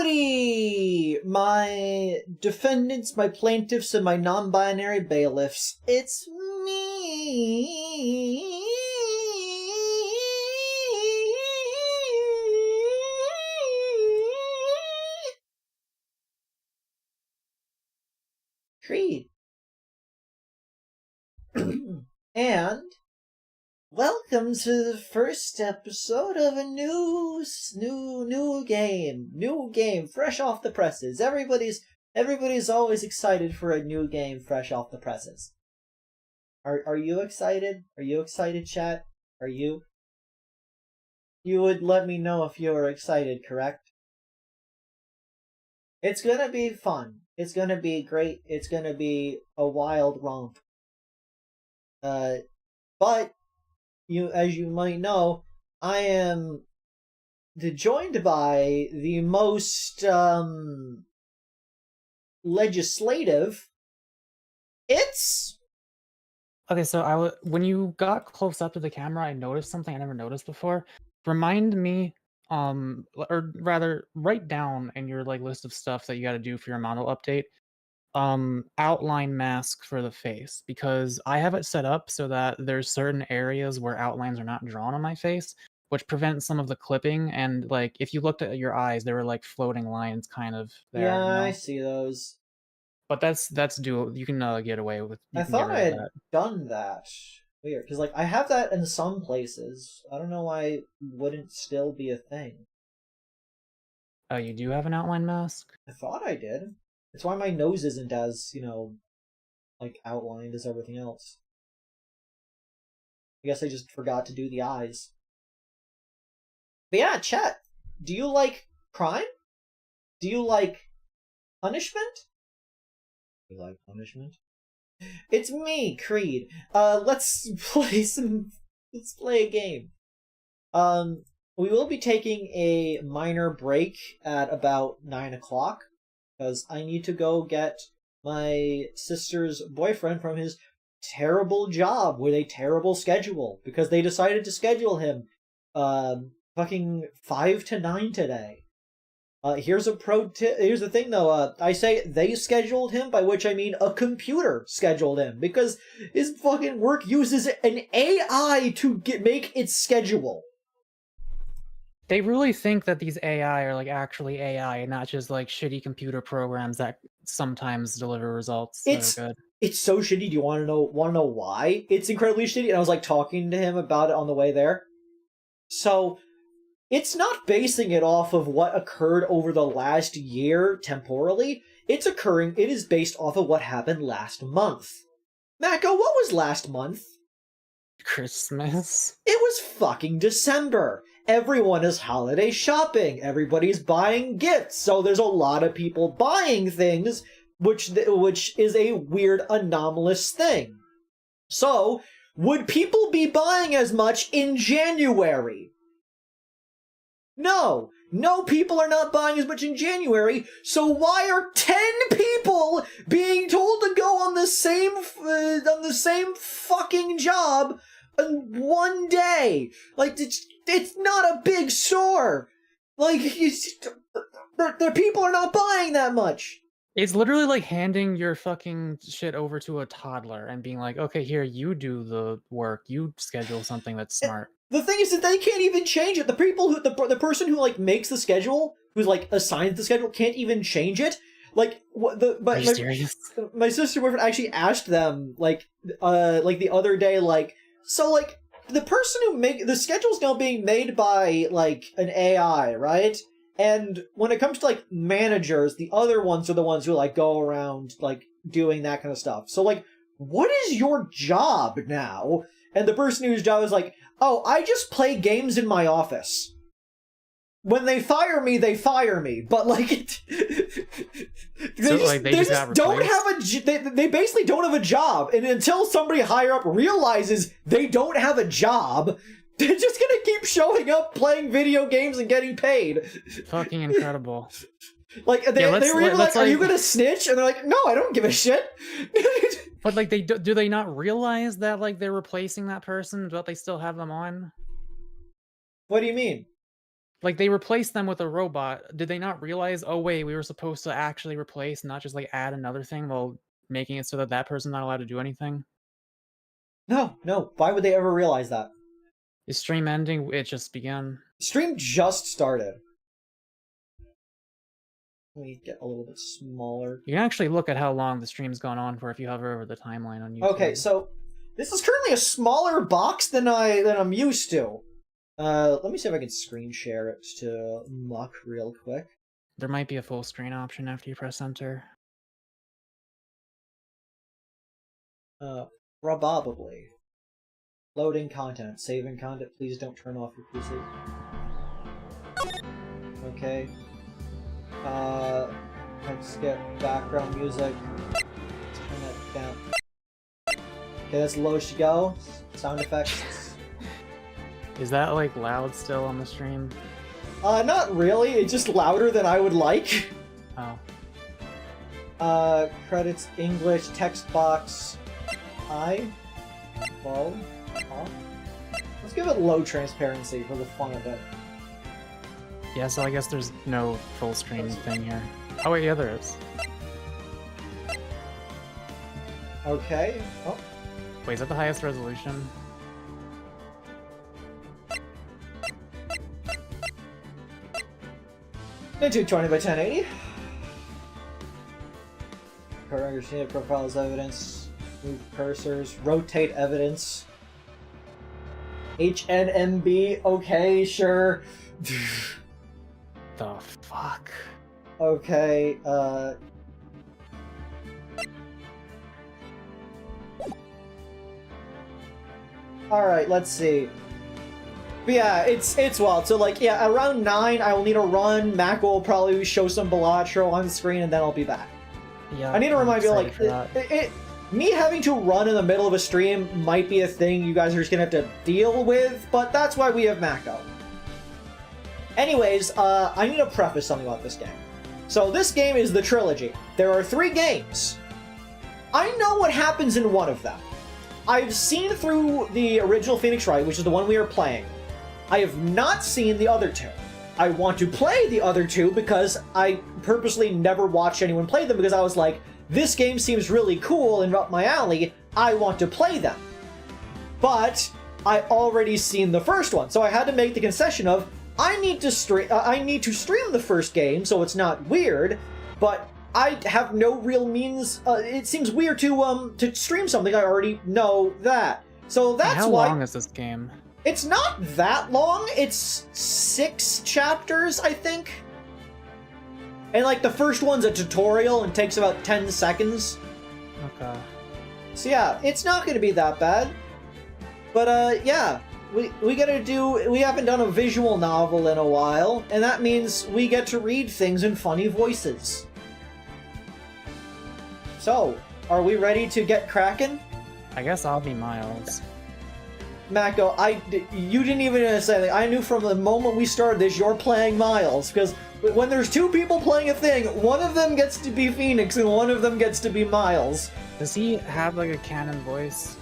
Howdy, my defendants, my plaintiffs, and my non-binary bailiffs. It's me. Creed. And welcome to the first episode of a new game, fresh off the presses. Everybody's always excited for a new game, fresh off the presses. Are you excited? Are you excited, chat? Are you? You would let me know if you were excited, correct? It's gonna be fun. It's gonna be great. It's gonna be a wild romp. But as you might know, I am joined by the most legislative. It's okay. So when you got close up to the camera, I noticed something I never noticed before. Remind me, or rather, write down in your list of stuff that you got to do for your model update. Outline mask for the face, because I have it set up so that there's certain areas where outlines are not drawn on my face, which prevents some of the clipping. And if you looked at your eyes, there were floating lines kind of there. Yeah, I see those. But that's doable. You can get away with. I thought I had done that. Weird, because I have that in some places. I don't know why it wouldn't still be a thing. Oh, you do have an outline mask? I thought I did. That's why my nose isn't as, outlined as everything else. I guess I just forgot to do the eyes. But yeah, chat, do you like crime? Do you like punishment? Do you like punishment? It's me, Creed. Let's play a game. We will be taking a minor break at about 9 o'clock. Because I need to go get my sister's boyfriend from his terrible job with a terrible schedule. Because they decided to schedule him fucking 5 to 9 today. Here's the thing though, I say they scheduled him, by which I mean a computer scheduled him. Because his fucking work uses an AI to make its schedule. They really think that these AI are actually AI and not just shitty computer programs that sometimes deliver results that are good. It's so shitty. Do you want to know why? It's incredibly shitty, and I was talking to him about it on the way there. So, it's not basing it off of what occurred over the last year temporally. It is based off of what happened last month. Mako, what was last month? Christmas. It was fucking December. Everyone is holiday shopping. Everybody's buying gifts. So there's a lot of people buying things, which is a weird, anomalous thing. So, would people be buying as much in January? No. No, people are not buying as much in January. So why are 10 people being told to go on the same fucking job in one day? It's not a big store. The people are not buying that much. It's literally handing your fucking shit over to a toddler and being okay, here, you do the work. You schedule something that's smart. The thing is that they can't even change it. The person who makes the schedule, who's assigns the schedule, can't even change it. Are you serious? My sister boyfriend actually asked them the other day the person who the schedule's now being made by an AI, right? And when it comes to managers, the other ones are the ones who go around doing that kind of stuff. So what is your job now? And the person whose job is oh, I just play games in my office. When they fire me, they fire me. But they basically don't have a job. And until somebody higher up realizes they don't have a job, they're just gonna keep showing up, playing video games, and getting paid. Fucking incredible. They were even are you gonna snitch? And they're no, I don't give a shit. But do they not realize that they're replacing that person, but they still have them on? What do you mean? Like, they replaced them with a robot. Did they not realize, "Oh, wait, we were supposed to actually replace, not just, like, add another thing while making it so that that person's not allowed to do anything?" No, no. Why would they ever realize that? Is stream ending? It just began. Stream just started. Let me get a little bit smaller. You can actually look at how long the stream's gone on for if you hover over the timeline on YouTube. Okay, so this is currently a smaller box than I'm used to. Let me see if I can screen share it to Muck real quick. There might be a full screen option after you press enter. Probably. Loading content, saving content. Please don't turn off your PC. Okay. Let's get background music. Let's turn that down. Okay, that's low she go. Sound effects. Is that, like, loud still on the stream? Not really. It's just louder than I would like. Oh. Credits, English, text box. Well, let's give it low transparency for the fun of it. Yeah, so I guess there's no full screen thing here. Oh wait, yeah, there is. Okay. Oh. Wait, is that the highest resolution? Into 20 by 1080. Understand profiles evidence. Move cursors. Rotate evidence. HNMB. Okay, sure. The fuck? Okay, Alright, let's see. But yeah, it's wild. So, like, yeah, around 9, I will need to run. Mac will probably show some Balatro on screen, and then I'll be back. Yeah, I need to remind you, like, me having to run in the middle of a stream might be a thing you guys are just gonna have to deal with, but that's why we have Mako. Anyways, I need to preface something about this game. So this game is the trilogy. There are 3 games. I know what happens in one of them. I've seen through the original Phoenix Wright, which is the one we are playing. I have not seen the other 2. I want to play the other 2 because I purposely never watched anyone play them because I was like, this game seems really cool and up my alley, I want to play them. But I already seen the first one, so I had to make the concession of, I need to stream the first game, so it's not weird, but I have no real means. It seems weird to stream something I already know that. So that's why. How long is this game? It's not that long. It's 6 chapters, I think. And like the first one's a tutorial and takes about 10 seconds. Okay. So yeah, it's not going to be that bad. But yeah. We haven't done a visual novel in a while, and that means we get to read things in funny voices. So, are we ready to get cracking? I guess I'll be Miles. Mako, you didn't even say that. I knew from the moment we started this, you're playing Miles, because when there's 2 people playing a thing, one of them gets to be Phoenix and one of them gets to be Miles. Does he have, like, a canon voice?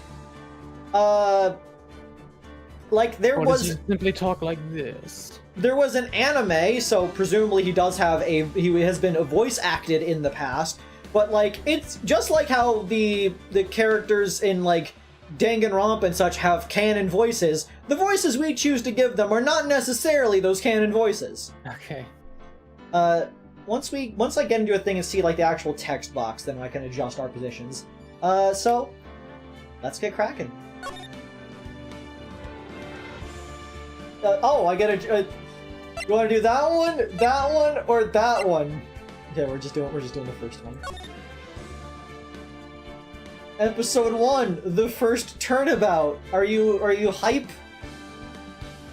Like, or does he simply talk like this? There was an anime, so presumably he has been voice acted in the past, but, like, it's just like how the characters in, like, Danganronpa and such have canon voices. The voices we choose to give them are not necessarily those canon voices. Okay. Once I get into a thing and see, like, the actual text box, then I can adjust our positions. So, let's get cracking. I get a. You want to do that one, or that one? Okay, we're just doing the first one. Episode 1, the first turnabout. Are you hype?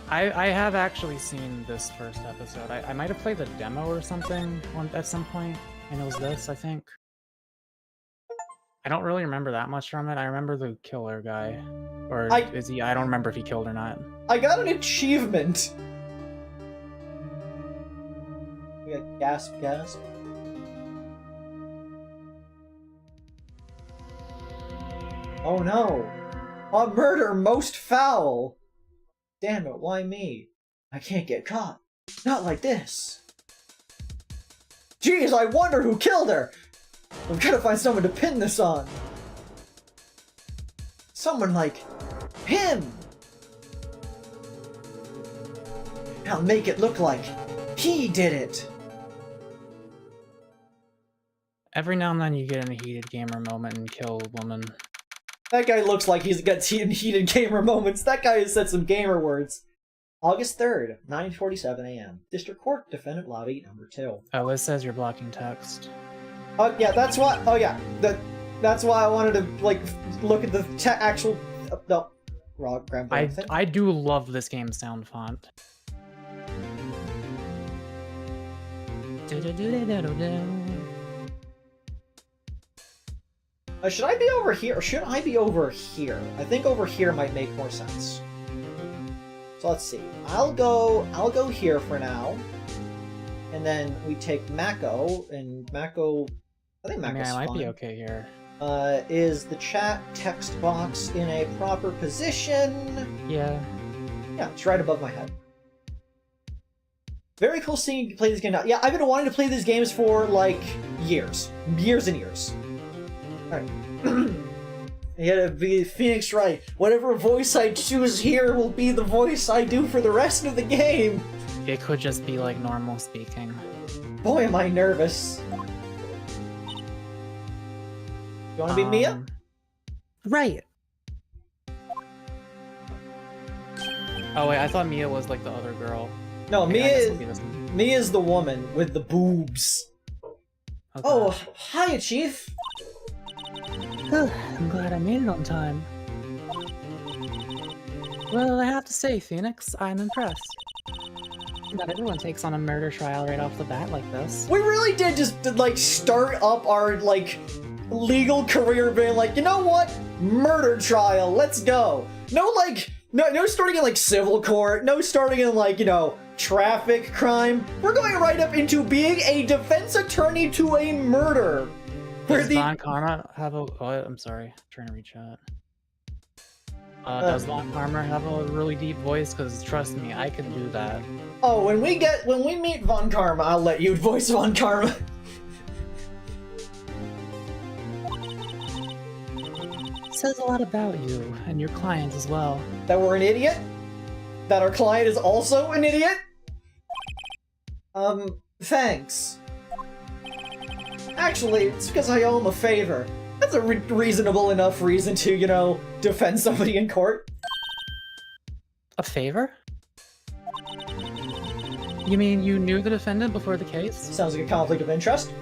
I have actually seen this first episode. I might have played the demo or something at some point, and it was this, I think. I don't really remember that much from it. I remember the killer guy. Or is he? I don't remember if he killed or not. I got an achievement! We got gasp. Oh no! A murder most foul! Damn it, why me? I can't get caught. Not like this. Geez, I wonder who killed her! We've gotta find someone to pin this on. Someone like him! I'll make it look like he did it! Every now and then you get in a heated gamer moment and kill a woman. That guy looks like he's got heated gamer moments. That guy has said some gamer words. August 3rd, 9:47 a.m. District Court, Defendant Lobby, number 2. Oh, it says you're blocking text. Oh, yeah, that's why... Oh, yeah. That's why I wanted to, like, look at the actual... no. Wrong, I do love this game's sound font. Should I be over here, or should I be over here? I think over here might make more sense. So let's see. I'll go here for now. And then we take Mako, and Mako... I think Mako's I might fine. be okay here. Is the chat text box in a proper position? Yeah. Yeah, it's right above my head. Very cool seeing you play this game now. Yeah, I've been wanting to play these games for, like, years. Years and years. Alright. You gotta be Phoenix Wright. Whatever voice I choose here will be the voice I do for the rest of the game. It could just be like normal speaking. Boy, am I nervous. You wanna be Mia? Right. Oh wait, I thought Mia was like the other girl. No, Okay, Mia's the woman with the boobs. Okay. Oh, hiya, Chief. I'm glad I made it on time. Well, I have to say, Phoenix, I'm impressed. Not everyone takes on a murder trial right off the bat like this. We really did just, like, start up our, like, legal career being like, you know what? Murder trial, let's go. No, like, no starting in, like, civil court, no starting in, like, you know, traffic crime. We're going right up into being a defense attorney to a murder. Does Von Karma have a... Oh, I'm sorry. I'm trying to reach out. Does Von Karma have a really deep voice? Because trust me, I can do that. Oh, when we meet Von Karma, I'll let you voice Von Karma. Says a lot about you and your client as well. That we're an idiot? That our client is also an idiot? Thanks. Actually, it's because I owe him a favor. That's a reasonable enough reason to, you know, defend somebody in court. A favor? You mean you knew the defendant before the case? Sounds like a conflict of interest.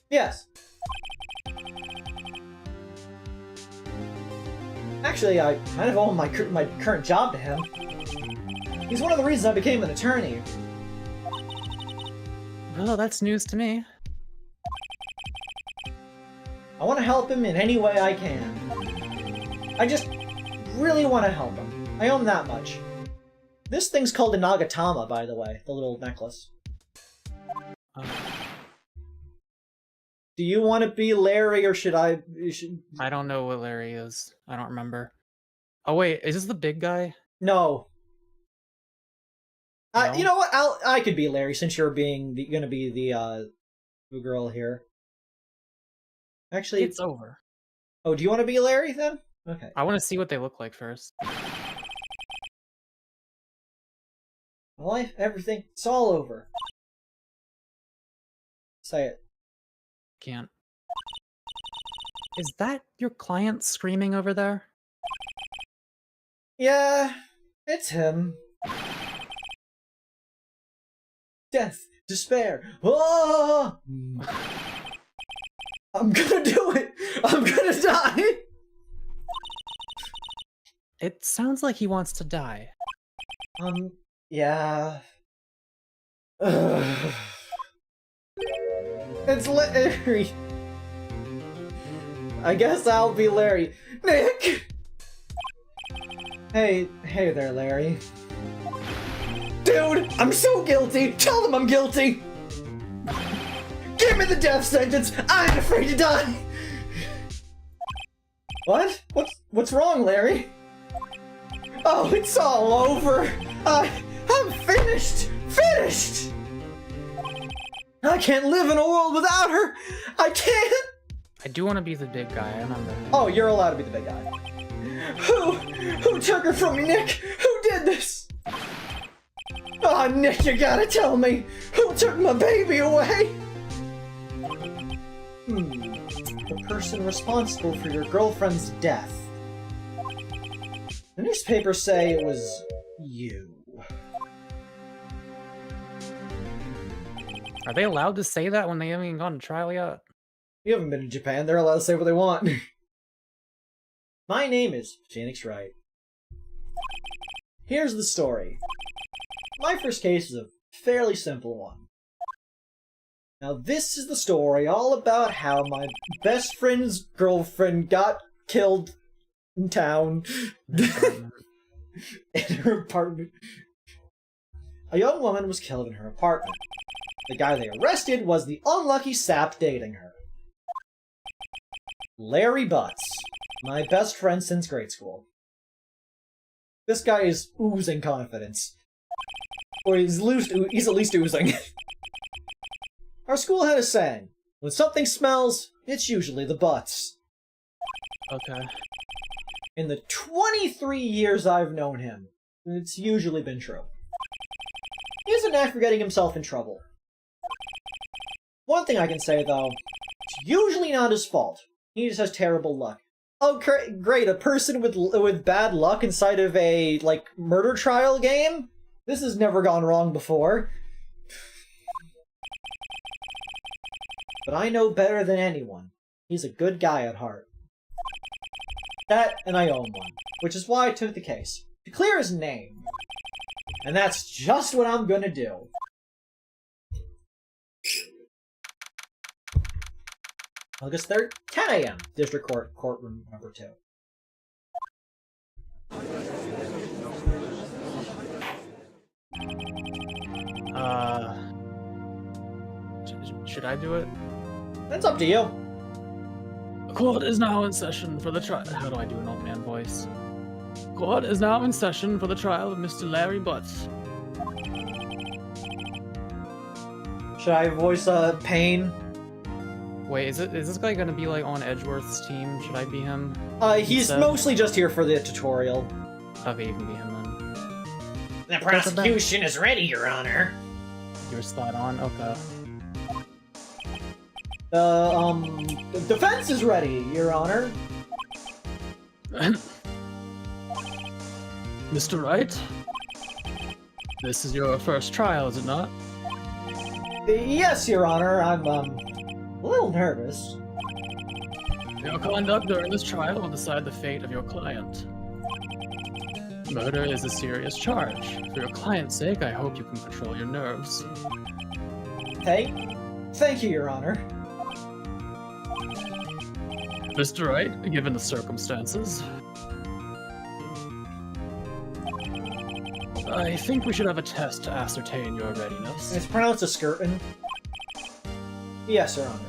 Yes. Actually, I kind of owe my current job to him. He's one of the reasons I became an attorney. Well, that's news to me. I want to help him in any way I can. I just really want to help him. I owe him that much. This thing's called a Nagatama, by the way, the little necklace. Do you want to be Larry, or should I... I don't know what Larry is. I don't remember. Oh wait, is this the big guy? No. No? You know what? I could be Larry, since you're gonna be the girl here. Actually, It's over. Oh, do you want to be Larry then? Okay. I want to see what they look like first. My life, everything, it's all over. Say it. Can't. Is that your client screaming over there? Yeah, it's him. Death, despair. Oh! I'm gonna do it! I'm gonna die! It sounds like he wants to die. Yeah. Ugh. It's Larry. I guess I'll be Larry. Nick! Hey there, Larry. Dude, I'm so guilty! Tell them I'm guilty! Give me the death sentence! I'm afraid to die! What? What's wrong, Larry? Oh, it's all over! I'm finished! exist! I can't live in a world without her! I can't! I do want to be the big guy, I remember. Oh, you're allowed to be the big guy. Who took her from me, Nick? Who did this? Oh, Nick, you gotta tell me! Who took my baby away? The person responsible for your girlfriend's death. The newspapers say it was you. Are they allowed to say that when they haven't even gone to trial yet? You haven't been to Japan, they're allowed to say what they want. My name is Phoenix Wright. Here's the story. My first case is a fairly simple one. Now this is the story all about how my best friend's girlfriend got killed in town. In her apartment. A young woman was killed in her apartment. The guy they arrested was the unlucky sap dating her. Larry Butts, my best friend since grade school. This guy is oozing confidence. Or he's at least oozing. Our school had a saying, when something smells, it's usually the butts. Okay. In the 23 years I've known him, it's usually been true. He has a knack for getting himself in trouble. One thing I can say, though, it's usually not his fault. He just has terrible luck. Oh, great, a person with bad luck inside of a, like, murder trial game? This has never gone wrong before. But I know better than anyone. He's a good guy at heart. That, and I own one. Which is why I took the case. To clear his name. And that's just what I'm gonna do. August 3rd, 10 a.m. District Court, Courtroom Number 2. Should I do it? That's up to you. The court is now in session for the trial. How do I do an old man voice? Court is now in session for the trial of Mr. Larry Butts. Should I voice Pain? Wait, is this guy gonna be like on Edgeworth's team? Should I be him? He's mostly just here for the tutorial. Okay, you can be him then. The prosecution is ready, Your Honor. You're spot on. Okay. The defense is ready, Your Honor. Mr. Wright? This is your first trial, is it not? Yes, Your Honor. I'm, a little nervous. Your conduct during this trial will decide the fate of your client. Murder is a serious charge. For your client's sake, I hope you can control your nerves. Hey, thank you, Your Honor. Mr. Wright, given the circumstances, I think we should have a test to ascertain your readiness. It's pronounced a skirtin. Yes, Your Honor.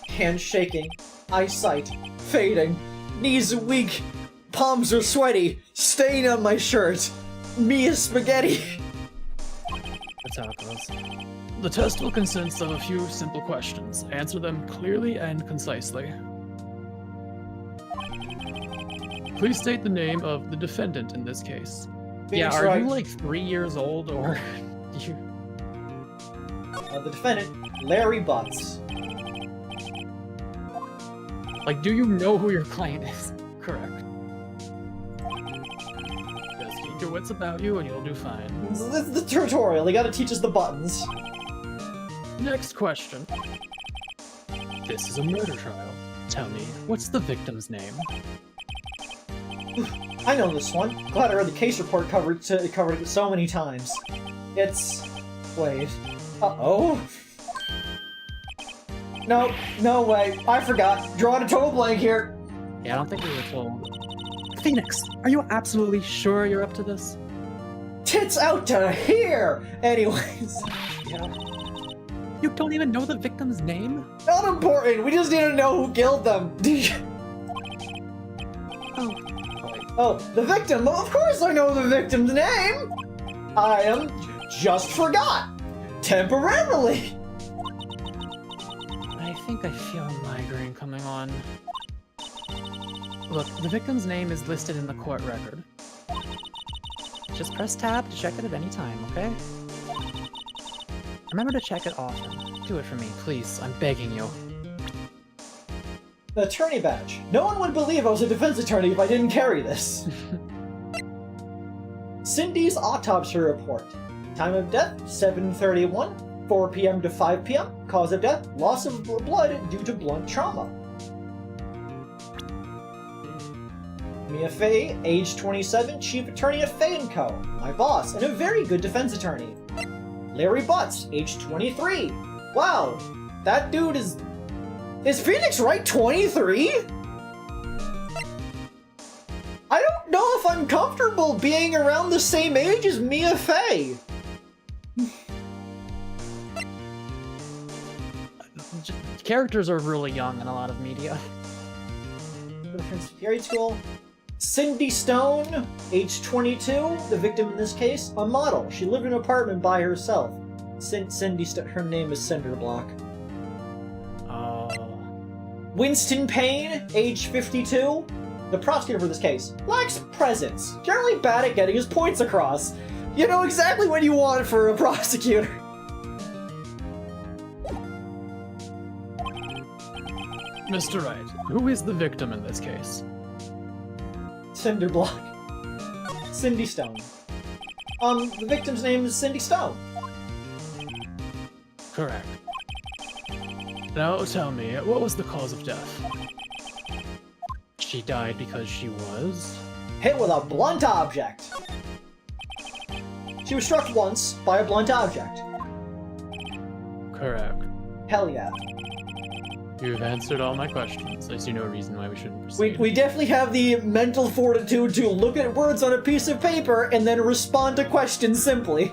Hands shaking, eyesight fading, knees weak, palms are sweaty, stain on my shirt, me is spaghetti. That's how it goes. The test will consist of a few simple questions. Answer them clearly and concisely. Please state the name of the defendant in this case. Phoenix Are Wright. you like 3 years old or you? The defendant, Larry Butts. Like, do you know who your client is? Correct. Just keep your wits about you and you'll do fine. This is the tutorial, they gotta teach us the buttons. Next question. This is a murder trial. Tell me, what's the victim's name? I know this one. Glad I read the case report covered it so many times. It's... wait. Uh-oh? No, no way. I forgot. Drawing a total blank here. Yeah, I don't think we were told. Phoenix, are you absolutely sure you're up to this? Tits out to here! Anyways. Yeah. You don't even know the victim's name? Not important. We just need to know who killed them. Oh. Oh, the victim. Of course I know the victim's name. just forgot. Temporarily. I think I feel a migraine coming on. Look, the victim's name is listed in the court record. Just press tab to check it at any time, okay? Remember to check it often. Do it for me, please. I'm begging you. The attorney badge. No one would believe I was a defense attorney if I didn't carry this. Cindy's autopsy report. Time of death, 7:31, 4 p.m. to 5 p.m. Cause of death, loss of blood due to blunt trauma. Mia Fey, age 27, chief attorney at Fey & Co. My boss, and a very good defense attorney. Larry Butts, age 23. Wow, that dude is Phoenix Wright 23? I don't know if I'm comfortable being around the same age as Mia Fey. Characters are really young in a lot of media. Grade school. Cindy Stone, age 22. The victim in this case, a model. She lived in an apartment by herself. Cindy Stone. Her name is Cinderblock. Winston Payne, age 52. The prosecutor for this case lacks presence. Generally bad at getting his points across. You know exactly what you want for a prosecutor. Mr. Wright, who is the victim in this case? Cinderblock. Cindy Stone. The victim's name is Cindy Stone. Correct. Now tell me, what was the cause of death? She died because she was... hit with a blunt object. She was struck once by a blunt object. Correct. Hell yeah. You've answered all my questions. I see no reason why we shouldn't proceed. We definitely have the mental fortitude to look at words on a piece of paper and then respond to questions simply.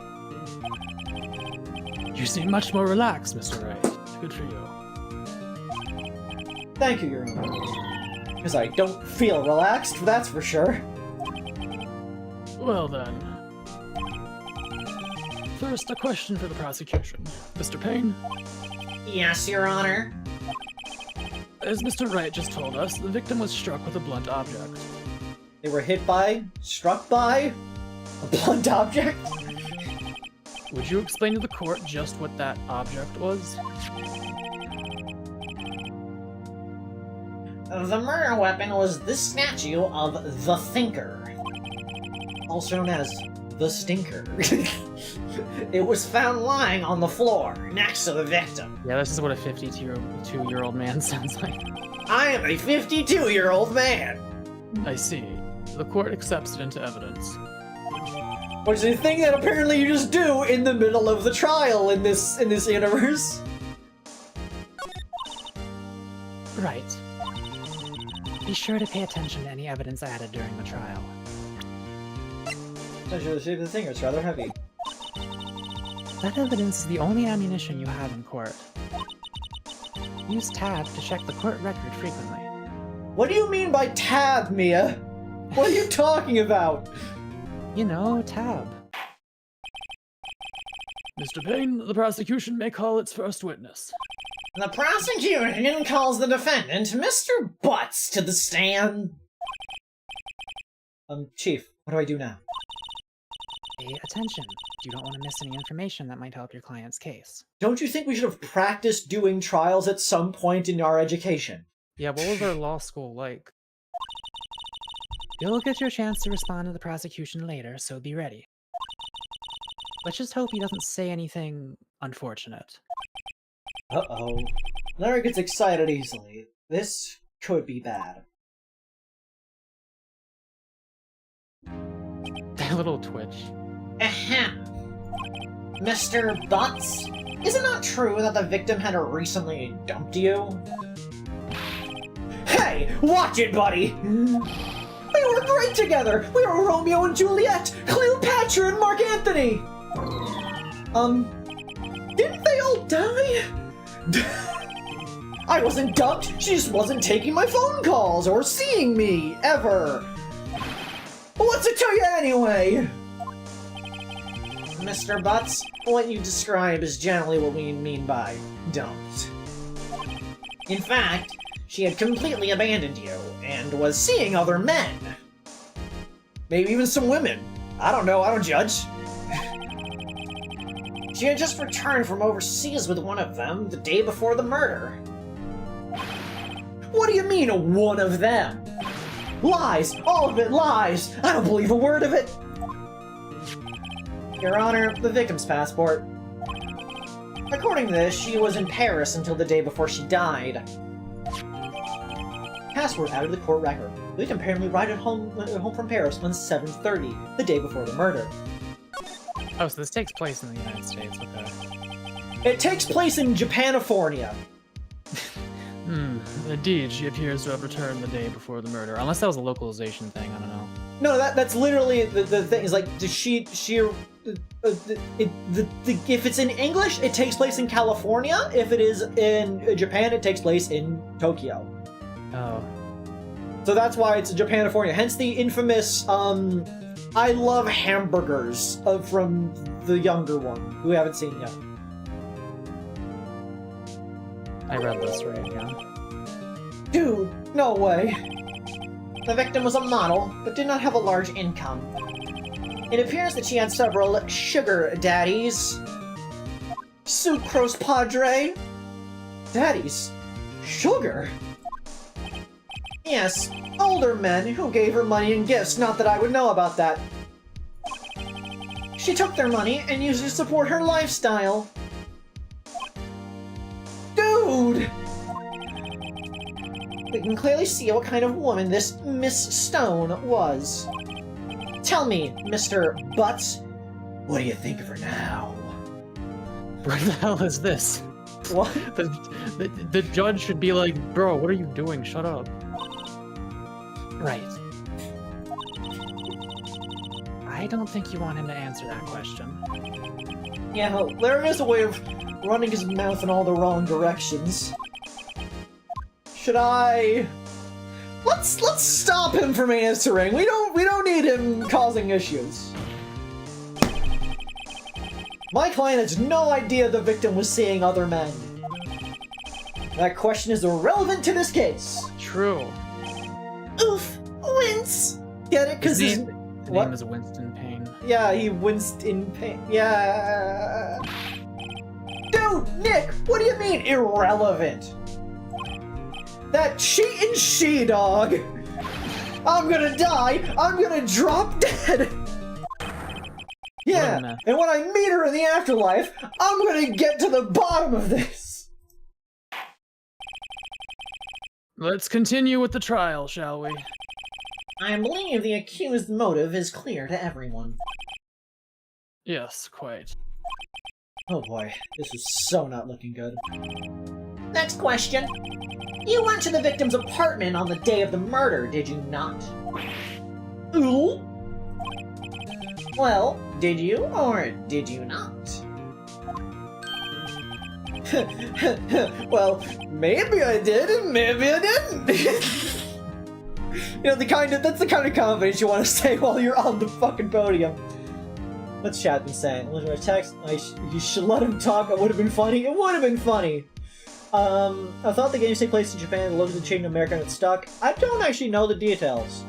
You seem much more relaxed, Mr. Wright. Good for you. Thank you, Your Honor. Because I don't feel relaxed, that's for sure. Well then. First, a question for the prosecution. Mr. Payne? Yes, Your Honor. As Mr. Wright just told us, the victim was struck with a blunt object. They were struck by a blunt object? Would you explain to the court just what that object was? The murder weapon was this statue of the Thinker, also known as the Stinker. It was found lying on the floor next to the victim. Yeah, this is what a 52-year-old man sounds like. I am a 52-year-old man! I see. The court accepts it into evidence. Which is a thing that apparently you just do in the middle of the trial in this universe. Right. Be sure to pay attention to any evidence added during the trial. The Thinker, it's rather heavy. That evidence is the only ammunition you have in court. Use tab to check the court record frequently. What do you mean by tab, Mia? What are you talking about? You know, tab. Mr. Payne, the prosecution may call its first witness. The prosecution calls the defendant, Mr. Butts, to the stand. Chief, what do I do now? Pay attention. You don't want to miss any information that might help your client's case. Don't you think we should have practiced doing trials at some point in our education? Yeah, what was our law school like? You'll get your chance to respond to the prosecution later, so be ready. Let's just hope he doesn't say anything unfortunate. Uh-oh. Larry gets excited easily. This could be bad. That little twitch. Ahem. Mr. Butts, is it not true that the victim had recently dumped you? Hey, watch it, buddy! We were great together! We were Romeo and Juliet! Cleopatra and Mark Antony! Didn't they all die? I wasn't dumped, she just wasn't taking my phone calls or seeing me, ever! What's it to you anyway? Mr. Butts, what you describe is generally what we mean by don't. In fact, she had completely abandoned you, and was seeing other men. Maybe even some women. I don't know, I don't judge. She had just returned from overseas with one of them the day before the murder. What do you mean, one of them? Lies! All of it lies! I don't believe a word of it! Your Honor, the victim's passport. According to this, she was in Paris until the day before she died. Passport out of the court record. The victim apparently arrived home from Paris on 7:30, the day before the murder. Oh, so this takes place in the United States, okay. It takes place in Japanifornia. Indeed, she appears to have returned the day before the murder. Unless that was a localization thing, I don't know. No, that's literally the thing. Is like, does she if it's in English, it takes place in California. If it is in Japan, it takes place in Tokyo. Oh. So that's why it's Japanifornia. Hence the infamous, I love hamburgers from the younger one, who we haven't seen yet. I read this right, yeah. Dude, no way. The victim was a model, but did not have a large income. It appears that she had several sugar daddies. Sucrose Padre. Daddies? Sugar? Yes, older men who gave her money and gifts, not that I would know about that. She took their money and used it to support her lifestyle. Dude! We can clearly see what kind of woman this Miss Stone was. Tell me, Mr. Butts, what do you think of her now? What the hell is this? What? The judge should be like, bro, what are you doing? Shut up. Right. I don't think you want him to answer that question. Yeah, Larry has a way of running his mouth in all the wrong directions. Should I... Let's stop him from answering. We don't need him causing issues. My client has no idea the victim was seeing other men. That question is irrelevant to this case. True. Oof! Wince! Get it? Because his name is Winston Payne. Yeah, he winced in pain. Yeah. Dude, Nick, what do you mean irrelevant? That cheating she-dog! I'm gonna die! I'm gonna drop dead! Yeah, and when I meet her in the afterlife, I'm gonna get to the bottom of this! Let's continue with the trial, shall we? I believe the accused motive is clear to everyone. Yes, quite. Oh boy, this is so not looking good. Next question. You went to the victim's apartment on the day of the murder, did you not? Ooh? Well, did you or did you not? Well, maybe I did and maybe I didn't. You know, that's the kind of confidence you want to say while you're on the fucking podium. What's chat been saying? Listen to my text. You should let him talk. It would have been funny. It would have been funny. I thought the games take place in Japan, the locals had changed in America and it's stuck. I don't actually know the details.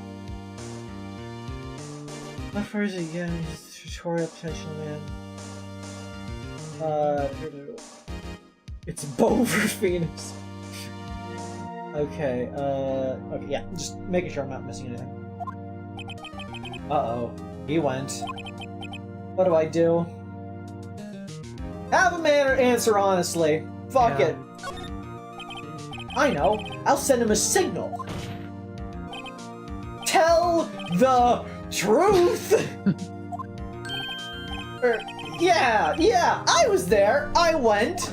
What phrase again? Tutorial potential man. It's Bo for Phoenix. Okay, okay, yeah, just making sure I'm not missing anything. Uh-oh, he went. What do I do? Have a man answer honestly. Fuck it. I know. I'll send him a signal. Tell the truth! Yeah, I was there. I went.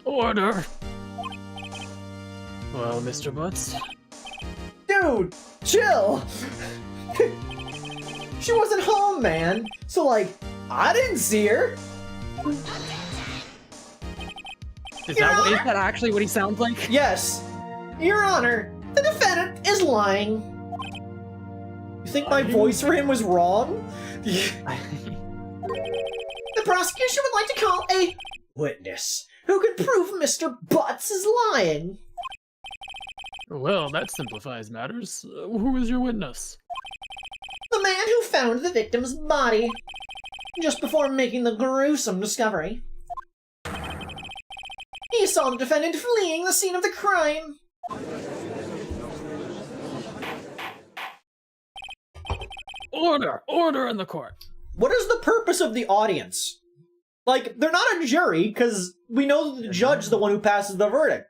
Order. Well, Mr. Butts. Dude, chill. She wasn't home, man. So, like, I didn't see her. Is that actually what he sounds like? Yes. Your Honor, the defendant is lying. You think my voice for him was wrong? The prosecution would like to call a witness who could prove Mr. Butts is lying. Well, that simplifies matters. Who is your witness? The man who found the victim's body just before making the gruesome discovery. He saw the defendant fleeing the scene of the crime. Order! Order in the court! What is the purpose of the audience? Like, they're not a jury, because we know that the judge is the one who passes the verdict.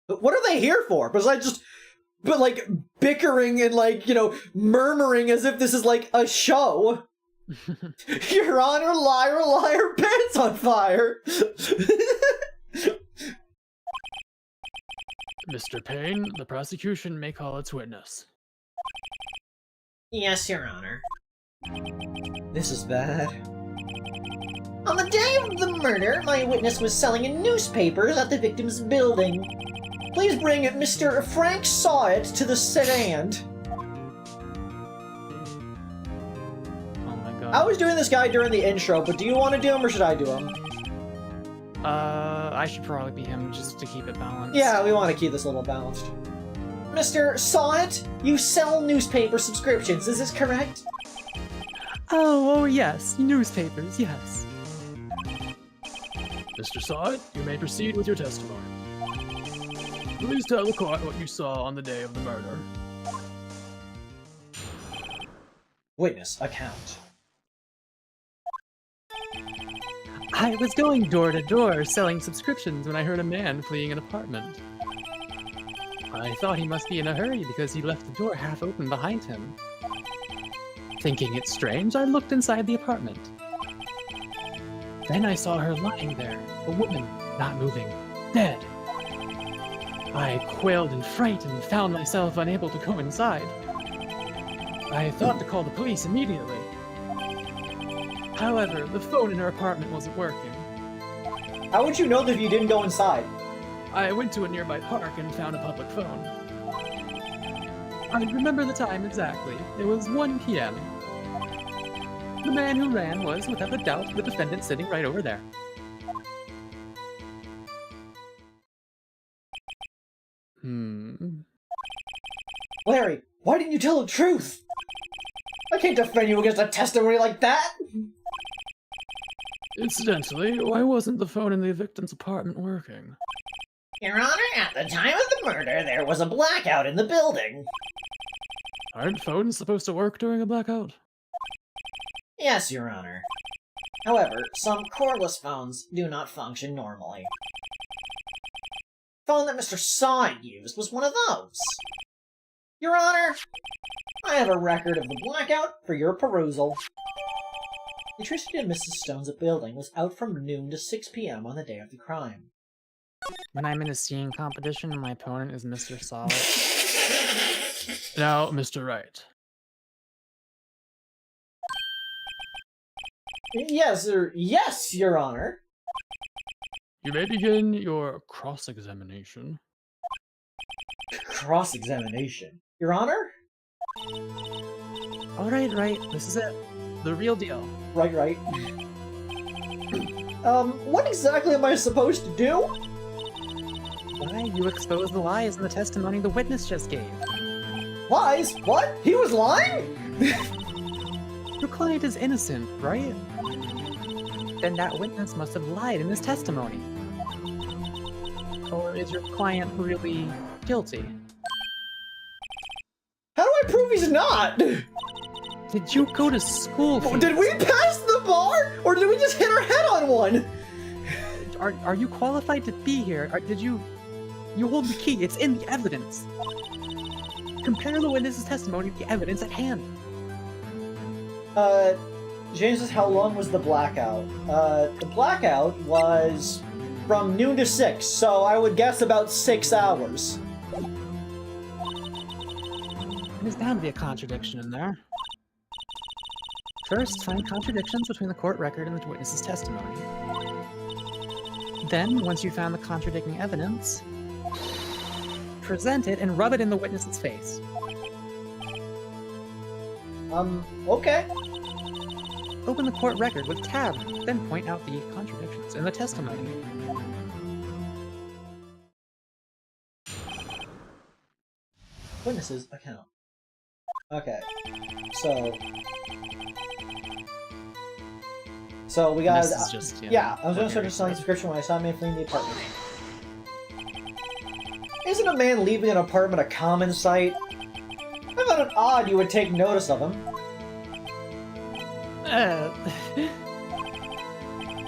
But what are they here for? Besides like, bickering and, like, you know, murmuring as if this is, like, a show. Your Honor, liar, liar, pants on fire! Mr. Payne, the prosecution may call its witness. Yes, Your Honor. This is bad. On the day of the murder, my witness was selling in newspapers at the victim's building. Please bring Mr. Frank Sawit to the stand. Oh my god. I was doing this guy during the intro, but do you want to do him or should I do him? I should probably be him just to keep it balanced. Yeah, we want to keep this a little balanced. Mr. Sawit, you sell newspaper subscriptions, is this correct? Oh, yes. Newspapers, yes. Mr. Sawit, you may proceed with your testimony. Please tell the court what you saw on the day of the murder. Witness account. I was going door to door selling subscriptions when I heard a man fleeing an apartment. I thought he must be in a hurry because he left the door half open behind him. Thinking it strange, I looked inside the apartment. Then I saw her lying there, a woman, not moving, dead. I quailed in fright and found myself unable to go inside. I thought to call the police immediately. However, the phone in her apartment wasn't working. How would you know that if you didn't go inside? I went to a nearby park and found a public phone. I remember the time exactly. It was 1 p.m. The man who ran was, without a doubt, the defendant sitting right over there. Larry, why didn't you tell the truth? I can't defend you against a testimony like that! Incidentally, why wasn't the phone in the victim's apartment working? Your Honor, at the time of the murder, there was a blackout in the building. Aren't phones supposed to work during a blackout? Yes, Your Honor. However, some cordless phones do not function normally. The phone that Mr. Sawin used was one of those. Your Honor, I have a record of the blackout for your perusal. Electricity in Mrs. Stone's building was out from noon to 6 p.m. on the day of the crime. When I'm in a singing competition and my opponent is Mr. Solid. Now, Mr. Wright. Yes, sir. Yes, Your Honor. You may begin your cross-examination. Cross-examination? Your Honor? Alright, right. This is it. The real deal. Right. What exactly am I supposed to do? Why, you expose the lies in the testimony the witness just gave. Lies? What? He was lying? Your client is innocent, right? Then that witness must have lied in his testimony. Or is your client really guilty? How do I prove he's not? Did you go to school? Did we pass the bar? Or did we just hit our head on one? Are you qualified to be here? Did you... You hold the key. It's in the evidence. Compare the witness's testimony with the evidence at hand. James says, how long was the blackout? The blackout was from noon to 6, so I would guess about 6 hours. There's bound to be a contradiction in there. First, find contradictions between the court record and the witness's testimony. Then, once you've found the contradicting evidence, present it and rub it in the witness's face. Okay. Open the court record with tab, then point out the contradictions in the testimony. Witnesses account. Okay. So we got. This is just, yeah, I was going to start selling subscription when I saw a man fleeing the apartment. Isn't a man leaving an apartment a common sight? I found it odd you would take notice of him.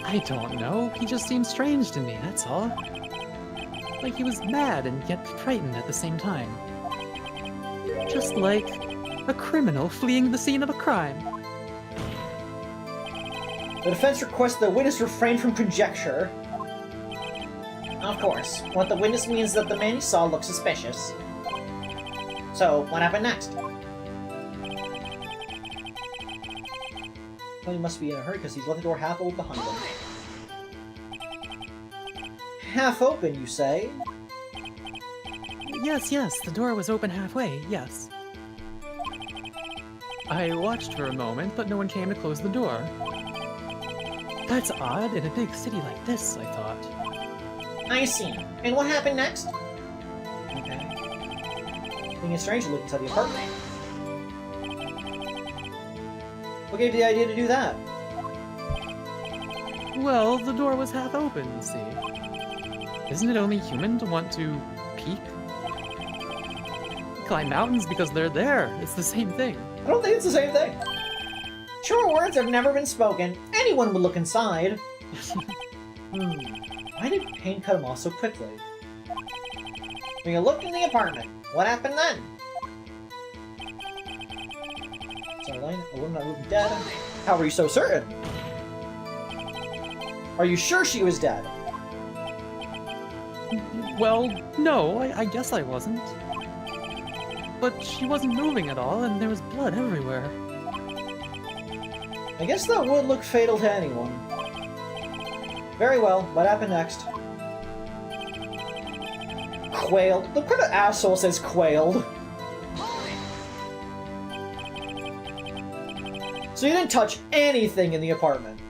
I don't know. He just seemed strange to me, that's all. Like he was mad and yet frightened at the same time. Just like a criminal fleeing the scene of a crime. The defense requests the witness refrain from conjecture. Of course. What the witness means is that the man he saw looked suspicious. So, what happened next? Well, he must be in a hurry because he's left the door half open behind him. Half open, you say? Yes, the door was open halfway, yes. I watched for a moment, but no one came to close the door. That's odd in a big city like this, I thought. I see. And what happened next? Okay. Being a stranger looked inside the apartment. What gave you the idea to do that? Well, the door was half open, you see. Isn't it only human to want to peek? Climb mountains because they're there. It's the same thing. I don't think it's the same thing. Truer words have never been spoken. Anyone would look inside. Why did Payne cut him off so quickly? When you looked in the apartment, what happened then? Sorry, Lane, a woman that moved dead. How are you so certain? Are you sure she was dead? Well, no, I guess I wasn't. But she wasn't moving at all, and there was blood everywhere. I guess that would look fatal to anyone. Very well, what happened next? Quailed? What kind of asshole says quailed? So you didn't touch anything in the apartment?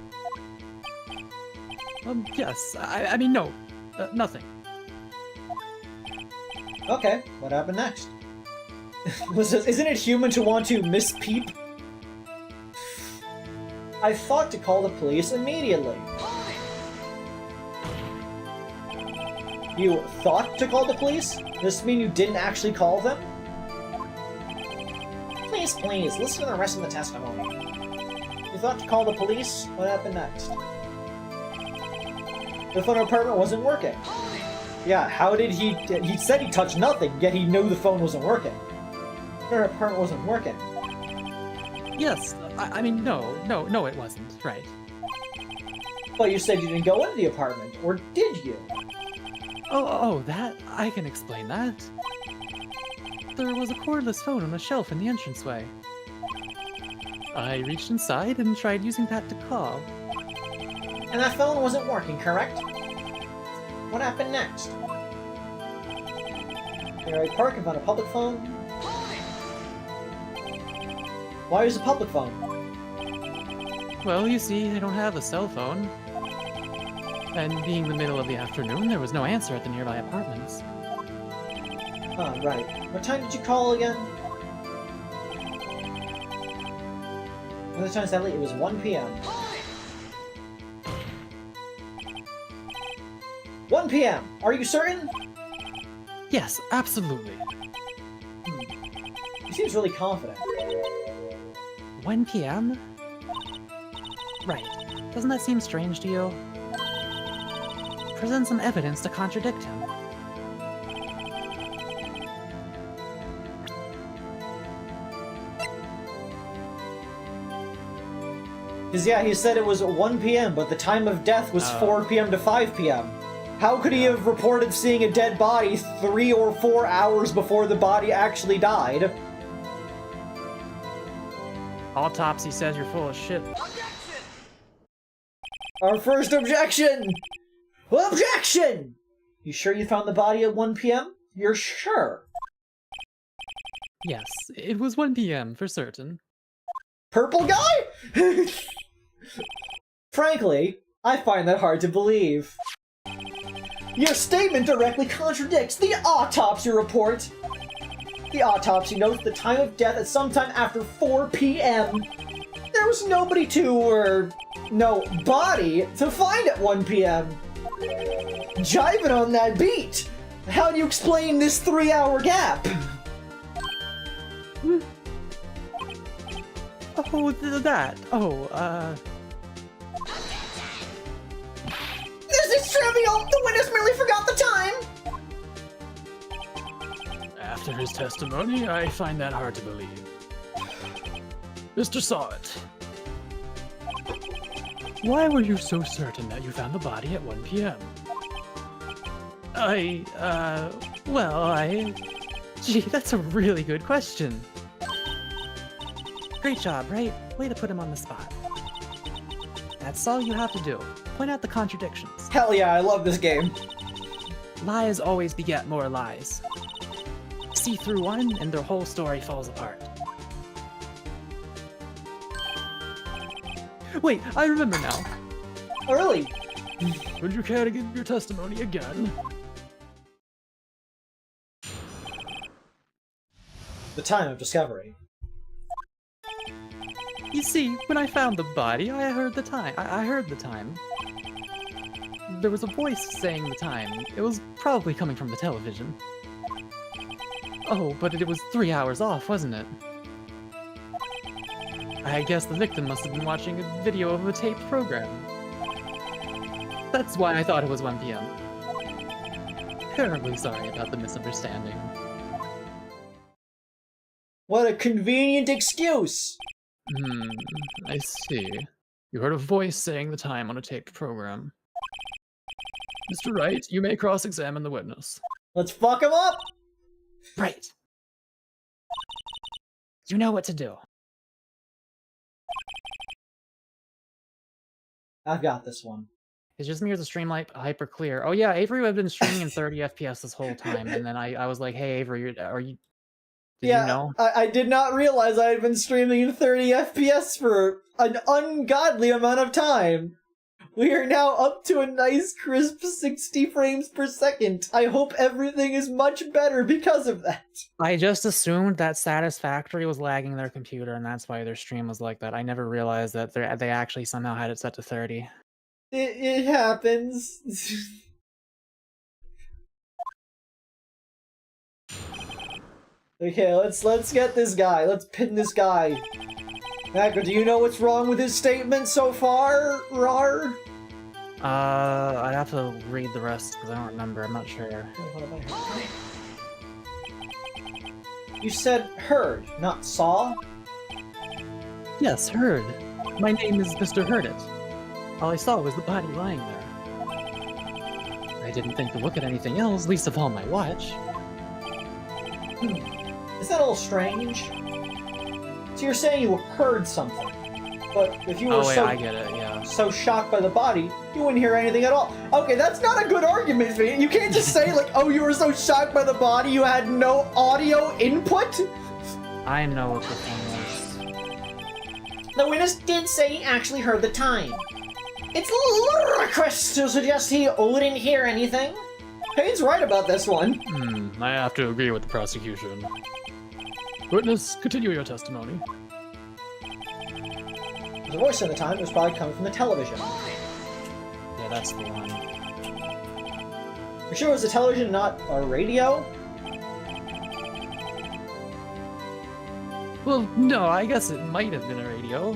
Yes. I mean, no. Nothing. Okay, what happened next? Isn't it human to want to mispeep? I thought to call the police immediately. You thought to call the police? Does this mean you didn't actually call them? Please, listen to the rest of the testimony. You thought to call the police? What happened next? The phone apartment wasn't working. Yeah, how did he said he touched nothing, yet he knew the phone wasn't working. The apartment wasn't working. Yes, I mean, no, it wasn't, right. But you said you didn't go into the apartment, or did you? Oh, that, I can explain that. There was a cordless phone on a shelf in the entranceway. I reached inside and tried using that to call. And that phone wasn't working, correct? What happened next? Wright Park and found a public phone? Why use a public phone? Well, you see, I don't have a cell phone. And being the middle of the afternoon, there was no answer at the nearby apartments. Ah, right. What time did you call again? Another time sadly, it was 1 p.m. 1 p.m. Are you certain? Yes, absolutely. He seems really confident. 1 p.m.? Right. Doesn't that seem strange to you? Present some evidence to contradict him. Because yeah, he said it was 1 p.m., but the time of death was 4 p.m. to 5 p.m. How could he have reported seeing a dead body 3 or 4 hours before the body actually died? Autopsy says you're full of shit. Our first objection! Objection! You sure you found the body at 1 p.m.? You're sure? Yes, it was 1 p.m. for certain. purple guy? Frankly, I find that hard to believe. Your statement directly contradicts the autopsy report. The autopsy notes the time of death at sometime after 4 p.m. There was nobody no body to find at 1 p.m. Jiving on that beat! How do you explain this 3-hour gap? Oh, that. This is trivial! The witness merely forgot the time! After his testimony, I find that hard to believe. Mr. Sawit, why were you so certain that you found the body at 1 p.m.? Gee, that's a really good question. Great job, Wright? Way to put him on the spot. That's all you have to do. Point out the contradictions. Hell yeah, I love this game. Lies always beget more lies. See through one, and their whole story falls apart. Wait, I remember now. Early. Would you care to give your testimony again? The time of discovery. You see, when I found the body, I heard the time. I heard the time. There was a voice saying the time. It was probably coming from the television. Oh, but it was 3 hours off, wasn't it? I guess the victim must have been watching a video of a taped program. That's why I thought it was 1 p.m. Terribly sorry about the misunderstanding. What a convenient excuse! I see. You heard a voice saying the time on a taped program. Mr. Wright, you may cross-examine the witness. Let's fuck him up! Right. You know what to do. I've got this one. It's just me or the stream light hyper clear. Oh yeah, Avery had been streaming in 30 FPS this whole time, and then I was like, hey Avery, did you know? I did not realize I had been streaming in 30 FPS for an ungodly amount of time. We are now up to a nice crisp 60 frames per second. I hope everything is much better because of that. I just assumed that Satisfactory was lagging their computer, and that's why their stream was like that. I never realized that they actually somehow had it set to 30. It happens. Okay, let's get this guy. Let's pin this guy. Hacker, do you know what's wrong with his statement so far, Rar? I'd have to read the rest because I don't remember. I'm not sure. What have I heard? You said heard, not saw? Yes, heard. My name is Mr. Heard It. All I saw was the body lying there. I didn't think to look at anything else, least of all my watch. Is that a little strange? So you're saying you heard something, but if you were I get it, yeah. so shocked by the body, you wouldn't hear anything at all. Okay, that's not a good argument, man. You can't just say, like, oh, you were so shocked by the body you had no audio input? I know what the thing is. The witness did say he actually heard the time. It's ludicrous to suggest he wouldn't hear anything. Payne's right about this one. I have to agree with the prosecution. Witness, continue your testimony. The voice at the time was probably coming from the television. Yeah, that's the one. You're sure it was a television, not a radio? Well, no, I guess it might have been a radio.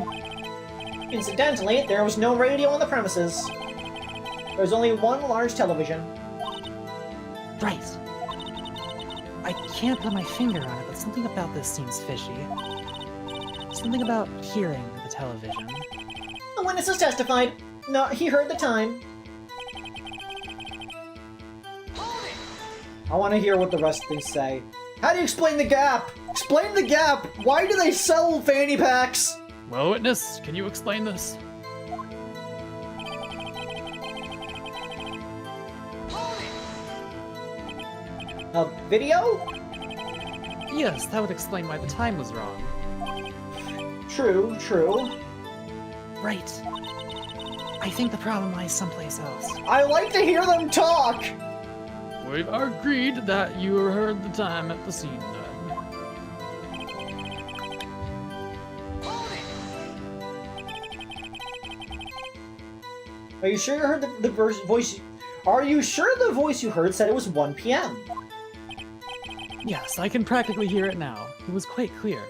Incidentally, there was no radio on the premises. There was only one large television. Right. I can't put my finger on it, but something about this seems fishy. Something about hearing the television. The witness has testified. No, he heard the time. I want to hear what the rest of these say. How do you explain the gap? Explain the gap! Why do they sell fanny packs? Well, witness, can you explain this? A video? Yes, that would explain why the time was wrong. true, true. Right. I think the problem lies someplace else. I like to hear them talk! We've agreed that you heard the time at the scene then. Are you sure you heard the voice? Are you sure the voice you heard said it was 1 p.m.? Yes, I can practically hear it now. It was quite clear.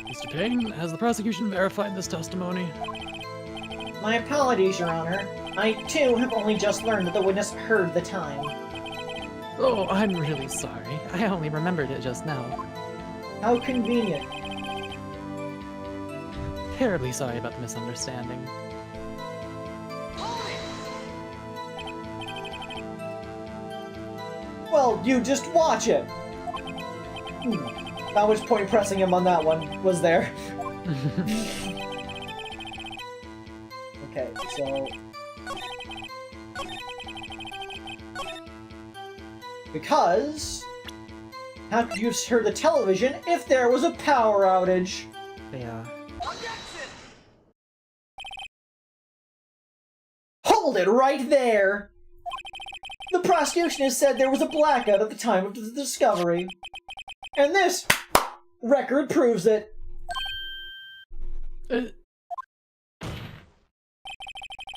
Mr. Payne, has the prosecution verified this testimony? My apologies, Your Honor. I, too, have only just learned that the witness heard the time. Oh, I'm really sorry. I only remembered it just now. How convenient. Terribly sorry about the misunderstanding. Well, you just watch it! Not much point pressing him on that one, was there? Okay, so... Because... How could you have heard the television if there was a power outage? Yeah. Hold it right there! The prosecution has said there was a blackout at the time of the discovery. And this record proves it.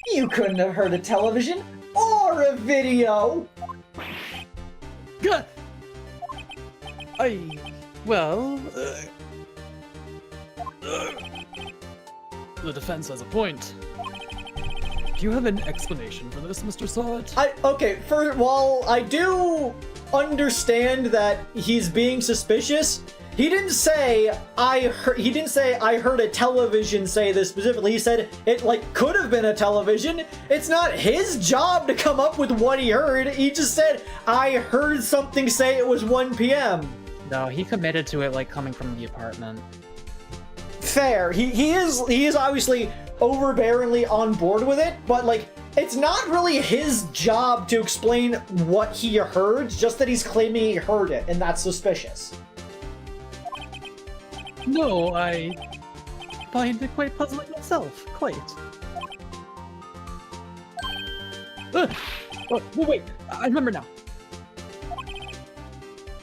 You couldn't have heard a television or a video! Well, the defense has a point. Do you have an explanation for this, Mr. Sawit? While I do understand that he's being suspicious, he didn't say I heard a television say this specifically. He said it could have been a television. It's not his job to come up with what he heard. He just said I heard something say it was 1 p.m. No, he committed to it coming from the apartment. Fair. He is obviously overbearingly on board with it, but it's not really his job to explain what he heard, just that he's claiming he heard it, and that's suspicious. No, I find it quite puzzling myself. Quite. Wait, I remember now.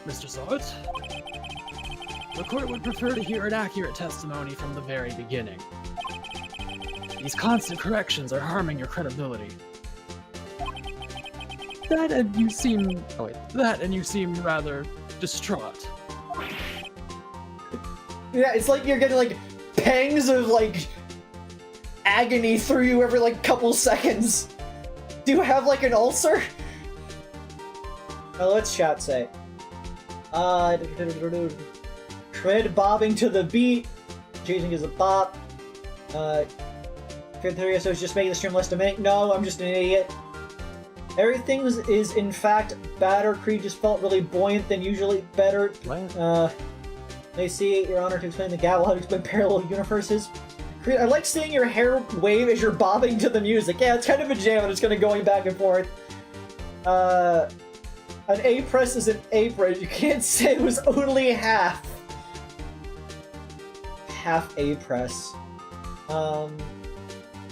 Mr. Sawit, the court would prefer to hear an accurate testimony from the very beginning. These constant corrections are harming your credibility. That and you seem rather distraught. Yeah, it's like you're getting pangs of agony through you every couple seconds. Do you have an ulcer? Let's chat say. Tread bobbing to the beat. Chasing is a bop. So it's just making the stream less demanding. No, I'm just an idiot. Everything is in fact better. Creed just felt really buoyant than usually. Better. What? They see Your Honor to explain the gap, how to explain parallel universes. Creed, I like seeing your hair wave as you're bobbing to the music. Yeah, it's kind of a jam and it's kind of going back and forth. An A press is an A press. You can't say it was only half. Half A press.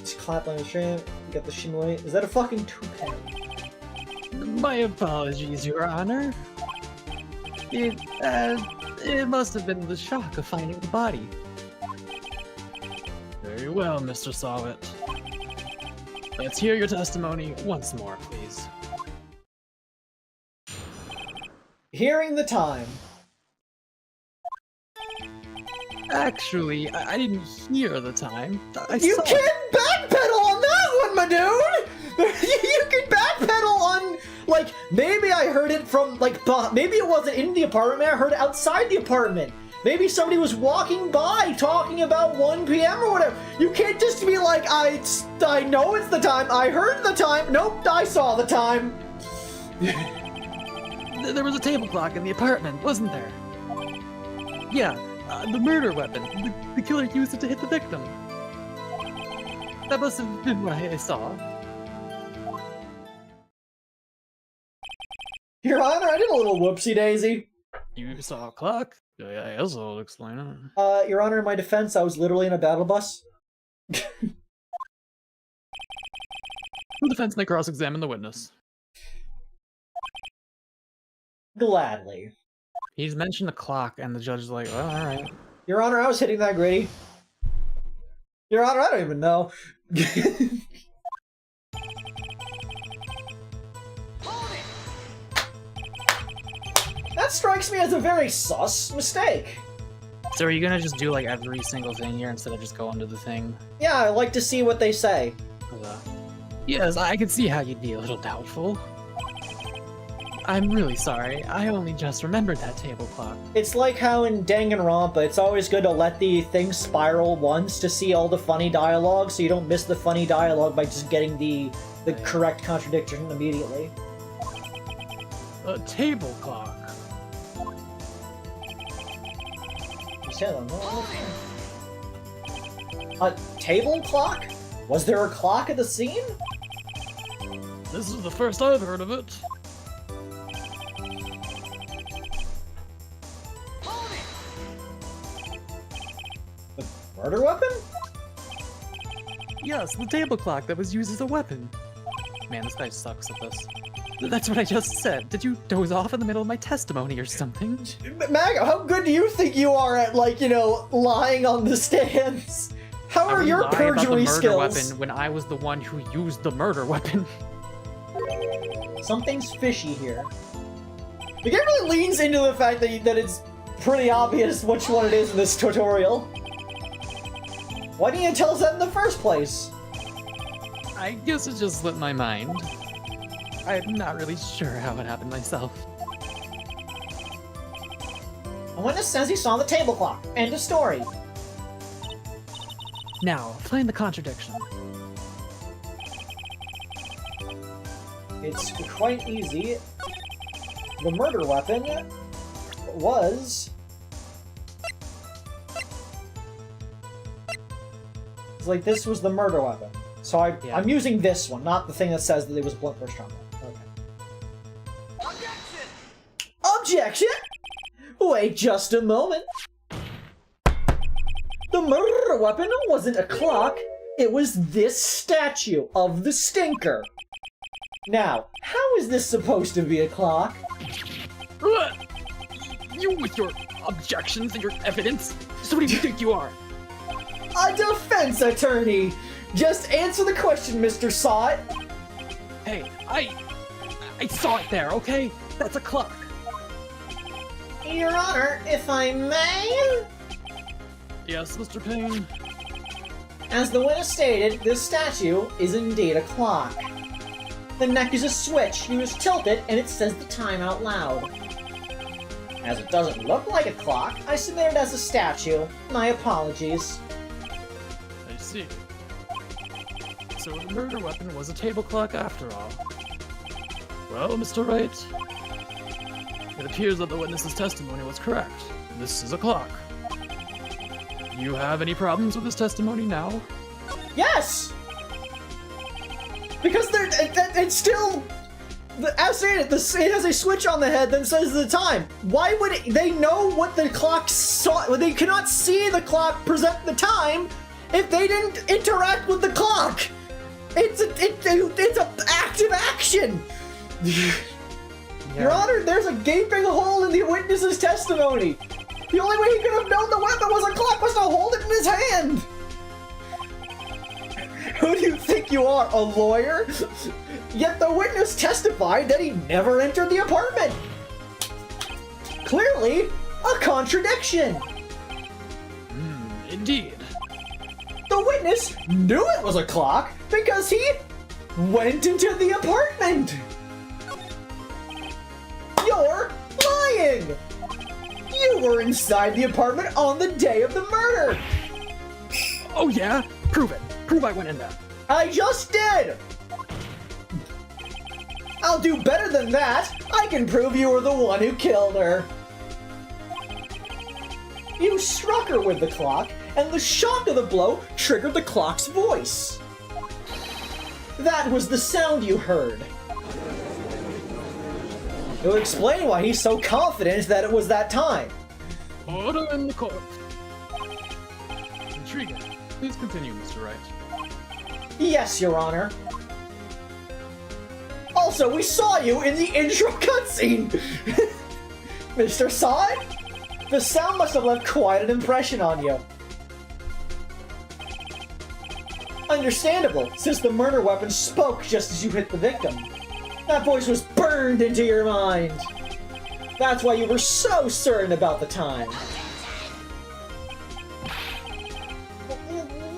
Just clap on the stream. You got the shimmy. Is that a fucking toupee? My apologies, Your Honor. It must have been the shock of finding the body. Very well, Mr. Sawit. Let's hear your testimony once more, please. Hearing the time. Actually, I didn't hear the time. You can't backpedal on that one, my dude! You can backpedal on, maybe I heard it from, maybe it wasn't in the apartment, maybe I heard it outside the apartment. Maybe somebody was walking by talking about 1 p.m. or whatever. You can't just be like, I know it's the time, I heard the time, nope, I saw the time. There was a table clock in the apartment, wasn't there? Yeah, the murder weapon. The killer used it to hit the victim. That must have been what I saw. Your Honor, I did a little whoopsie-daisy. You saw a clock? Yeah, I guess I'll explain it. Your Honor, in my defense, I was literally in a battle bus. The defense may cross-examine the witness. Gladly. He's mentioned the clock, and the judge is like, well, alright. Your Honor, I was hitting that gritty. Your Honor, I don't even know. That strikes me as a very sus mistake. So are you gonna just do like every single thing here instead of just going to the thing? Yeah, I like to see what they say. Yes, I can see how you'd be a little doubtful. I'm really sorry. I only just remembered that table clock. It's like how in Danganronpa, it's always good to let the thing spiral once to see all the funny dialogue, so you don't miss the funny dialogue by just getting the correct contradiction immediately. A table clock. You said a table clock? Was there a clock at the scene? This is the first I've heard of it. Murder weapon? Yes, the table clock that was used as a weapon. Man, this guy sucks at this. That's what I just said. Did you doze off in the middle of my testimony or something? Mag, how good do you think you are at, like, you know, lying on the stands? How are your perjury skills? Weapon when I was the one who used the murder weapon. Something's fishy here. The game really leans into the fact that it's pretty obvious which one it is in this tutorial. Why didn't you tell us that in the first place? I guess it just slipped my mind. I'm not really sure how it happened myself. A witness says he saw the table clock. End of story. Now, find the contradiction. It's quite easy. The murder weapon was... It's like this was the murder weapon. So I'm using this one, not the thing that says that it was blunt force trauma. Okay. Objection! Objection! Wait just a moment. The murder weapon wasn't a clock, it was this statue of the stinker. Now, how is this supposed to be a clock? You with your objections and your evidence? So what do you think you are? A defense attorney! Just answer the question, Mr. Saw It! Hey, I saw it there, okay? That's a clock. Your Honor, if I may? Yes, Mr. Payne? As the witness stated, this statue is indeed a clock. The neck is a switch, you just tilt it and it says the time out loud. As it doesn't look like a clock, I submit it as a statue. My apologies. I see. So the murder weapon was a table clock after all. Well, Mr. Wright, it appears that the witness's testimony was correct. This is a clock. You have any problems with his testimony now? Yes! Because it's still... As it has a switch on the head that says the time. Why would they know what the clock saw? They cannot see the clock present the time if they didn't interact with the clock. It's an active action. Yeah. Your Honor, there's a gaping hole in the witness's testimony. The only way he could have known the weapon was a clock was to hold it in his hand. Who do you think you are, a lawyer? Yet the witness testified that he never entered the apartment. Clearly, a contradiction. Indeed. The witness knew it was a clock because he went into the apartment. You're lying. You were inside the apartment on the day of the murder. Oh yeah? Prove it. Prove I went in there. I just did. I'll do better than that. I can prove you were the one who killed her. You struck her with the clock, and the shock of the blow triggered the clock's voice. That was the sound you heard. It would explain why he's so confident that it was that time. Order in the court. Intriguing. Please continue, Mr. Wright. Yes, Your Honor. Also, we saw you in the intro cutscene! Mr. Sod? The sound must have left quite an impression on you. Understandable, since the murder weapon spoke just as you hit the victim. That voice was burned into your mind. That's why you were so certain about the time.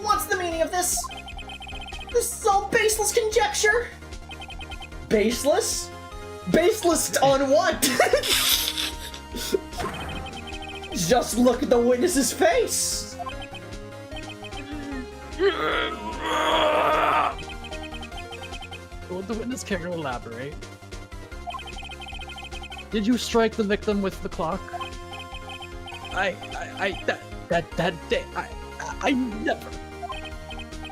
What's the meaning of this? This is all baseless conjecture? Baseless? Baseless on what? Just look at the witness's face! Would the witness care to elaborate? Did you strike the victim with the clock? That day, I never.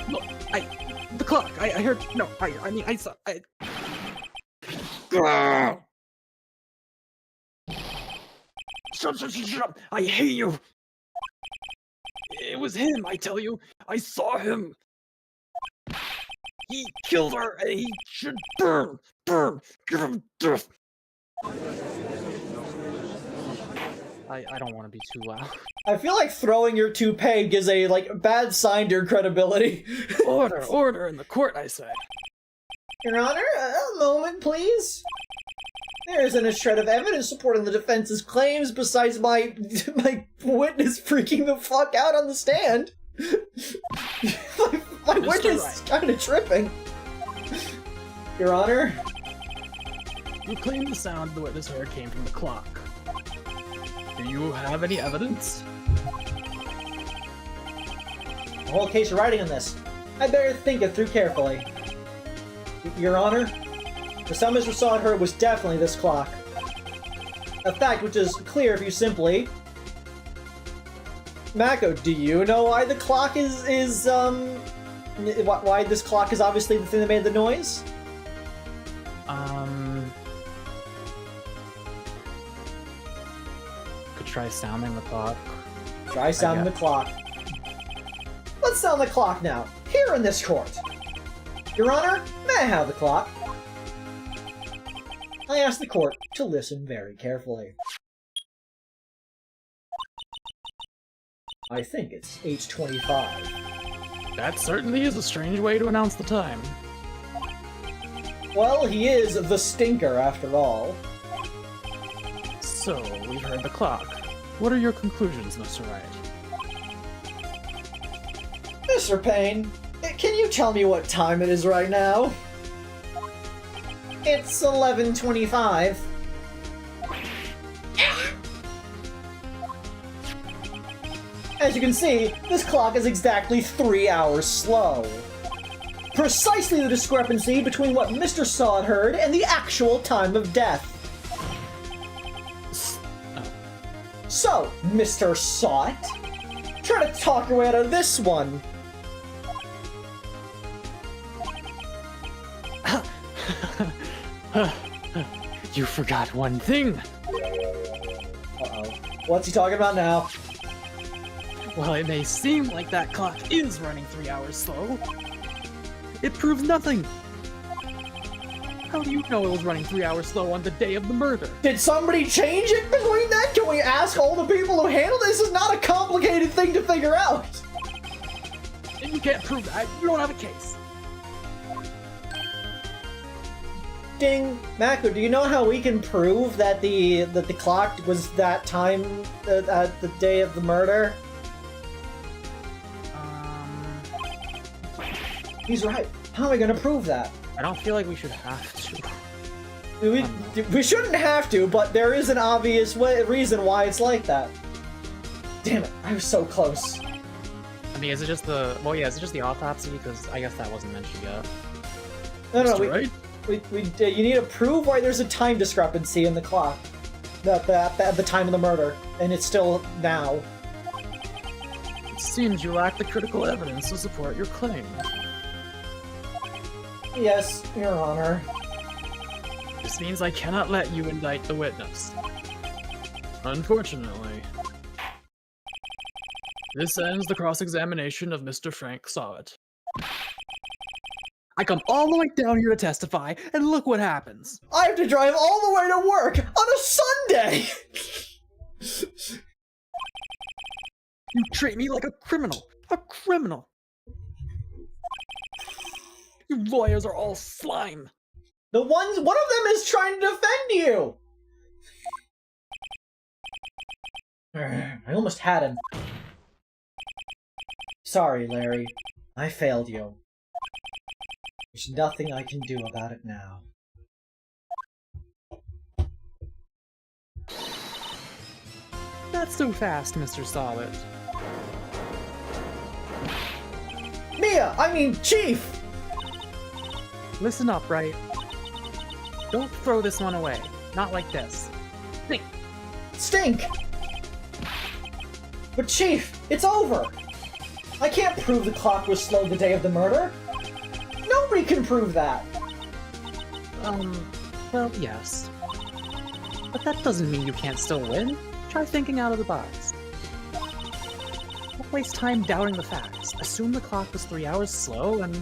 Look, the clock, I heard, no, I mean, I saw, Shut up, I hate you. It was him, I tell you, I saw him. He killed her, and he should burn, give him death. I don't want to be too loud. I feel like throwing your toupee gives a, bad sign to your credibility. Order in the court, I say. Your Honor, a moment, please. There isn't a shred of evidence supporting the defense's claims besides my witness freaking the fuck out on the stand. my witness is kind of tripping. Your Honor? You claim the sound the witness heard came from the clock. Do you have any evidence? A whole case of writing on this. I better think it through carefully. Your Honor, the sound Mr. Sod heard was definitely this clock. A fact which is clear if you simply... Mako, do you know why the clock why this clock is obviously the thing that made the noise? Could try sounding the clock. Try sounding the clock. Let's sound the clock now, here in this court. Your Honor, may I have the clock? I ask the court to listen very carefully. I think it's 8:25. That certainly is a strange way to announce the time. Well, he is the stinker after all. So, we've heard the clock. What are your conclusions, Mr. Wright? Mr. Payne, can you tell me what time it is right now? It's 11:25. As you can see, this clock is exactly 3 hours slow. Precisely the discrepancy between what Mr. Sod heard and the actual time of death. So, Mr. Sod, try to talk your way out of this one. You forgot one thing. Uh-oh. What's he talking about now? While it may seem like that clock is running 3 hours slow, it proves nothing. How do you know it was running 3 hours slow on the day of the murder? Did somebody change it between that? Can we ask all the people who handled this? This is not a complicated thing to figure out. And you can't prove that. You don't have a case. Ding. Mako, do you know how we can prove that the clock was that time at the day of the murder? He's right. How am I going to prove that? I don't feel like we should have to. We shouldn't have to, but there is an obvious reason why it's like that. Damn it, I was so close. I mean, is it just the... Well, yeah, is it just the autopsy? Because I guess that wasn't mentioned yet. No, Right? you need to prove why there's a time discrepancy in the clock. At the time of the murder, and it's still now. It seems you lack the critical evidence to support your claim. Yes, Your Honor. This means I cannot let you indict the witness. Unfortunately. This ends the cross-examination of Mr. Frank Sawit. I come all the way down here to testify, and look what happens. I have to drive all the way to work on a Sunday! You treat me like a criminal. A criminal. You lawyers are all slime. One of them is trying to defend you! I almost had him. Sorry, Larry. I failed you. There's nothing I can do about it now. Not so fast, Mr. Solid. Chief! Listen up, Wright? Don't throw this one away. Not like this. Think. Stink! But Chief, it's over! I can't prove the clock was slow the day of the murder! Nobody can prove that! Well, yes. But that doesn't mean you can't still win. Try thinking out of the box. Don't waste time doubting the facts. Assume the clock was 3 hours slow and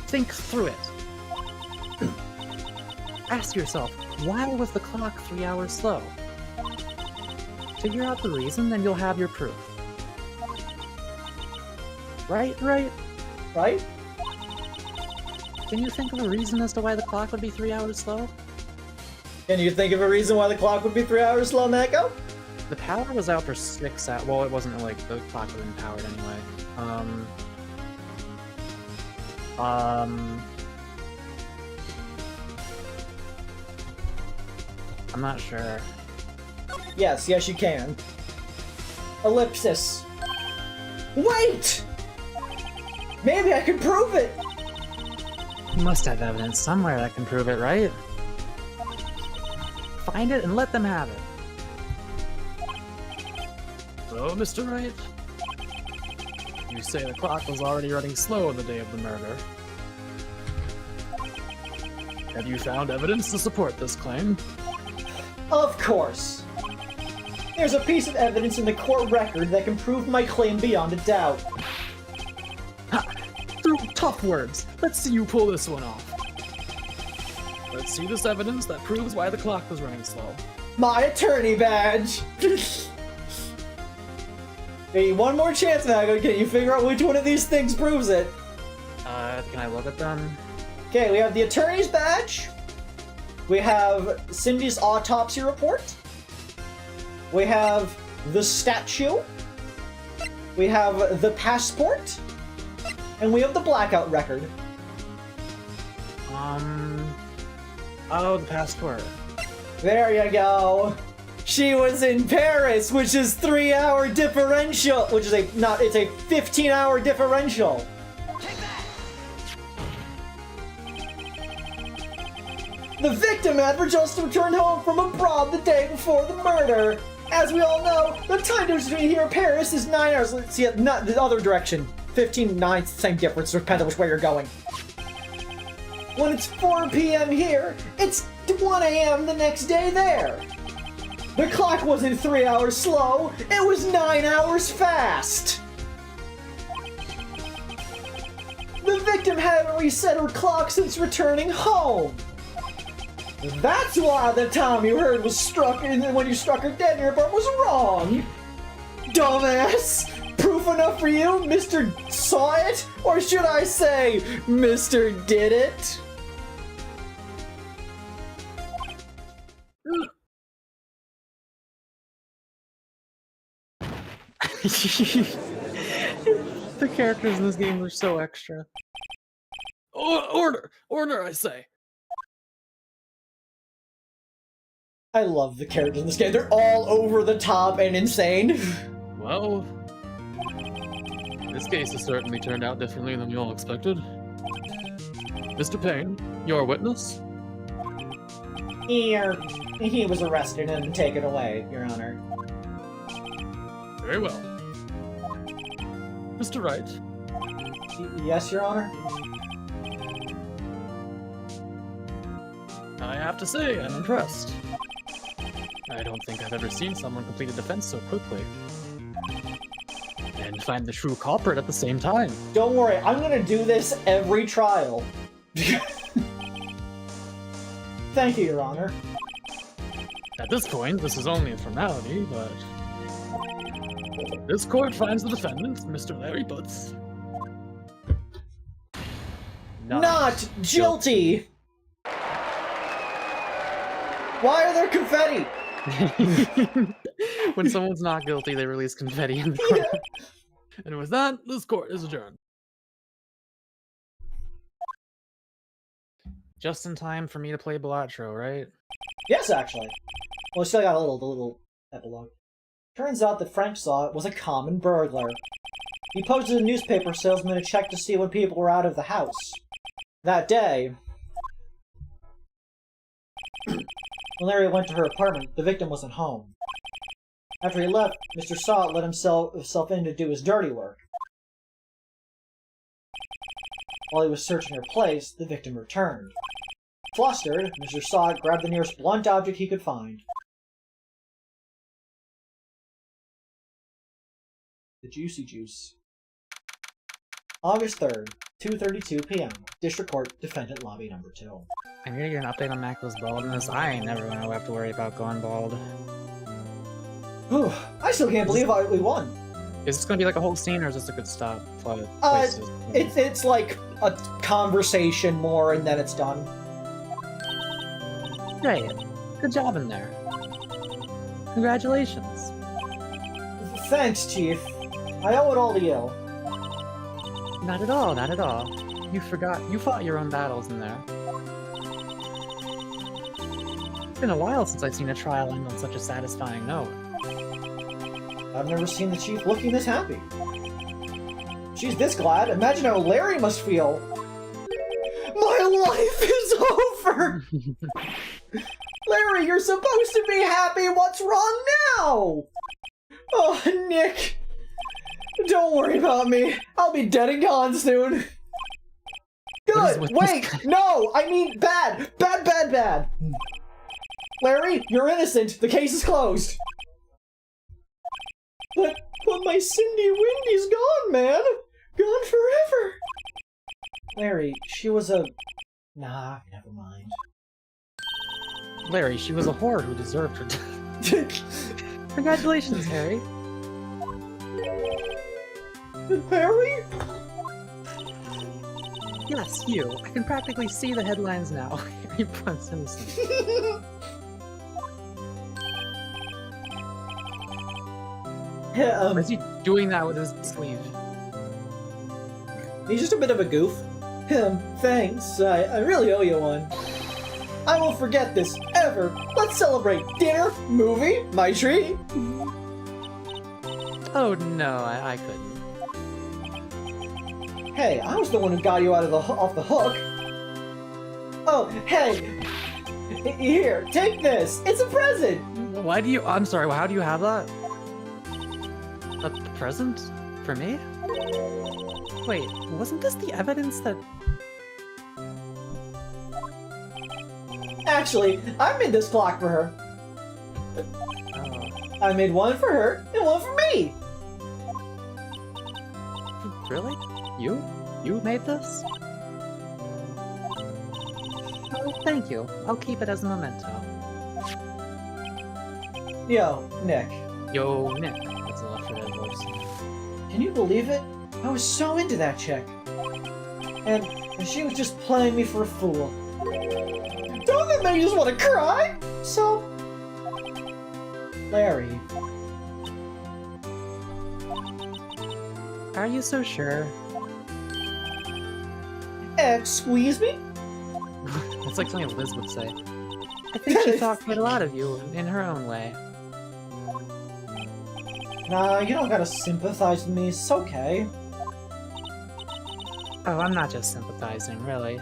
think through it. Ask yourself, why was the clock 3 hours slow? Figure out the reason, then you'll have your proof. Right? Right? Can you think of a reason as to why the clock would be 3 hours slow? Can you think of a reason why the clock would be 3 hours slow, Mako? The power was out for 6 hours. Well, it wasn't like the clock wasn't powered anyway. I'm not sure. Yes, you can. Ellipsis. Wait! Maybe I can prove it! You must have evidence somewhere that can prove it, right? Find it and let them have it. So, Mr. Wright, you say the clock was already running slow on the day of the murder. Have you found evidence to support this claim? Of course. There's a piece of evidence in the court record that can prove my claim beyond a doubt. Ha! Through tough words. Let's see you pull this one off. Let's see this evidence that proves why the clock was running slow. My attorney badge! Hey, one more chance, Mago. Can you figure out which one of these things proves it? Can I look at them? Okay, we have the attorney's badge. We have Cindy's autopsy report. We have the statue. We have the passport. And we have the blackout record. Oh, the passport. There you go. She was in Paris, which is 3 hour differential, which is it's a 15-hour differential. The victim had just returned home from abroad the day before the murder. As we all know, the time difference between here and Paris is 9 hours. Let's see, not the other direction. 15, 9, same difference, depends on which way you're going. When it's 4 p.m. here, it's 1 a.m. the next day there. The clock wasn't 3 hours slow, it was 9 hours fast. The victim hadn't reset her clock since returning home. That's why the time you heard was struck, and then when you struck her dead, your part was wrong. Dumbass! Proof enough for you, Mr. Saw It? Or should I say, Mr. Did It? The characters in this game are so extra. Order, I say. I love the characters in this game. They're all over the top and insane. Well, this case has certainly turned out differently than we all expected. Mr. Payne, your witness? He was arrested and taken away, Your Honor. Very well. Mr. Wright? Yes, Your Honor? I have to say, I'm impressed. I don't think I've ever seen someone complete a defense so quickly. and find the true culprit at the same time. Don't worry, I'm gonna do this every trial. Thank you, Your Honor. At this point, this is only a formality, but this court finds the defendant, Mr. Larry Butts, not guilty. Why are there confetti? When someone's not guilty, they release confetti in the court. Yeah. And with that, this court is adjourned. Just in time for me to play Balatro, right? Yes, actually. Well, we still got the little epilogue. Turns out that Frank saw it was a common burglar. He posted a newspaper salesman to check to see when people were out of the house. That day, when Larry went to her apartment, the victim wasn't home. After he left, Mr. Sot let himself in to do his dirty work. While he was searching her place, the victim returned. Flustered, Mr. Sot grabbed the nearest blunt object he could find. The Juicy Juice. August 3rd, 2:32 p.m. District Court, Defendant Lobby Number 2. I'm gonna get an update on Mako's baldness. I ain't never gonna have to worry about going bald. Whew, I still can't believe we won. Is this gonna be like a whole scene, or is this a good stop? It's like a conversation more, and then it's done. Great. Good job in there. Congratulations. Thanks, Chief. I owe it all to you. Not at all, not at all. You fought your own battles in there. It's been a while since I've seen a trial end on such a satisfying note. I've never seen the Chief looking this happy. She's this glad. Imagine how Larry must feel. My life is over! Larry, you're supposed to be happy! What's wrong now? Oh, Nick. Don't worry about me. I'll be dead and gone soon. Good! Wait! No! I mean bad! Bad, bad, bad! Larry, you're innocent. The case is closed. But my Cindy Windy's gone, man! Gone forever! Larry, she was a... Nah, never mind. Larry, she was a whore who deserved her death. Congratulations, Harry. Harry? Yes, you. I can practically see the headlines now. Harry Butts innocent. Yeah, is he doing that with his sleeve? He's just a bit of a goof. Thanks. I really owe you one. I won't forget this, ever. Let's celebrate. Dinner, movie, my treat. Oh no, I couldn't. Hey, I was the one who got you out of off the hook. Oh, hey. Here, take this. It's a present. Why do you... I'm sorry, how do you have that? A present? For me? Wait, wasn't this the evidence that... Actually, I made this clock for her. I made one for her and one for me. Really? You? You made this? Oh, thank you. I'll keep it as a memento. Yo, Nick. Yo, Nick. That's a lot for that voice. Can you believe it? I was so into that chick. And she was just playing me for a fool. Don't that make you just want to cry? So... Larry. Are you so sure? Squeeze me? That's like something Liz would say. I think she thought quite a lot of you in her own way. Nah, you don't gotta sympathize with me. It's okay. Oh, I'm not just sympathizing, really.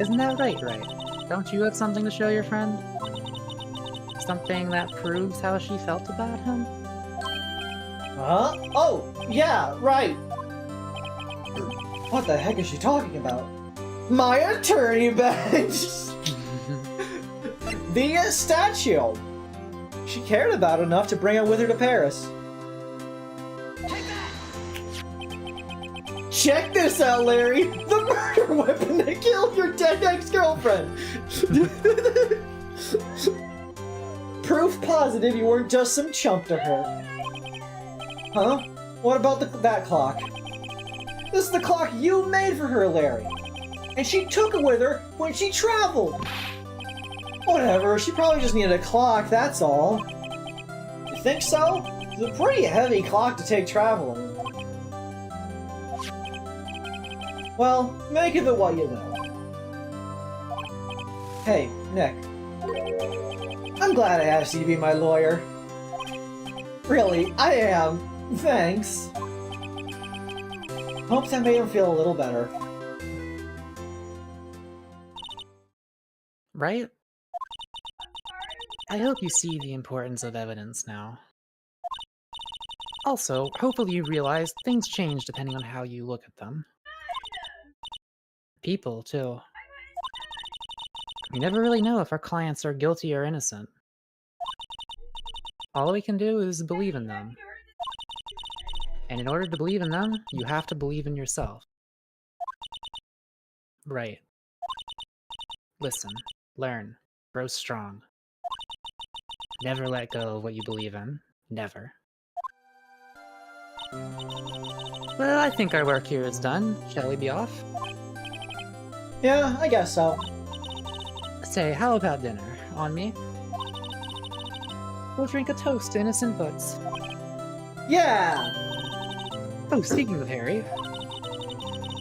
Isn't that right, Wright? Don't you have something to show your friend? Something that proves how she felt about him? Huh? Oh, yeah, right. What the heck is she talking about? My attorney badge! The statue! She cared about it enough to bring it with her to Paris. Check this out, Larry! The murder weapon that killed your dead ex-girlfriend! Proof positive you weren't just some chump to her. Huh? What about that clock? This is the clock you made for her, Larry! And she took it with her when she traveled! Whatever, she probably just needed a clock, that's all. You think so? It's a pretty heavy clock to take traveling. Well, make of it what you will. Hey, Nick. I'm glad I asked you to be my lawyer. Really, I am. Thanks. Hope that made him feel a little better. Right? I hope you see the importance of evidence now. Also, hopefully you realize things change depending on how you look at them. People, too. We never really know if our clients are guilty or innocent. All we can do is believe in them. And in order to believe in them, you have to believe in yourself. Right. Listen, learn, grow strong. Never let go of what you believe in. Never. Well, I think our work here is done. Shall we be off? Yeah, I guess so. Say, how about dinner? On me? We'll drink a toast to innocent books. Yeah! Oh, speaking of Harry,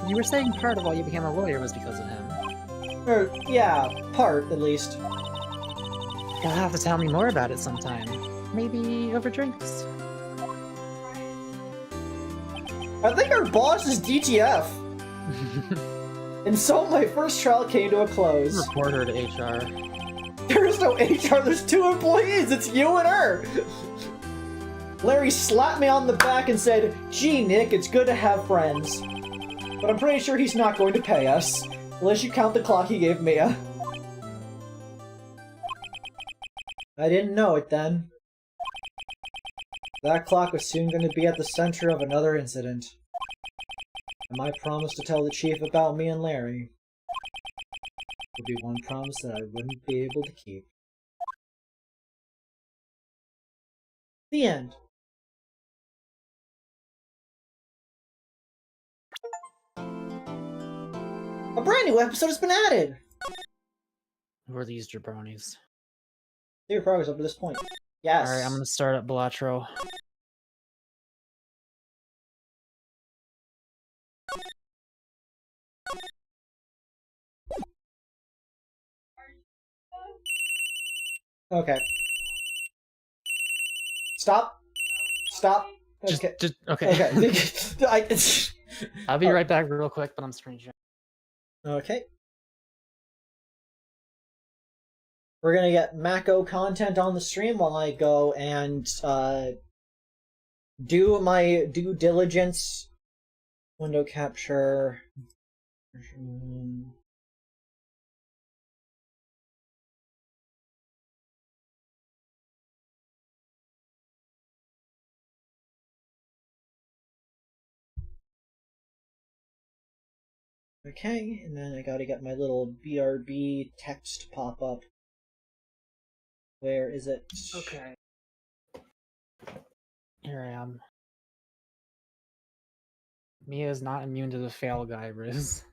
you were saying part of why you became a lawyer was because of him. Or, yeah, part, at least. You'll have to tell me more about it sometime. Maybe over drinks. I think our boss is DTF. And so my first trial came to a close. Report her to HR. There's no HR, there's 2 employees, it's you and her! Larry slapped me on the back and said, "Gee, Nick, it's good to have friends." But I'm pretty sure he's not going to pay us, unless you count the clock he gave Mia. I didn't know it then. That clock was soon going to be at the center of another incident. And my promise to tell the chief about me and Larry would be one promise that I wouldn't be able to keep. The end. A brand new episode has been added! Who are these jabronis? See your progress up to this point. Yes. Alright, I'm gonna start at Belatro. Okay. Stop. Stop. Okay. Okay. Okay. I'll be right back real quick, but I'm screenshotting. Okay. We're gonna get Mako content on the stream while I go and do my due diligence. Window capture. Okay, and then I gotta get my little BRB text pop up. Where is it? Okay. Here I am. Mia is not immune to the fail guy, Riz.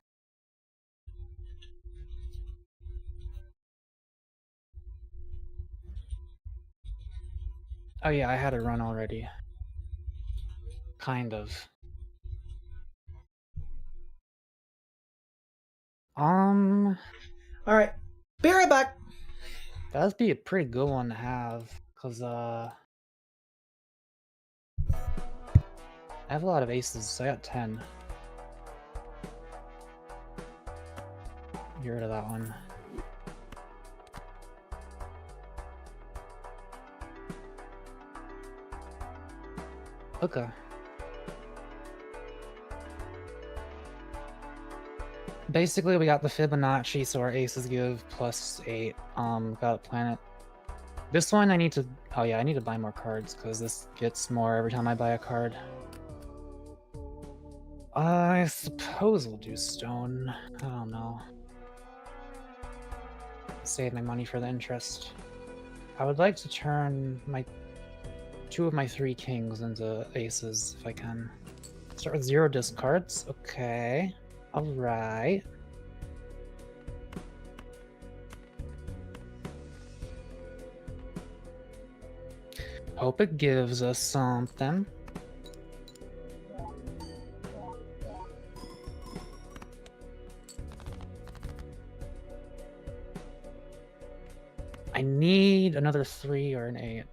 Oh yeah, I had a run already. Kind of. Alright. Be right back! That'd be a pretty good one to have, cause I have a lot of aces, so I got 10. Get rid of that one. Okay. Basically, we got the Fibonacci, so our aces give +8. Got a planet. This one I need to... Oh yeah, I need to buy more cards, because this gets more every time I buy a card. I suppose we'll do stone. I don't know. Save my money for the interest. I would like to turn my 2 of my 3 kings into aces if I can. Start with 0 discards. Okay. Alright. Hope it gives us something. I need another 3 or an 8.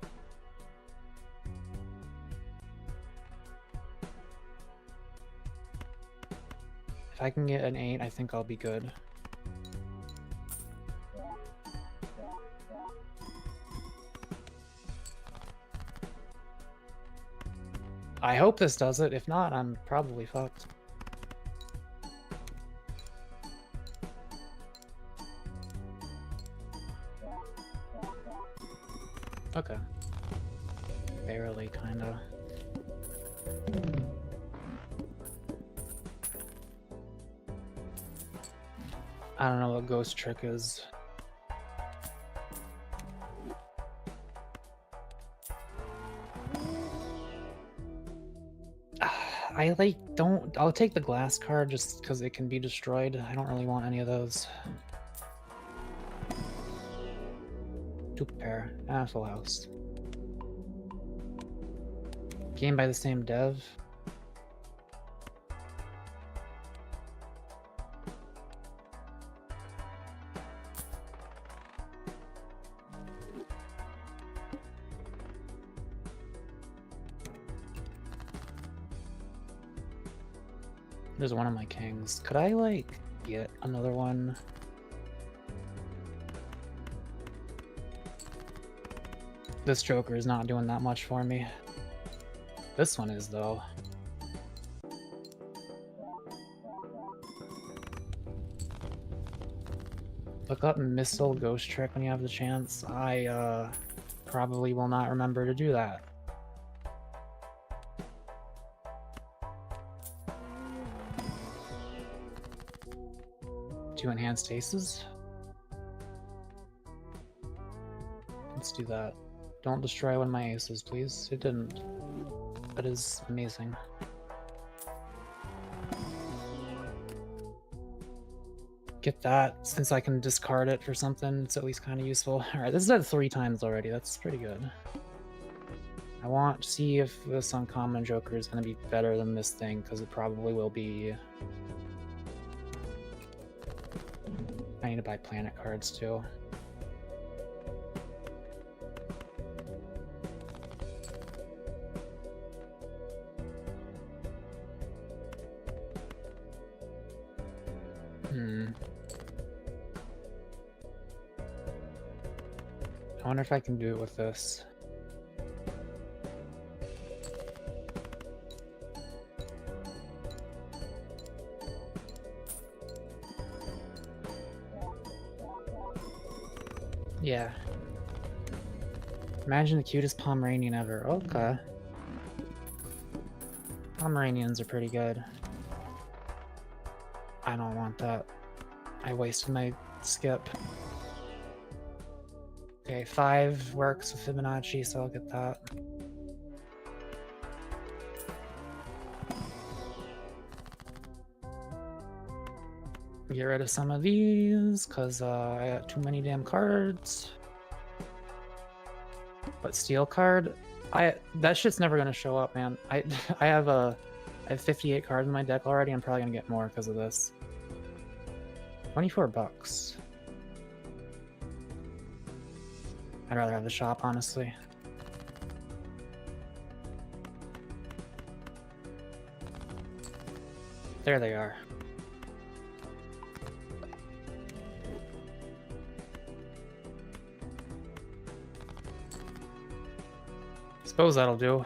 If I can get an 8, I think I'll be good. I hope this does it. If not, I'm probably fucked. Okay. Barely, kinda. I don't know what ghost trick is. I'll take the glass card just because it can be destroyed. I don't really want any of those. 2 pair. Full house. Game by the same dev. There's one of my kings. Could I, like, get another one? This joker is not doing that much for me. This one is, though. Look up Missile Ghost Trick when you have the chance. I, probably will not remember to do that. 2 enhanced aces? Let's do that. Don't destroy one of my aces, please. It didn't. That is amazing. Get that, since I can discard it for something, it's at least kind of useful. Alright, this is at 3 times already, that's pretty good. I want to see if this uncommon joker is going to be better than this thing, because it probably will be. I need to buy planet cards too. I wonder if I can do it with this. Yeah. Imagine the cutest Pomeranian ever. Okay. Pomeranians are pretty good. I don't want that. I wasted my skip. Okay, 5 works with Fibonacci, so I'll get that. Get rid of some of these, because I got too many damn cards. But steel card, that shit's never gonna show up, man. I have 58 cards in my deck already. I'm probably gonna get more because of this. 24 bucks. I'd rather have the shop, honestly. There they are. Suppose that'll do.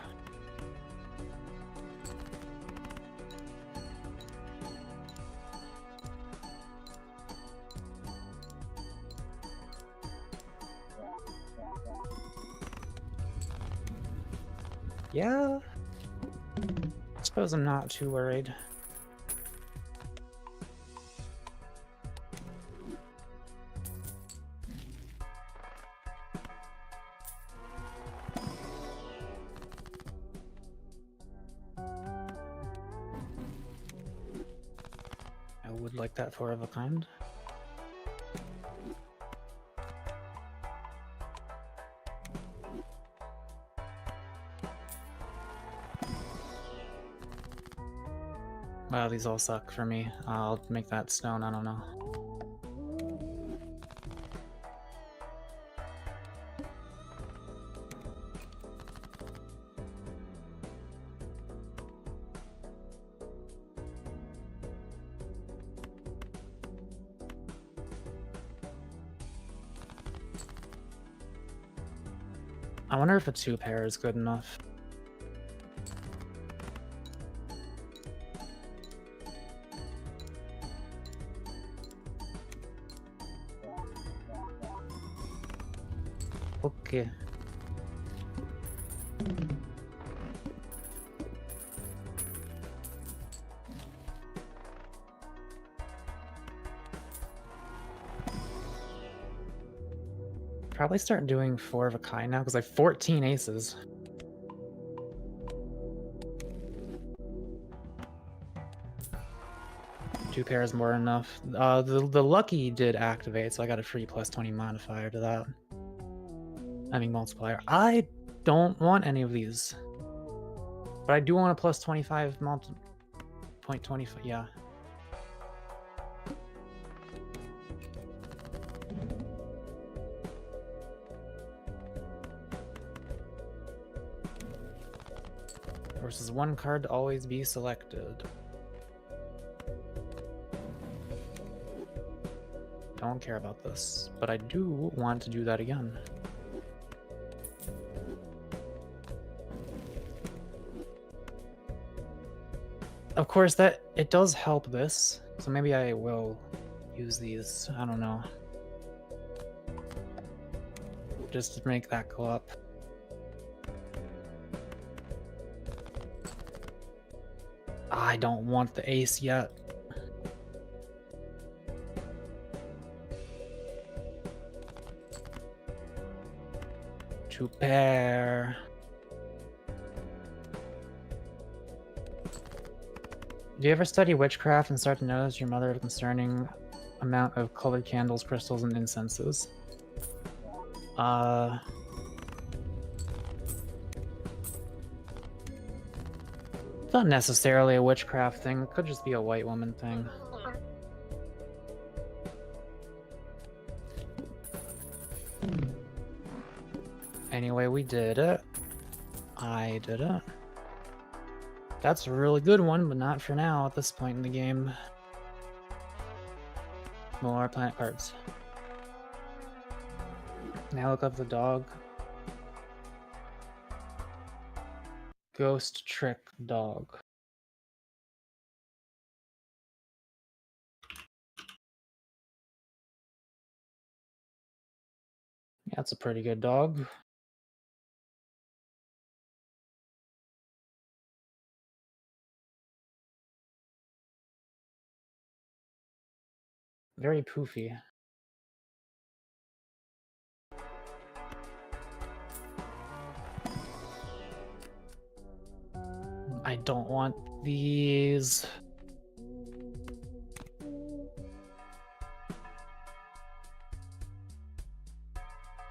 Yeah. Suppose I'm not too worried. would like that 4 of a kind. Wow, these all suck for me. I'll make that stone, I don't know. I wonder if a 2 pair is good enough. Okay. Probably start doing 4 of a kind now because I have 14 aces. Two pairs more than enough. The lucky did activate, so I got a free +20 modifier to that. I mean multiplier. I don't want any of these, but I do want a +25 .25. Yeah. Versus 1 card to always be selected. Don't care about this, but I do want to do that again. Of course, that it does help this, so maybe I will use these. I don't know. Just to make that go up. I don't want the ace yet. Two pair. Do you ever study witchcraft and start to notice your mother a concerning amount of colored candles, crystals, and incenses? It's not necessarily a witchcraft thing. It could just be a white woman thing. Anyway, we did it. I did it. That's a really good one, but not for now at this point in the game. More planet cards. Now look up the dog. Ghost trick dog. Yeah, that's a pretty good dog. Very poofy. I don't want these.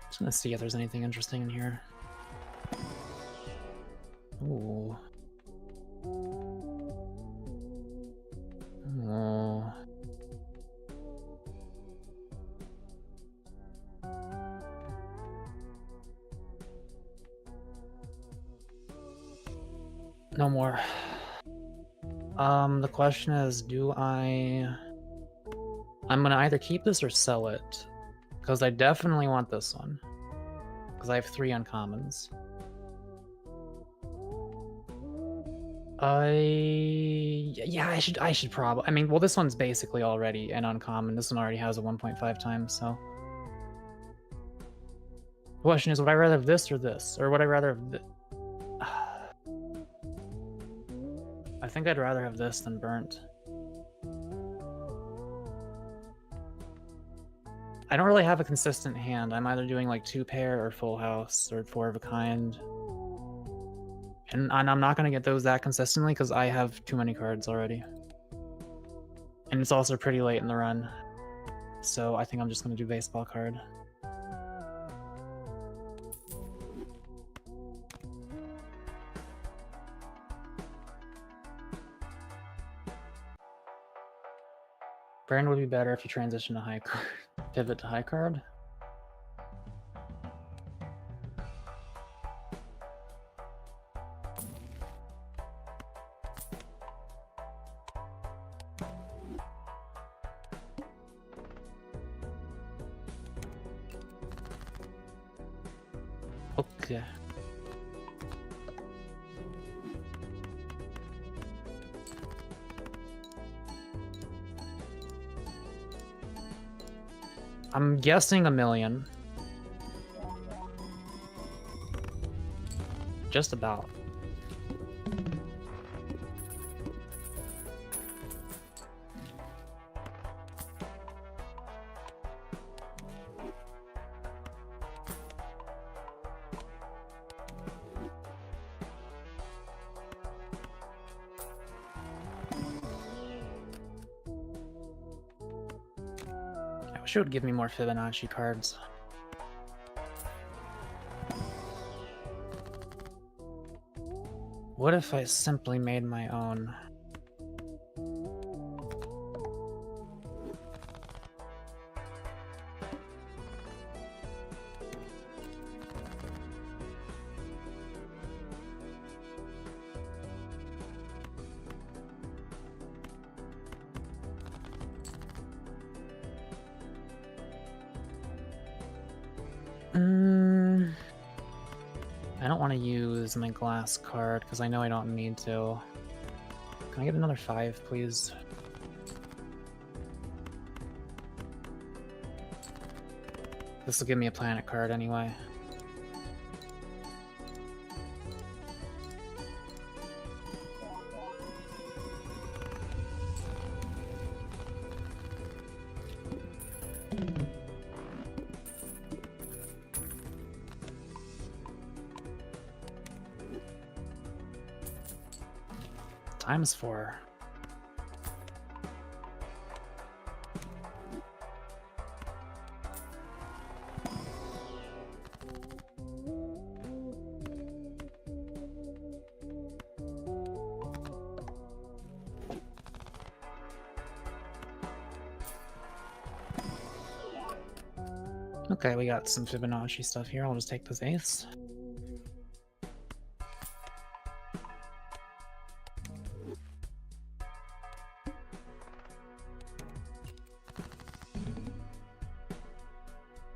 Just gonna see if there's anything interesting in here. Ooh. Oh. No more. The question is, I'm gonna either keep this or sell it. Because I definitely want this one. Because I have 3 uncommons. Yeah, I should probably. I mean, well, this one's basically already an uncommon. This one already has a 1.5 times, so. The question is, would I rather have this or this? Or would I rather have this? I think I'd rather have this than burnt. I don't really have a consistent hand. I'm either doing like 2 pair or full house or 4 of a kind. And I'm not going to get those that consistently because I have too many cards already. And it's also pretty late in the run. So I think I'm just going to do baseball card. Brand would be better if you transition to high card. Pivot to high card. Okay. I'm guessing 1 million. Just about. I wish it would give me more Fibonacci cards. What if I simply made my own? I don't want to use my glass card because I know I don't need to. Can I get another 5, please? This will give me a planet card anyway. ×4. Okay, we got some Fibonacci stuff here. I'll just take this ace.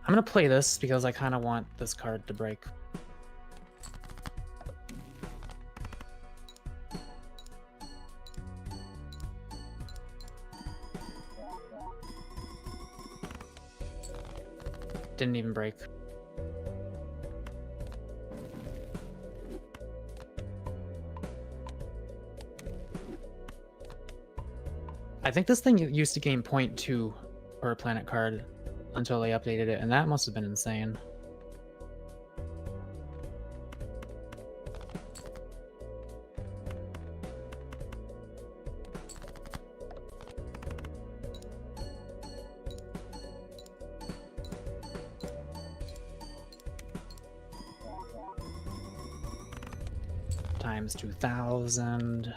I'm gonna play this because I kind of want this card to break. Didn't even break. I think this thing used to gain 0.2 per planet card until they updated it, and that must have been insane. Times 2,000.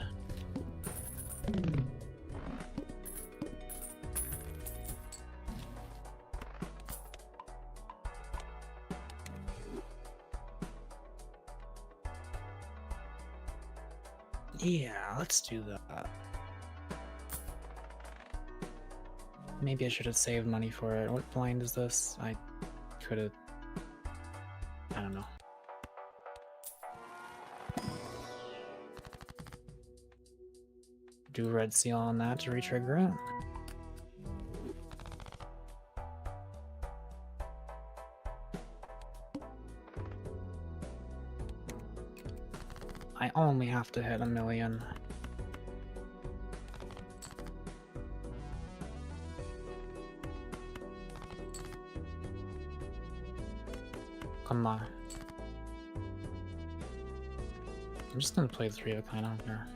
Yeah, let's do that. Maybe I should have saved money for it. What blind is this? I could have... I don't know. Do red seal on that to re-trigger it. I only have to hit 1 million. Come on. I'm just gonna play 3 of a kind on here.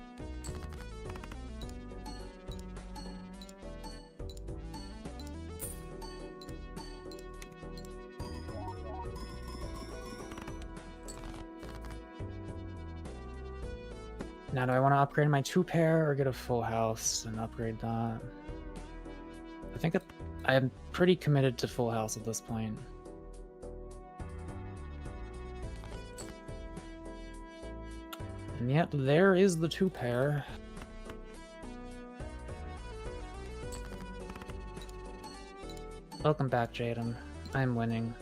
Now, do I want to upgrade my 2-pair or get a full house and upgrade that? I think I'm pretty committed to full house at this point. And yet, there is the 2-pair. Welcome back, Jaden. I'm winning.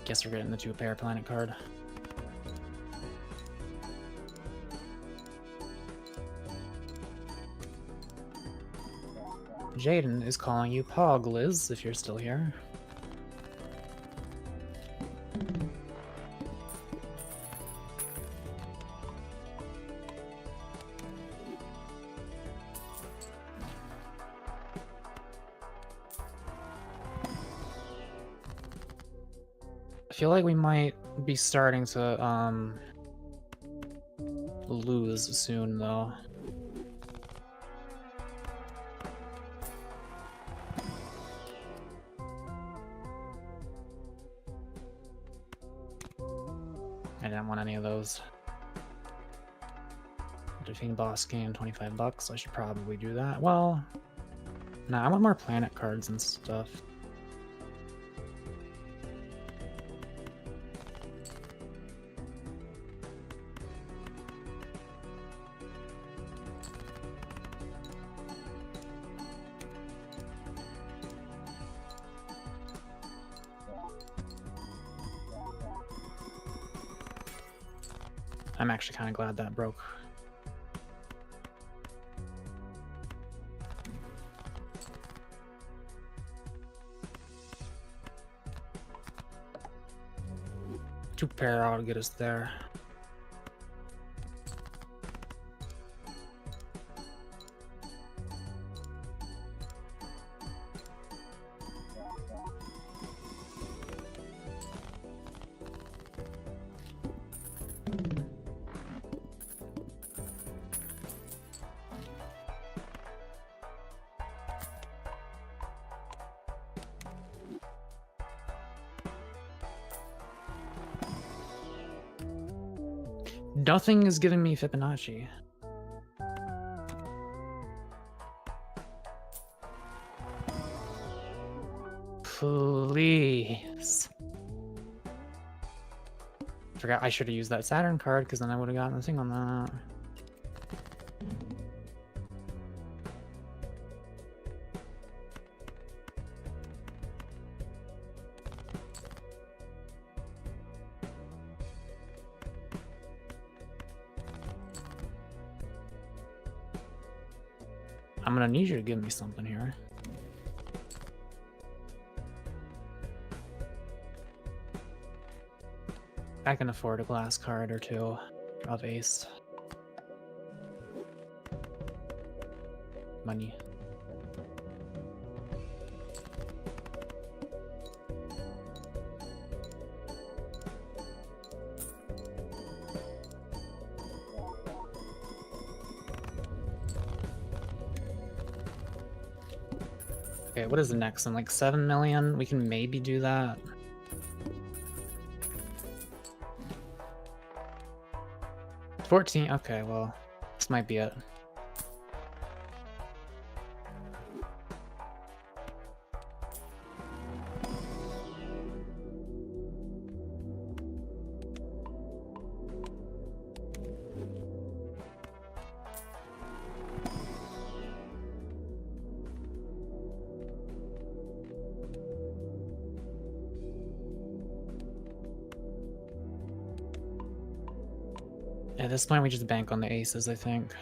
Guess we're getting the 2-pair planet card. Jaden is calling you Pog, Liz, if you're still here. I feel like we might be starting to lose soon, though. I didn't want any of those. Defeat boss game, $25. I should probably do that. Well, nah, I want more planet cards and stuff. I'm actually kind of glad that broke. Two pair ought to get us there. Nothing is giving me Fibonacci. Please. Forgot I should have used that Saturn card because then I would have gotten the thing on that. I'm gonna need you to give me something here. I can afford a glass card or two of ace. Money. Okay, what is the next one? Like 7 million? We can maybe do that. $14? Okay, well, this might be it. At this point, we just bank on the aces, I think.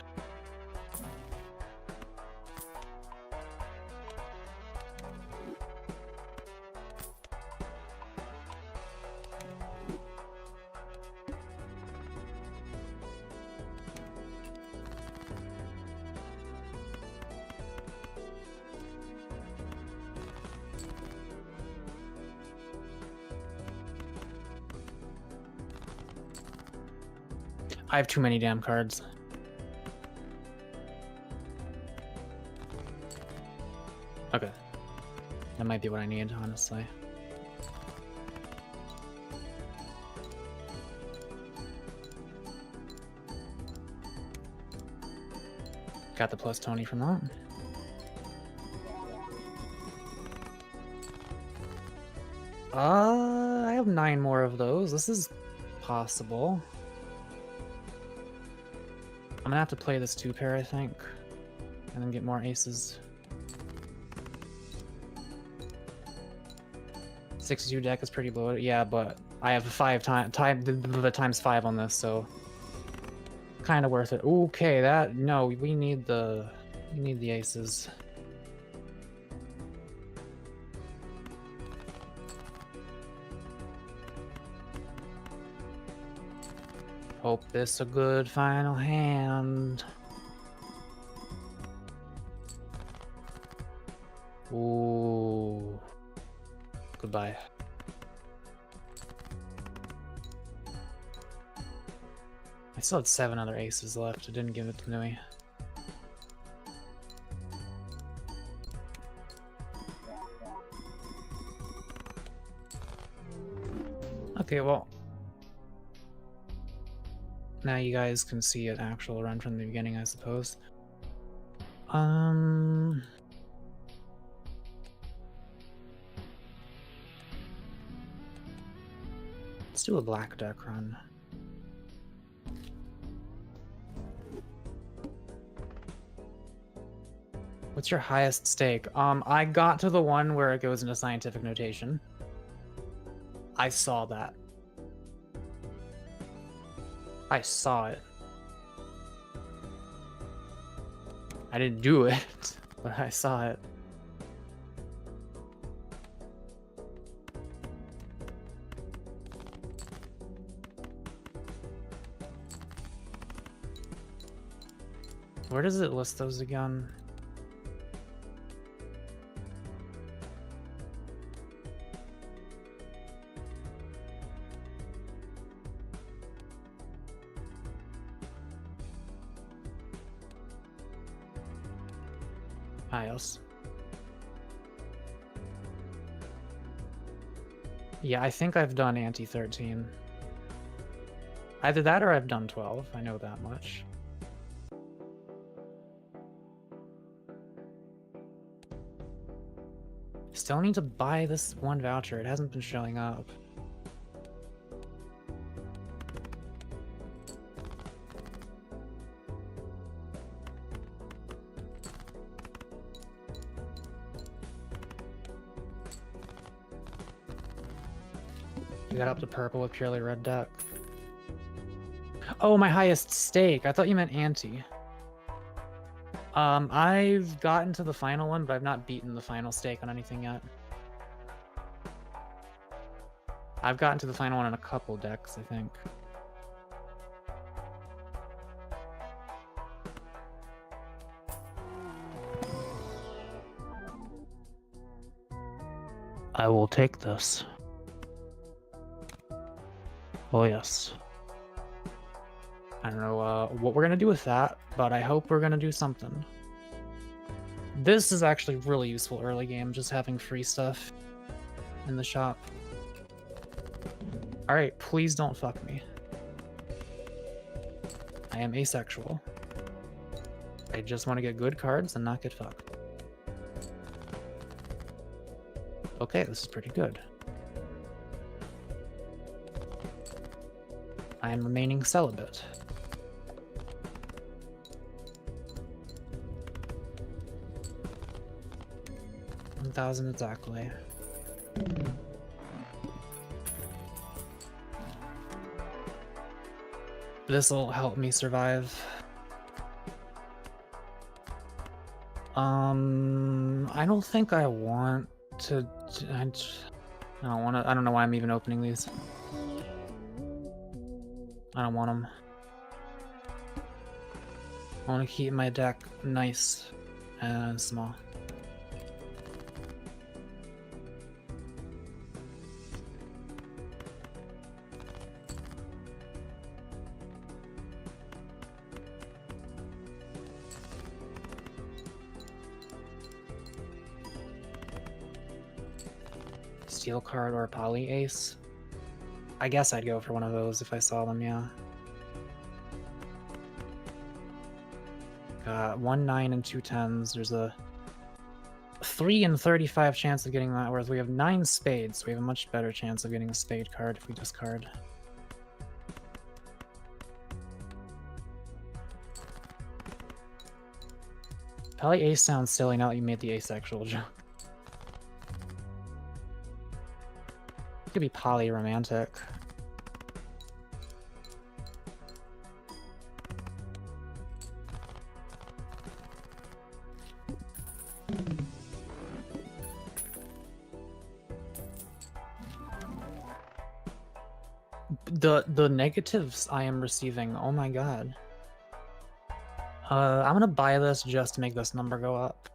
I have too many damn cards. Okay. That might be what I need, honestly. Got the plus 20 from that. I have 9 more of those. This is possible. I'm gonna have to play this 2-pair, I think, and then get more aces. 62 deck is pretty loaded. Yeah, but I have times 5 on this, so kind of worth it. Okay, no, we need the aces. Hope this a good final hand. Ooh. Goodbye. I still had 7 other aces left. It didn't give it to me. Okay, well. Now you guys can see an actual run from the beginning, I suppose. Let's do a black deck run. What's your highest stake? I got to the one where it goes into scientific notation. I saw that. I saw it. I didn't do it, but I saw it. Where does it list those again? Yes. Yeah, I think I've done anti-13. Either that or I've done 12. I know that much. Still need to buy this one voucher. It hasn't been showing up. You got up to purple with purely red deck. Oh, my highest stake. I thought you meant anti. I've gotten to the final one, but I've not beaten the final stake on anything yet. I've gotten to the final one on a couple decks, I think. I will take this. Oh, yes. I don't know what we're gonna do with that, but I hope we're gonna do something. This is actually really useful early game, just having free stuff in the shop. Alright, please don't fuck me. I am asexual. I just want to get good cards and not get fucked. Okay, this is pretty good. I am remaining celibate. $1,000 exactly. This'll help me survive. I don't think I want to. I don't want to. I don't know why I'm even opening these. I don't want them. I want to keep my deck nice and small. Steel card or poly ace? I guess I'd go for one of those if I saw them, yeah. Got 1 9 and 2 10s. There's a 3 in 35 chance of getting that, whereas we have 9 spades, so we have a much better chance of getting a spade card if we discard. Probably ace sounds silly now that you made the asexual joke. It could be polyromantic. The negatives I am receiving, oh my god. I'm gonna buy this just to make this number go up.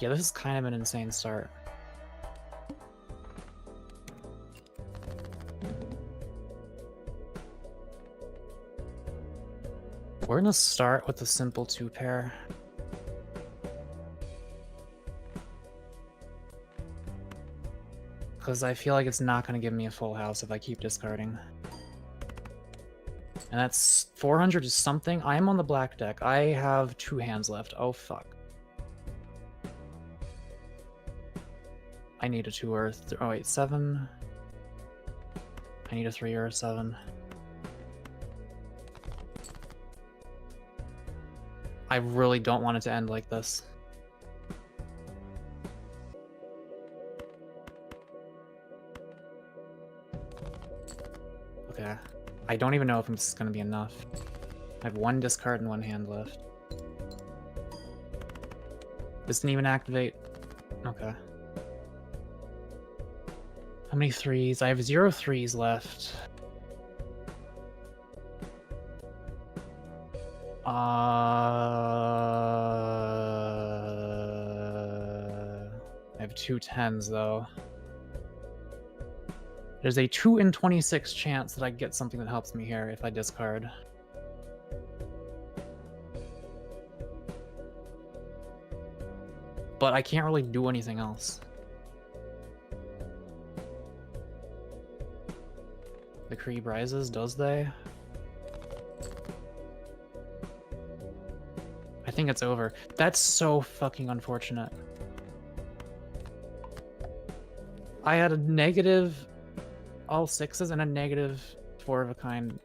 Yeah, this is kind of an insane start. We're gonna start with a simple 2 pair. Because I feel like it's not gonna give me a full house if I keep discarding. And that's 400 is something. I am on the black deck. I have 2 hands left. Oh, fuck. I need a 2 or oh wait, 7. I need a 3 or a 7. I really don't want it to end like this. Okay. I don't even know if this is going to be enough. I have 1 discard and 1 hand left. This didn't even activate. Okay. How many 3s? I have 0 3s left. I have 2 10s though. There's a 2 in 26 chance that I get something that helps me here if I discard. But I can't really do anything else. The creep rises, does they? I think it's over. That's so fucking unfortunate. I had a negative all 6s and a negative 4 of a kind.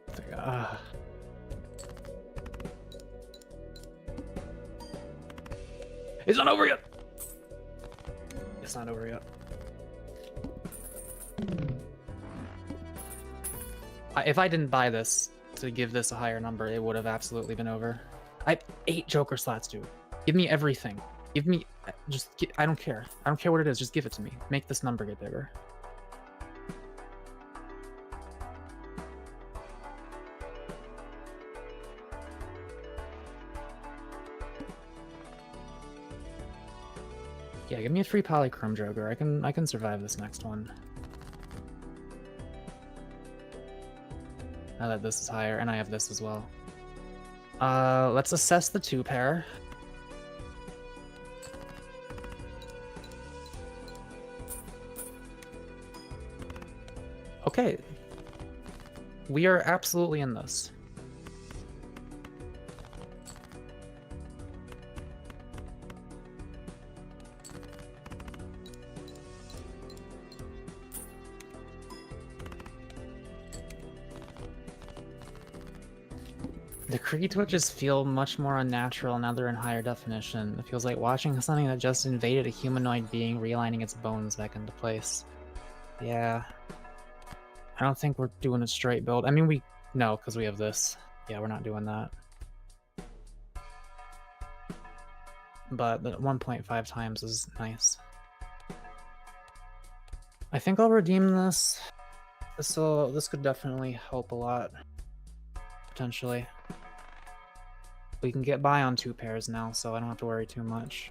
It's not over yet! It's not over yet. If I didn't buy this to give this a higher number, it would have absolutely been over. I have 8 Joker slots, dude. Give me everything. Give me... I don't care. I don't care what it is. Just give it to me. Make this number get bigger. Yeah, give me a free polychrome Joker. I can survive this next one. Now that this is higher, and I have this as well. Let's assess the 2 pair. Okay. We are absolutely in this. The Kree twitches feel much more unnatural now they're in higher definition. It feels like watching something that just invaded a humanoid being realigning its bones back into place. Yeah. I don't think we're doing a straight build. I mean, no, because we have this. Yeah, we're not doing that. But the 1.5 times is nice. I think I'll redeem this. This could definitely help a lot. Potentially. We can get by on 2 pairs now, so I don't have to worry too much.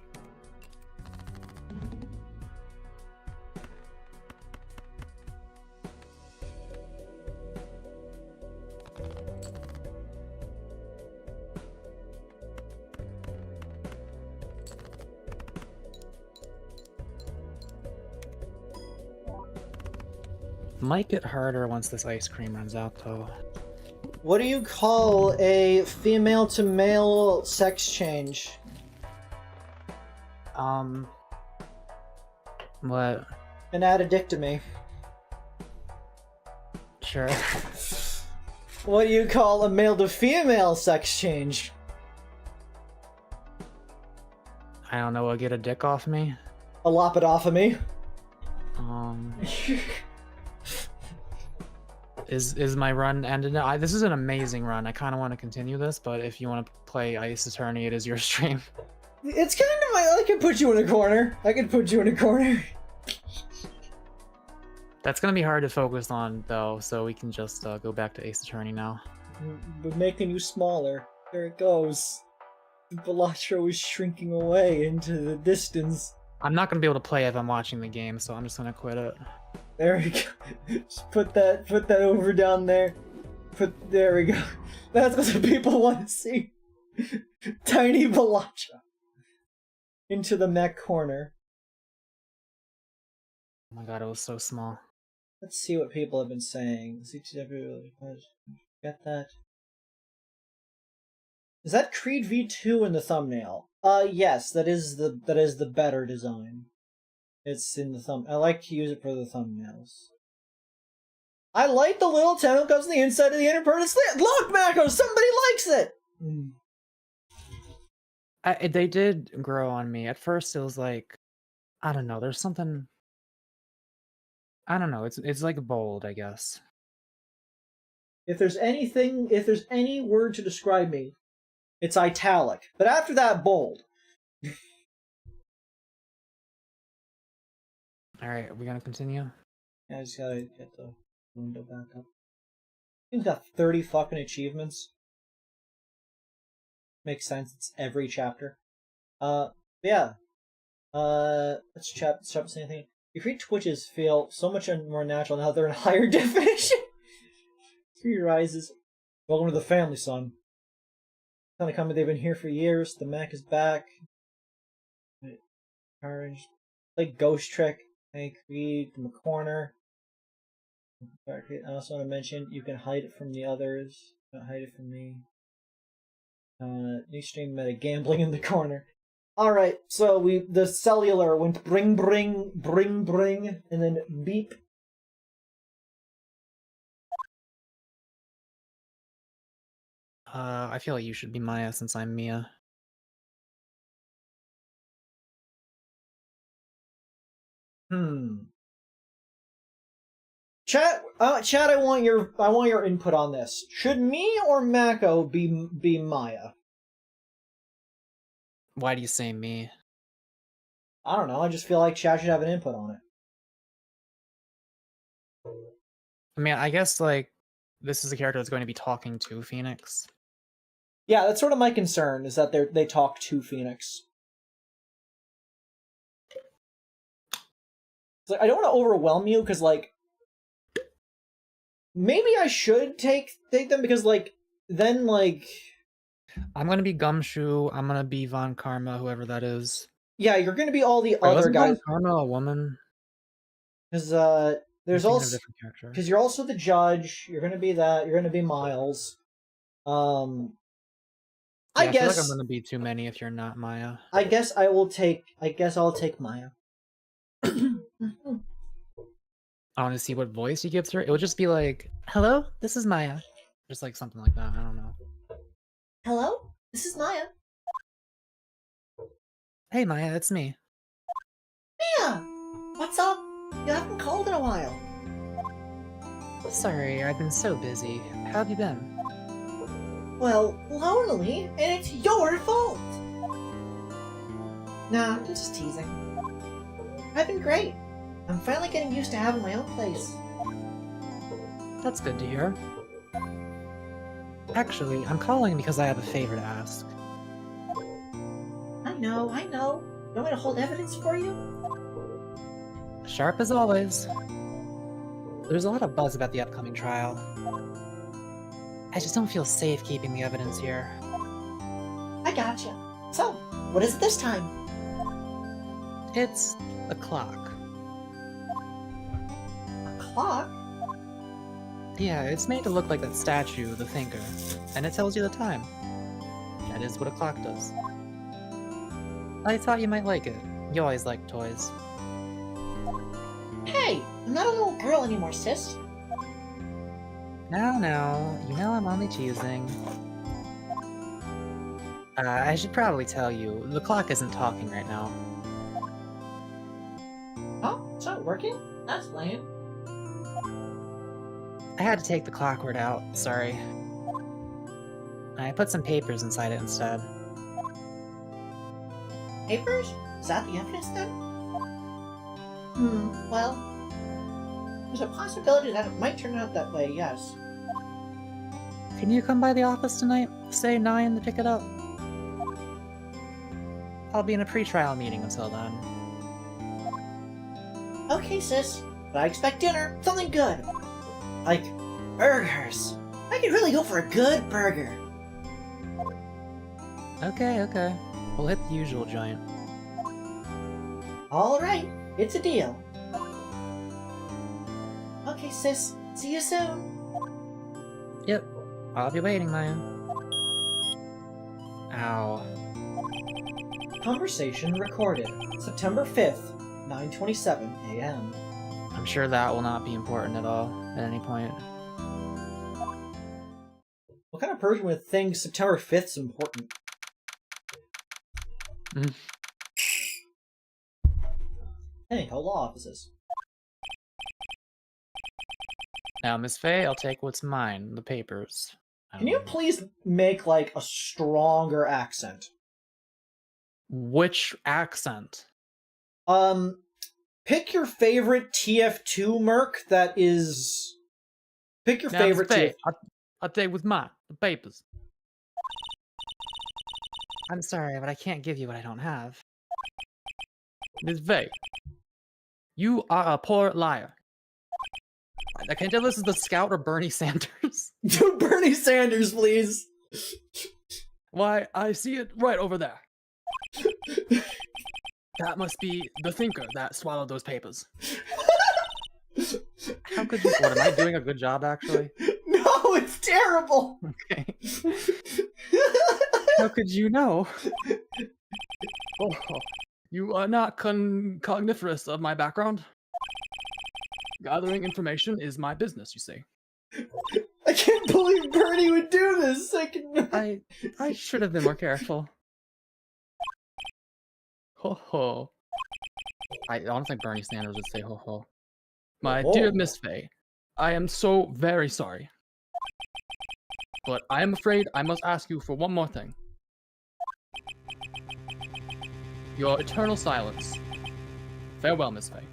Might get harder once this ice cream runs out, though. What do you call a female to male sex change? What? An addictomy. Sure. What do you call a male to female sex change? I don't know. Get a dick off me. A lopidotomy. Is my run ended now? This is an amazing run. I kind of want to continue this, but if you want to play Ice Attorney, it is your stream. It's kind of I can put you in a corner. I can put you in a corner. That's gonna be hard to focus on though, so we can just go back to Ace Attorney now. We're making you smaller. There it goes. The Velatro is shrinking away into the distance. I'm not gonna be able to play if I'm watching the game, so I'm just gonna quit it. There we go. Just put that over down there. There we go. That's what the people want to see. Tiny Velatro. Into the mech corner. Oh my god, it was so small. Let's see what people have been saying. Get that? Is that Creed V2 in the thumbnail? Yes, that is the better design. It's in the thumb. I like to use it for the thumbnails. I like the little tentacles on the inside of the inner part of the slit. Look, Mako, somebody likes it. They did grow on me. At first, it was like, I don't know. There's something. I don't know. It's like bold, I guess. If there's any word to describe me, it's italic. But after that, bold. Alright, are we gonna continue? Yeah, I just gotta get the window back up. He's got 30 fucking achievements. Makes sense, it's every chapter. Yeah. Let's chat anything. Your free Twitches feel so much more natural now they're in higher definition. Three rises. Welcome to the family, son. Kind of coming, they've been here for years. The Mac is back. Courage. Play Ghost Trick. Hey, Creed from a corner. I also want to mention you can hide it from the others. Don't hide it from me. New stream meta gambling in the corner. Alright, so the cellular went bring, and then beep. I feel like you should be Maya since I'm Mia. Chat, I want your input on this. Should me or Mako be Maya? Why do you say me? I don't know. I just feel like chat should have an input on it. I mean, I guess like this is a character that's going to be talking to Phoenix. Yeah, that's sort of my concern, is that they talk to Phoenix. It's like, I don't want to overwhelm you, because, like, maybe I should take them, because, like, then, like... I'm going to be Gumshoe, I'm going to be Von Karma, whoever that is. Yeah, you're going to be all the other guys. Von Karma a woman? Because, there's also... Because you're also the judge, you're going to be that, you're going to be Miles. I guess... I feel like I'm going to be too many if you're not Maya. I guess I'll take Maya. I want to see what voice he gives her. It would just be like, hello, this is Maya. Just like something like that, I don't know. Hello, this is Maya. Hey Maya, it's me. Mia! What's up? You haven't called in a while. Sorry, I've been so busy. How have you been? Well, lonely, and it's your fault! Nah, I'm just teasing. I've been great. I'm finally getting used to having my own place. That's good to hear. Actually, I'm calling because I have a favor to ask. I know. You want me to hold evidence for you? Sharp as always. There's a lot of buzz about the upcoming trial. I just don't feel safe keeping the evidence here. I gotcha. So, what is it this time? It's a clock. A clock? Yeah, it's made to look like that statue, the thinker, and it tells you the time. That is what a clock does. I thought you might like it. You always like toys. Hey, I'm not a little girl anymore, sis. Now, you know I'm only teasing. I should probably tell you, the clock isn't talking right now. Oh, it's not working? That's lame. I had to take the clockwork out, sorry. I put some papers inside it instead. Papers? Is that the evidence then? Well, there's a possibility that it might turn out that way, yes. Can you come by the office tonight? Say 9 to pick it up? I'll be in a pre-trial meeting until then. Okay, sis. But I expect dinner. Something good. Like, burgers. I could really go for a good burger. Okay. We'll hit the usual joint. Alright, it's a deal. Okay, sis. See you soon. Yep, I'll be waiting, man. Ow. Conversation recorded. September 5th, 9:27 a.m. I'm sure that will not be important at all, at any point. What kind of person would think September 5th is important? Hey, how law offices. Now, Miss Faye, I'll take what's mine, the papers. Can you please make, like, a stronger accent? Which accent? Pick your favorite TF2 merc that is... Pick your Now, favorite Miss Faye, TF... I'll take what's mine, the papers. I'm sorry, but I can't give you what I don't have. Miss Faye, you are a poor liar. I can't tell if this is the Scout or Bernie Sanders. Do Bernie Sanders, please! Why, I see it right over there. That must be the thinker that swallowed those papers. How could you... What, am I doing a good job, actually? No, it's terrible! Okay. How could you know? Oh, you are not cogniferous of my background. Gathering information is my business, you see. I can't believe Bernie would do this! I should have been more careful. Ho ho. I don't think Bernie Sanders would say ho ho. My dear Miss Faye, I am so very sorry. But I am afraid I must ask you for one more thing. Your eternal silence. Farewell, Miss Faye.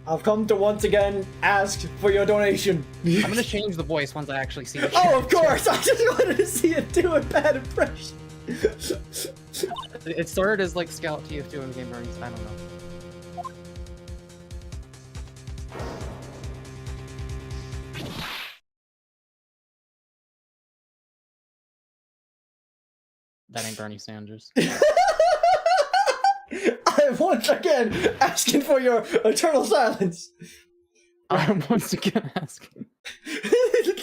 I've come to once again ask for your donation. I'm gonna change the voice once I actually see the Oh, of course! I just wanted to see it do a bad impression. It started as like Scout TF2 in Game Bernie. I don't know. That ain't Bernie Sanders. I'm once again asking for your eternal silence. I'm once again asking. I didn't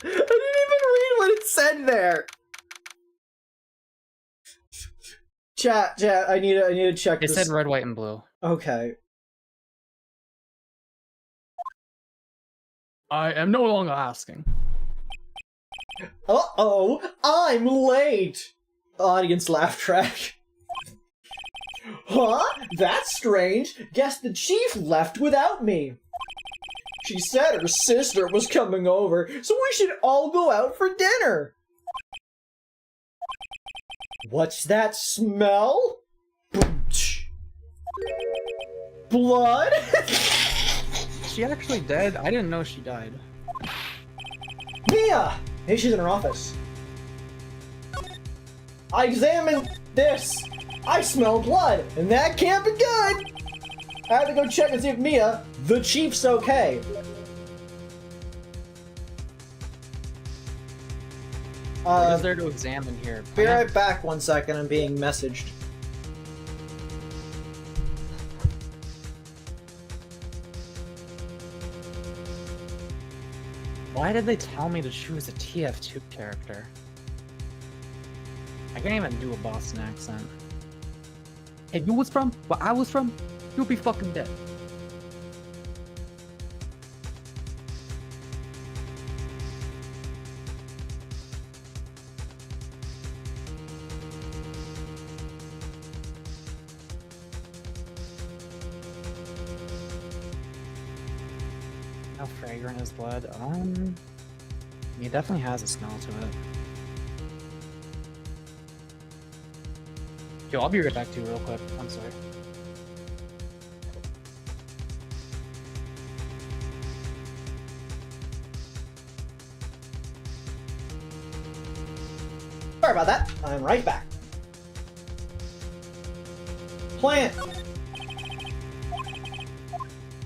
even read what it said there. Chat, I need to check It this. said red, white, and blue. Okay. I am no longer asking. Uh-oh, I'm late! Audience laugh track. Huh? That's strange. Guess the chief left without me. She said her sister was coming over, so we should all go out for dinner. What's that smell? Blood? Is she actually dead? I didn't know she died. Mia! Hey, she's in her office. I examined this. I smell blood, and that can't be good. I have to go check and see if Mia, the chief's okay. What is there to examine here? Be right back 1 second, I'm being messaged. Why did they tell me to choose a TF2 character? I can't even do a Boston accent. If you was from where I was from, you'll be fucking dead. How fragrant is blood? It definitely has a smell to it. Yo, I'll be right back to you real quick. I'm sorry. Sorry about that. I'm right back. Plant!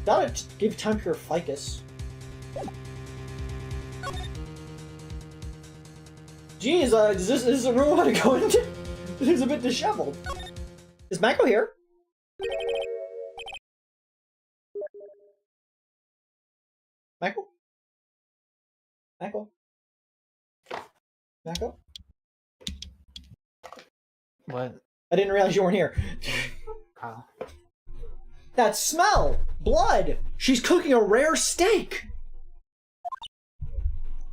Gotta give time for your ficus. Jeez, is this a room I want to go into? This is a bit disheveled. Is Mako here? Mako? Mako? Mako? What? I didn't realize you weren't here. Oh. That smell! Blood! She's cooking a rare steak!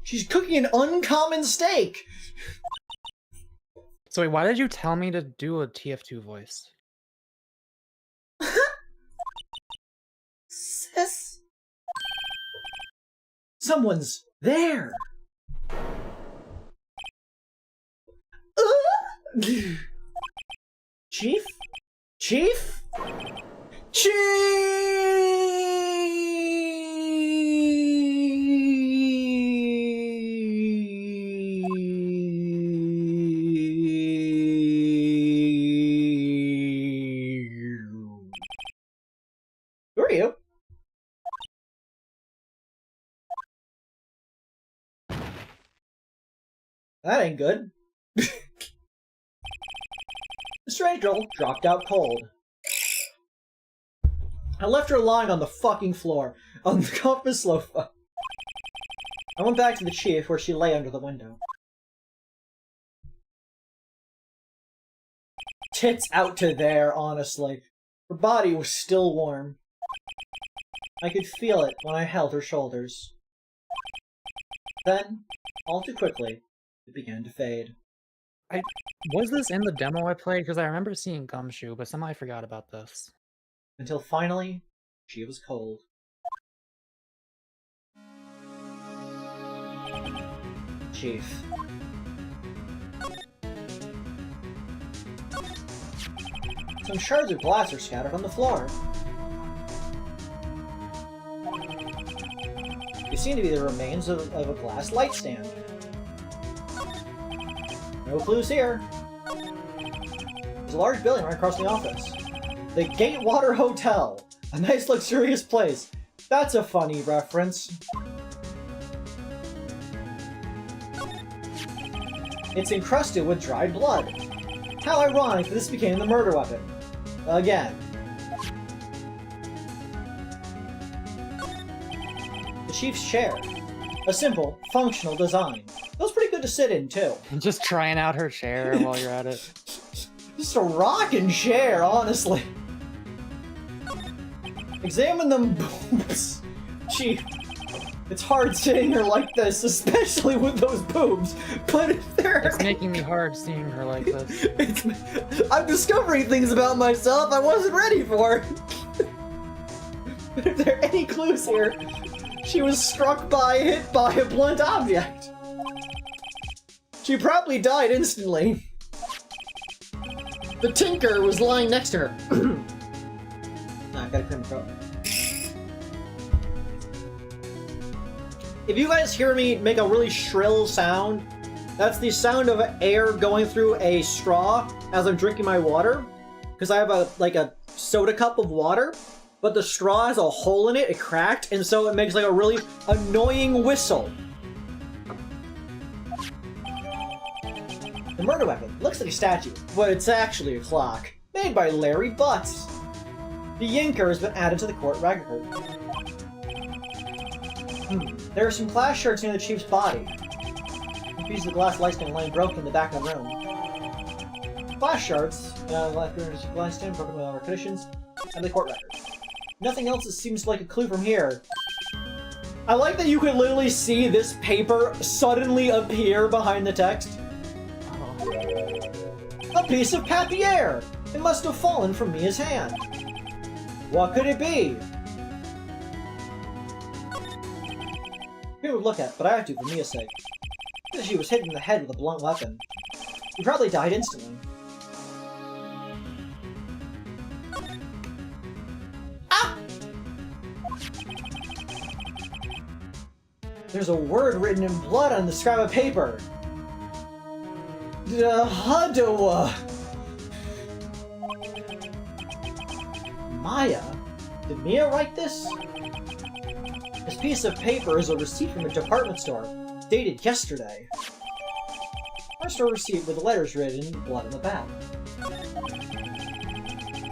She's cooking an uncommon steak! So wait, why did you tell me to do a TF2 voice? Sis? Someone's there! Chief? Chief? Who are you? That ain't good. The strange girl dropped out cold. I left her lying on the fucking floor, on the comfy sofa. I went back to the chief where she lay under the window. Tits out to there, honestly. Her body was still warm. I could feel it when I held her shoulders. Then, all too quickly, it began to fade. Was this in the demo I played? Because I remember seeing Gumshoe, but somehow I forgot about this. Until finally, she was cold. Chief. Some shards of glass are scattered on the floor. They seem to be the remains of a glass light stand. No clues here. There's a large building right across the office. The Gatewater Hotel. A nice luxurious place. That's a funny reference. It's encrusted with dried blood. How ironic that this became the murder weapon. Again. The chief's chair. A simple, functional design. Feels pretty good to sit in, too. Just trying out her chair while you're at it. Just a rockin' chair, honestly. Examine them boobs. Chief, it's hard sitting here like this, especially with those boobs, but if they're... It's making me hard seeing her like this. I'm discovering things about myself I wasn't ready for. But if there are any clues here, she was hit by a blunt object. She probably died instantly. The tinker was lying next to her. I gotta clear my throat. If you guys hear me make a really shrill sound, that's the sound of air going through a straw as I'm drinking my water. Because I have a soda cup of water, but the straw has a hole in it, it cracked, and so it makes like a really annoying whistle. The murder weapon looks like a statue, but it's actually a clock, made by Larry Butts. The Yinker has been added to the court record. There are some glass shards near the chief's body. A piece of glass light stand lying broken in the back of the room. Glass shards, glass stand broken with our conditions, and the court record. Nothing else seems like a clue from here. I like that you could literally see this paper suddenly appear behind the text. A piece of papier! It must have fallen from Mia's hand. What could it be? People would look at, but I have to for Mia's sake. She was hit in the head with a blunt weapon. She probably died instantly. Ah! There's a word written in blood on the scrap of paper. Hadoa. Maya? Did Mia write this? This piece of paper is a receipt from a department store, dated yesterday. Our store receipt with letters written in blood on the back. I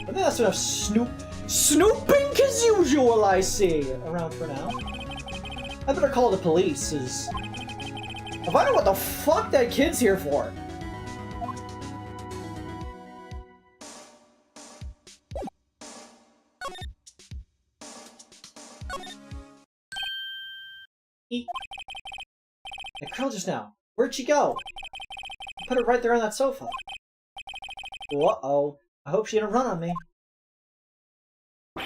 think that's enough snooping as usual, I see, around for now. I better call the police, I wonder what the fuck that kid's here for. That girl just now. Where'd she go? I put it right there on that sofa. Uh-oh. I hope she didn't run on me. Yeah!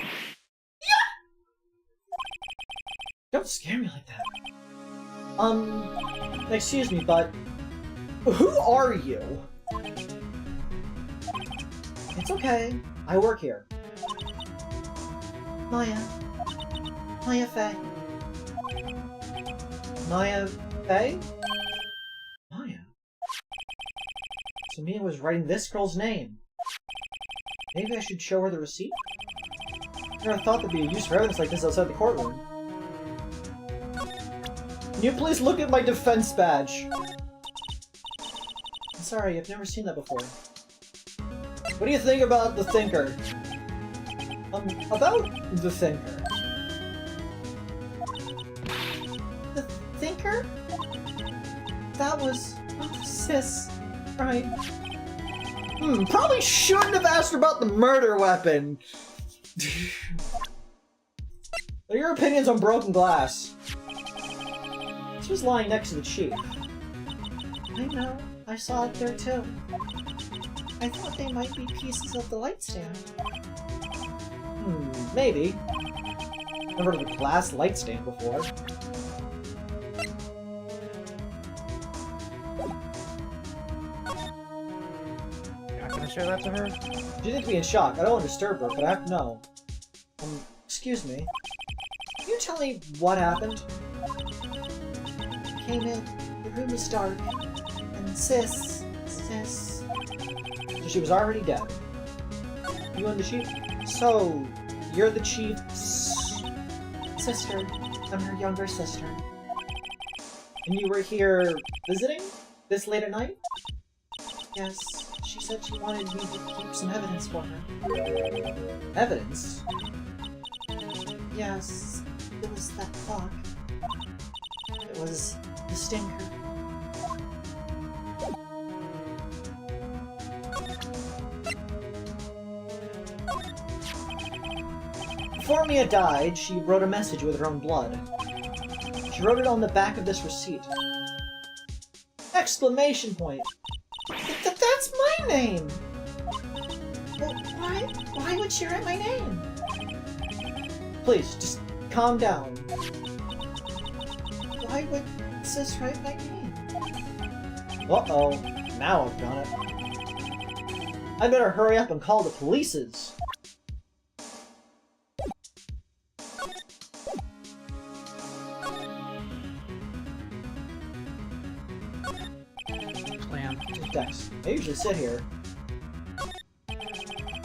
Don't scare me like that. Excuse me, but who are you? It's okay. I work here. Maya. Maya Faye. Maya Faye? Maya? So Mia was writing this girl's name. Maybe I should show her the receipt? I never thought there'd be a use for evidence like this outside the courtroom. Can you please look at my defense badge? I'm sorry, I've never seen that before. What do you think about the Thinker? About the Thinker. The Thinker? That was... sis, right? Probably shouldn't have asked her about the murder weapon! What are your opinions on broken glass? She was lying next to the chief. I know. I saw it there too. I thought they might be pieces of the light stand. Maybe. I've heard of a glass light stand before. You're not gonna show that to her? She needs to be in shock. I don't want to disturb her, but I have to know. Excuse me. Can you tell me what happened? Came in, the room was dark, and sis. So she was already dead. You and the chief? So, you're the chief's sister. I'm her younger sister. And you were here visiting? This late at night? Yes, she said she wanted me to keep some evidence for her. Evidence? Yes, it was that clock. It was the stinker. Before Mia died, she wrote a message with her own blood. She wrote it on the back of this receipt. Exclamation point! That's my name! Well, why would she write my name? Please, just calm down. Why would sis write my name? Uh-oh. Now I've done it. I better hurry up and call the polices. Plan. Dex, I usually sit here.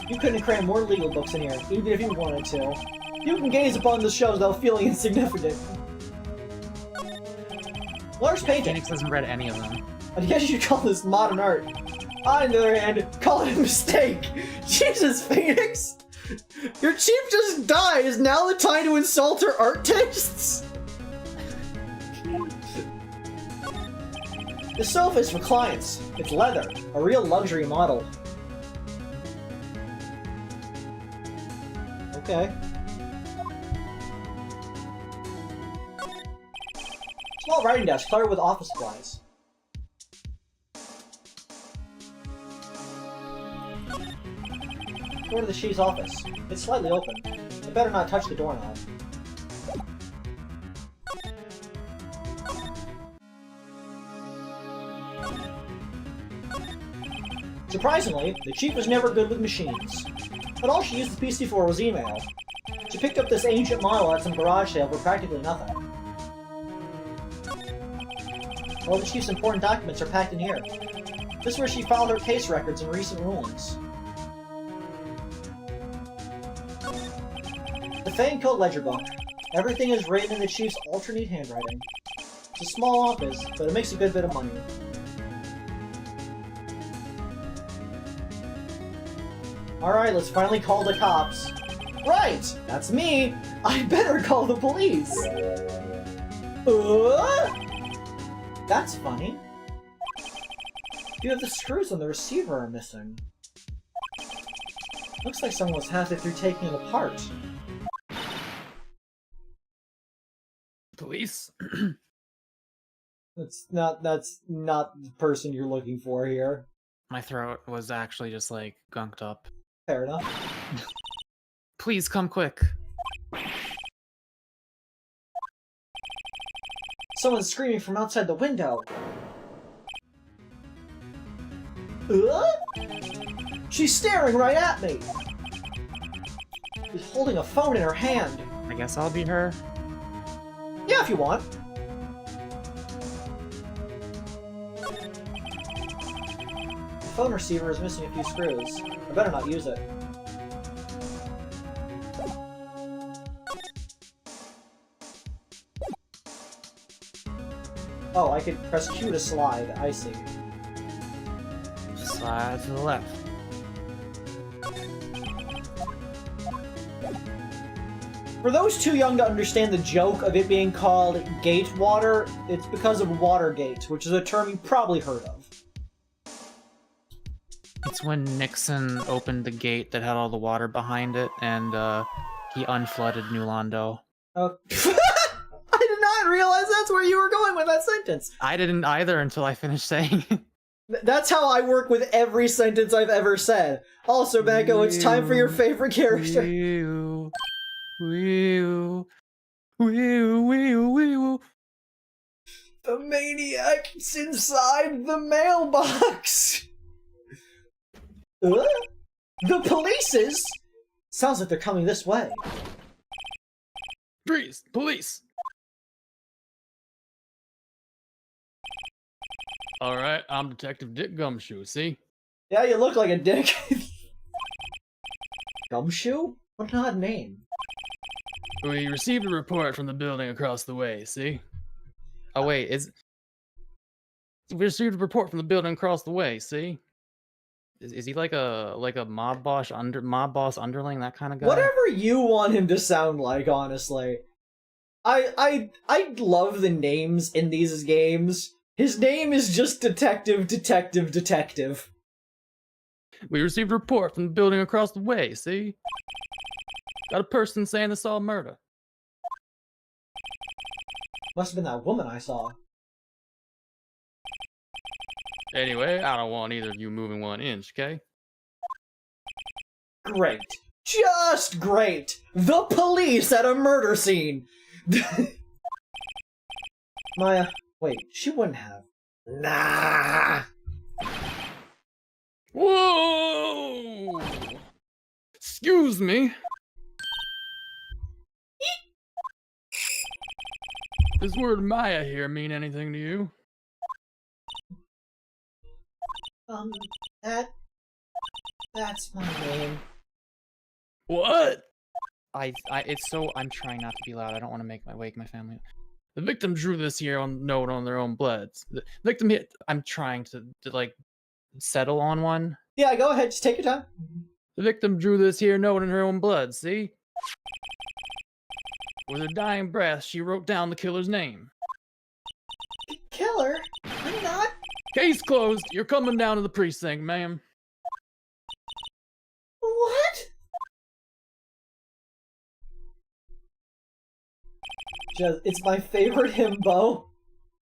You couldn't cram more legal books in here, even if you wanted to. You can gaze upon the shelves without feeling insignificant. Large painting. Phoenix hasn't read any of them. I guess you call this modern art. I, on the other hand, call it a mistake. Jesus, Phoenix! Your chief just died. Is now the time to insult her art tastes? This sofa is for clients. It's leather, a real luxury model. Okay. Small writing desk, cluttered with office supplies. Door to the chief's office. It's slightly open. I better not touch the doorknob. Surprisingly, the chief was never good with machines. But all she used the PC for was email. She picked up this ancient model at some garage sale for practically nothing. All the chief's important documents are packed in here. This is where she filed her case records and recent rulings. The Fang Code Ledger Book. Everything is written in the chief's alternate handwriting. It's a small office, but it makes a good bit of money. Alright, let's finally call the cops. Right! That's me! I better call the police! That's funny. Few of the screws on the receiver are missing. Looks like someone was halfway through taking it apart. Police? That's not the person you're looking for here. My throat was actually just like gunked up. Fair enough. Please come quick. Someone's screaming from outside the window. She's staring right at me! She's holding a phone in her hand. I guess I'll be her. Yeah, if you want. The phone receiver is missing a few screws. I better not use it. Oh, I could press Q to slide. I see. Slide to the left. For those too young to understand the joke of it being called gate water, it's because of Watergate, which is a term you probably heard of. It's when Nixon opened the gate that had all the water behind it, and he unflooded New Londo. Oh. I did not realize that's where you were going with that sentence. I didn't either until I finished saying it. That's how I work with every sentence I've ever said. Also, Becco, it's time for your favorite character. Wee-oo. Wee-oo. Wee-oo, wee-oo, wee-oo. The maniac's inside the mailbox! The police is? Sounds like they're coming this way. Freeze! Police! Alright, I'm Detective Dick Gumshoe, see? Yeah, you look like a dick. Gumshoe? What an odd name. We received a report from the building across the way, see? Oh wait, we received a report from the building across the way, see? Is he like a mob boss underling, that kind of guy? Whatever you want him to sound like, honestly. I love the names in these games. His name is just Detective. We received a report from the building across the way, see? Got a person saying they saw a murder. Must have been that woman I saw. Anyway, I don't want either of you moving 1 inch, okay? Great. Just great! The police at a murder scene! Maya, wait, she wouldn't have. Nah! Whoa! Excuse me. Does word Maya here mean anything to you? That's my name. What? I'm trying not to be loud. I don't want to wake my family. The victim drew this here note on their own blood. The victim here, I'm trying to like settle on one. Yeah, go ahead, just take your time. The victim drew this here note in her own blood, see? With her dying breath, she wrote down the killer's name. Killer? I'm not Case closed. You're coming down to the precinct, ma'am. What? It's my favorite himbo.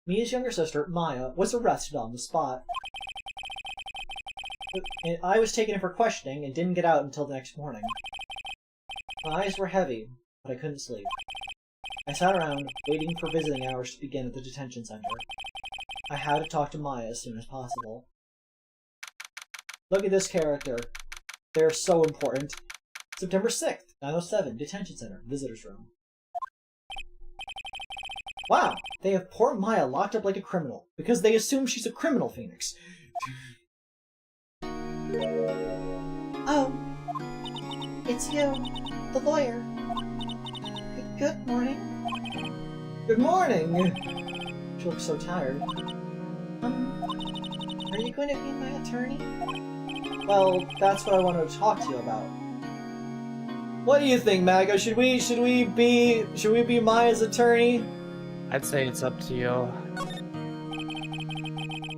Mia's younger sister, Maya, was arrested on the spot. And I was taken in for questioning and didn't get out until the next morning. My eyes were heavy, but I couldn't sleep. I sat around, waiting for visiting hours to begin at the detention center. I had to talk to Maya as soon as possible. Look at this character. They're so important. September 6th, 9:07, detention center, visitor's room. Wow, they have poor Maya locked up like a criminal, because they assume she's a criminal phoenix. Oh, it's you, the lawyer. Good morning. Good morning! She looks so tired. Are you going to be my attorney? Well, that's what I wanted to talk to you about. What do you think, Maga? Should we be Maya's attorney? I'd say it's up to you.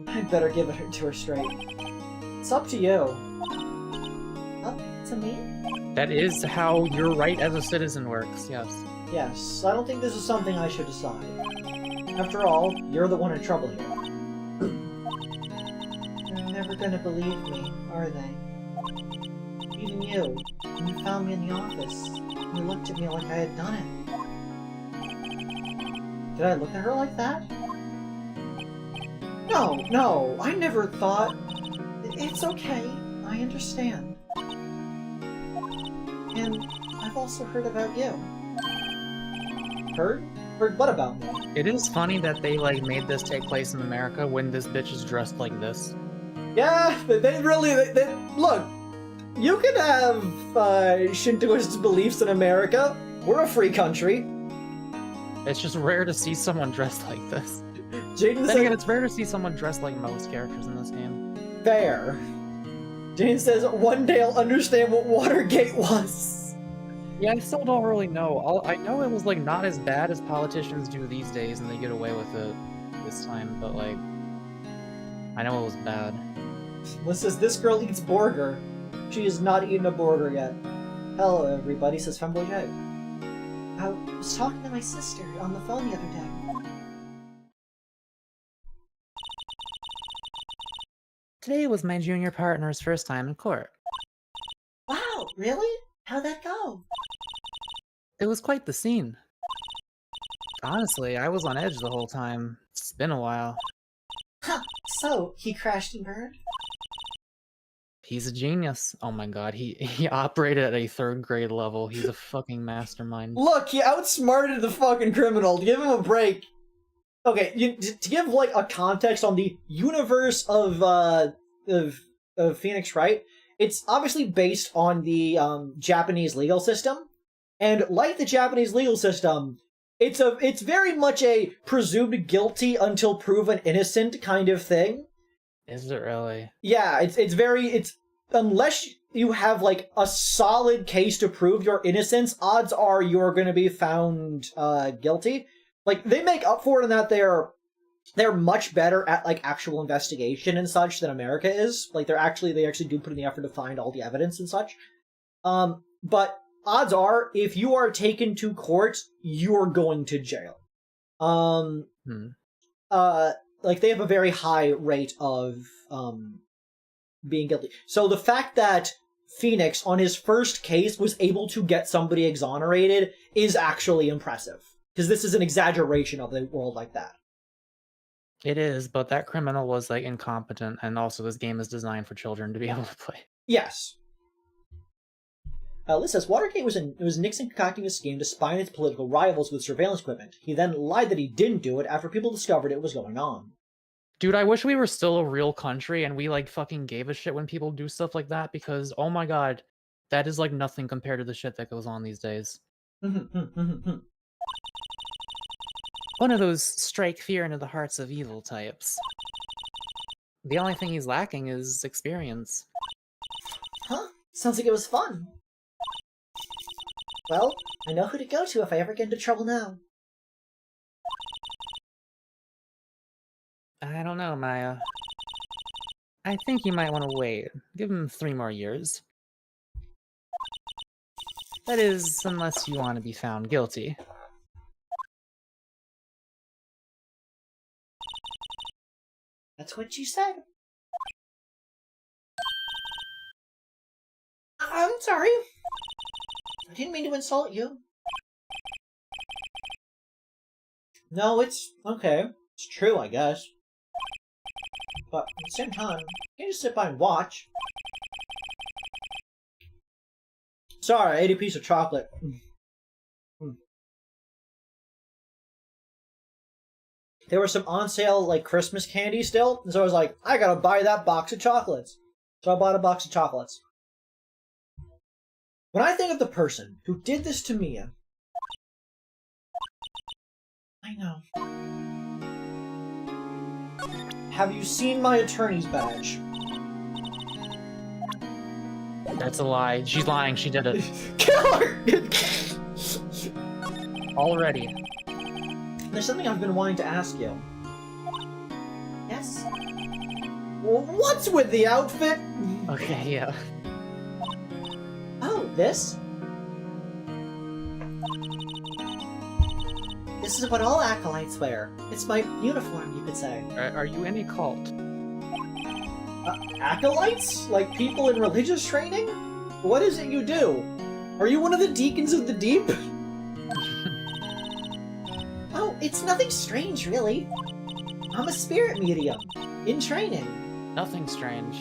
I'd better give it to her straight. It's up to you. Up to me? That is how your right as a citizen works, yes. Yes, I don't think this is something I should decide. After all, you're the one in trouble here. They're never gonna believe me, are they? Even you, when you found me in the office, you looked at me like I had done it. Did I look at her like that? No, I never thought... It's okay, I understand. And I've also heard about you. Heard? Heard what about me? It is funny that they, like, made this take place in America when this bitch is dressed like this. Yeah, they really... Look, you can have Shintoist beliefs in America. We're a free country. It's just rare to see someone dressed like this. Jaden Then again, it's rare to see someone dressed like most characters in this game. fair. Jaden says, one day I'll understand what Watergate was. Yeah, I still don't really know. I know it was, like, not as bad as politicians do these days, and they get away with it this time, but, like, I know it was bad. Liz says, this girl eats burger. She has not eaten a burger yet. Hello, everybody, says Femboy J. I was talking to my sister on the phone the other day. Today was my junior partner's first time in court. Wow, really? How'd that go? It was quite the scene. Honestly, I was on edge the whole time. It's been a while. Huh, so he crashed and burned? He's a genius. Oh my god, he operated at a 3rd grade level. He's a fucking mastermind. Look, he outsmarted the fucking criminal. Give him a break. Okay, to give, like, a context on the universe of Phoenix Wright, it's obviously based on the Japanese legal system, and like the Japanese legal system, it's very much a presumed guilty until proven innocent kind of thing. Is it really? Yeah, it's unless you have, like, a solid case to prove your innocence, odds are you're gonna be found guilty. Like, they make up for it in that they're much better at, like, actual investigation and such than America is. Like, they actually do put in the effort to find all the evidence and such. But odds are, if you are taken to court, you're going to jail. Like, they have a very high rate of, being guilty. So the fact that Phoenix, on his first case, was able to get somebody exonerated is actually impressive. Because this is an exaggeration of the world like that. It is, but that criminal was, like, incompetent, and also this game is designed for children to be able to play. Yes. Liz says, Watergate was Nixon concocting a scheme to spy on his political rivals with surveillance equipment. He then lied that he didn't do it after people discovered it was going on. Dude, I wish we were still a real country and we, like, fucking gave a shit when people do stuff like that, because, oh my god, that is, like, nothing compared to the shit that goes on these days. One of those strike fear into the hearts of evil types. The only thing he's lacking is experience. Huh? Sounds like it was fun. Well, I know who to go to if I ever get into trouble now. I don't know, Maya. I think you might want to wait. Give him 3 more years. That is, unless you want to be found guilty. That's what you said. I'm sorry. I didn't mean to insult you. No, it's okay. It's true, I guess. But at the same time, you can't just sit by and watch. Sorry, I ate a piece of chocolate. There was some on sale, like, Christmas candy still, and so I was like, I gotta buy that box of chocolates. So I bought a box of chocolates. When I think of the person who did this to Mia, I know. Have you seen my attorney's badge? That's a lie. She's lying. She did it. Kill her! Already. There's something I've been wanting to ask you. Yes? Well, what's with the outfit? Okay, yeah. Oh, this? This is what all acolytes wear. It's my uniform, you could say. Are you any cult? Acolytes? Like people in religious training? What is it you do? Are you one of the deacons of the deep? Oh, it's nothing strange, really. I'm a spirit medium, in training. Nothing strange.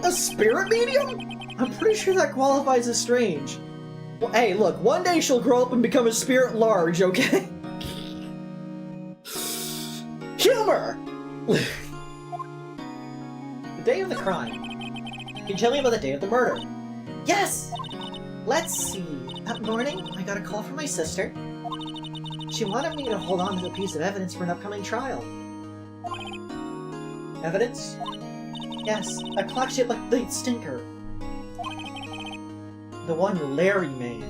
A spirit medium? I'm pretty sure that qualifies as strange. Well, hey, look, one day she'll grow up and become a spirit large, okay? Humor! The day of the crime. Can you tell me about the day of the murder? Yes! Let's see. That morning, I got a call from my sister. She wanted me to hold on to the piece of evidence for an upcoming trial. Evidence? Yes, a clock shaped like the stinker. The one Larry made.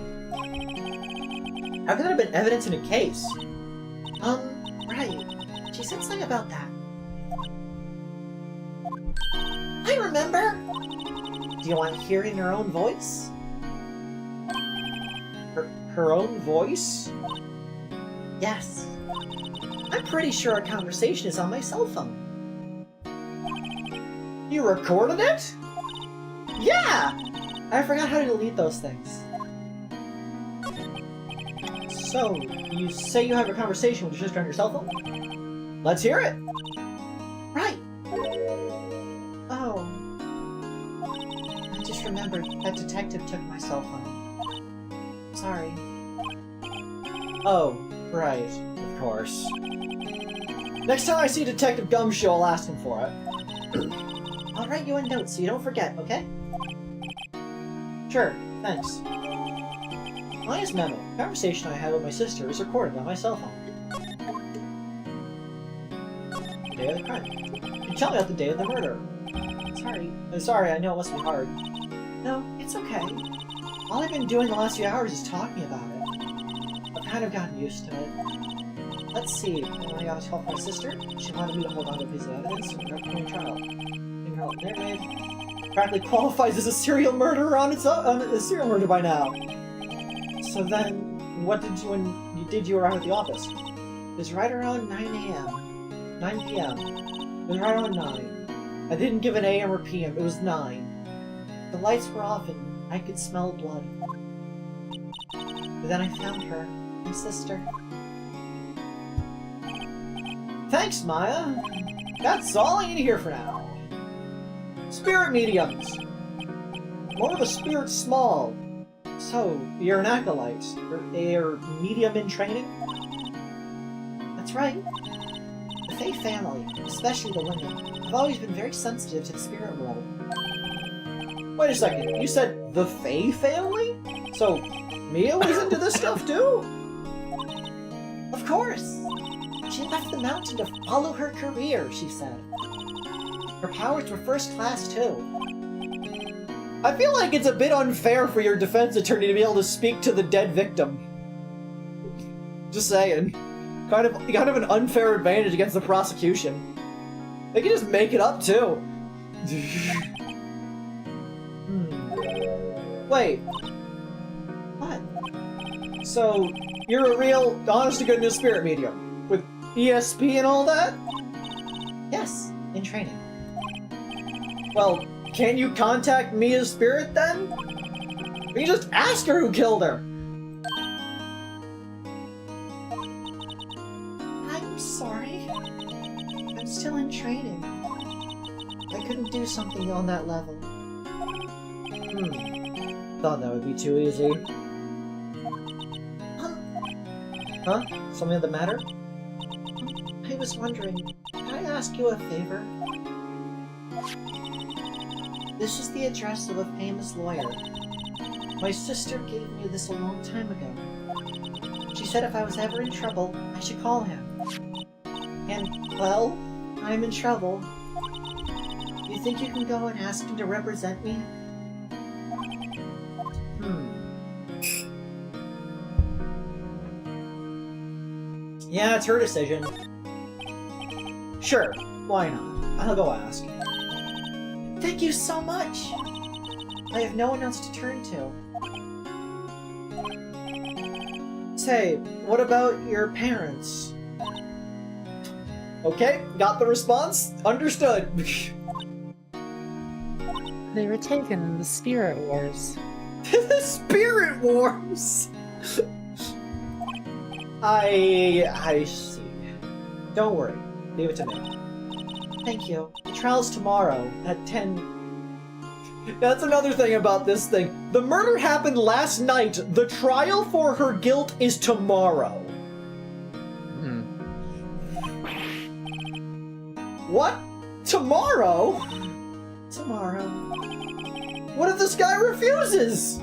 How could that have been evidence in a case? Right. She said something about that. I remember! Do you want to hear it in her own voice? Her own voice? Yes. I'm pretty sure our conversation is on my cell phone. You recorded it? Yeah! I forgot how to delete those things. So, you say you have a conversation with your sister on your cell phone? Let's hear it! Right! Oh. I just remembered that detective took my cell phone. Sorry. Oh, right. Of course. Next time I see Detective Gumshoe, I'll ask him for it. I'll write you a note so you don't forget, okay? Sure, thanks. Maya's memo. The conversation I had with my sister is recorded on my cell phone. The day of the crime. Can you tell me about the day of the murder? Sorry. Sorry, I know it must be hard. No, it's okay. All I've been doing the last few hours is talking about it. I've kind of gotten used to it. Let's see, when I got a call from my sister, she wanted me to hold on to a piece of evidence for an upcoming trial. Being her narrative Practically qualifies as a serial murderer on its own, a serial murder by now. So then, what did you when you arrive at the office? It was right around 9 a.m. 9 p.m. It was right around 9. I didn't give an a.m. or p.m. It was 9. The lights were off and I could smell blood. But then I found her, my sister. Thanks, Maya. That's all I need to hear for now. Spirit mediums. More of a spirit small. So, you're an acolyte. You're medium in training? That's right. The Fae family, especially the women, have always been very sensitive to the spirit world. Wait a second, you said the Fae family? So, Mia was into this stuff too? Of course! She left the mountain to follow her career, she said. Her powers were first class too. I feel like it's a bit unfair for your defense attorney to be able to speak to the dead victim. Just saying. Kind of an unfair advantage against the prosecution. They can just make it up, too. Wait. What? So, you're a real, honest-to-goodness spirit medium? With ESP and all that? Yes, in training. Well, can you contact Mia's spirit, then? We can just ask her who killed her! I'm sorry. I'm still in training. I couldn't do something on that level. Thought that would be too easy. Huh? Something the matter? I was wondering, can I ask you a favor? This is the address of a famous lawyer. My sister gave me this a long time ago. She said if I was ever in trouble, I should call him. And, well, I'm in trouble. You think you can go and ask him to represent me? Yeah, it's her decision. Sure, why not? I'll go ask. Thank you so much! I have no one else to turn to. Say, what about your parents? Okay, got the response. Understood. They were taken in the Spirit Wars. The Spirit Wars! I see. Don't worry. Leave it to me. Thank you. The trial's tomorrow at 10. That's another thing about this thing. The murder happened last night. The trial for her guilt is tomorrow. What? Tomorrow? Tomorrow. What if this guy refuses?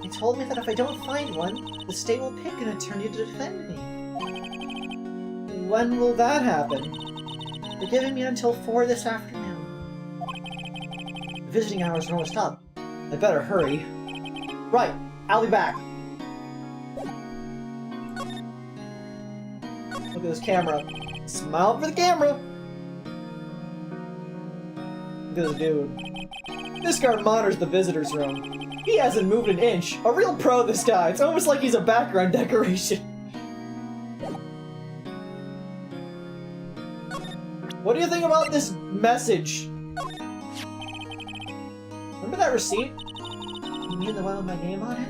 He told me that if I don't find one, the state will pick an attorney to defend me. When will that happen? They're giving me until 4 this afternoon. The visiting hours are almost up. I better hurry. Right, I'll be back. Look at this camera. Smile for the camera. Look at this dude. This guard monitors the visitor's room. He hasn't moved an inch. A real pro, this guy. It's almost like he's a background decoration. What do you think about this message? Remember that receipt? You mean the one with my name on it?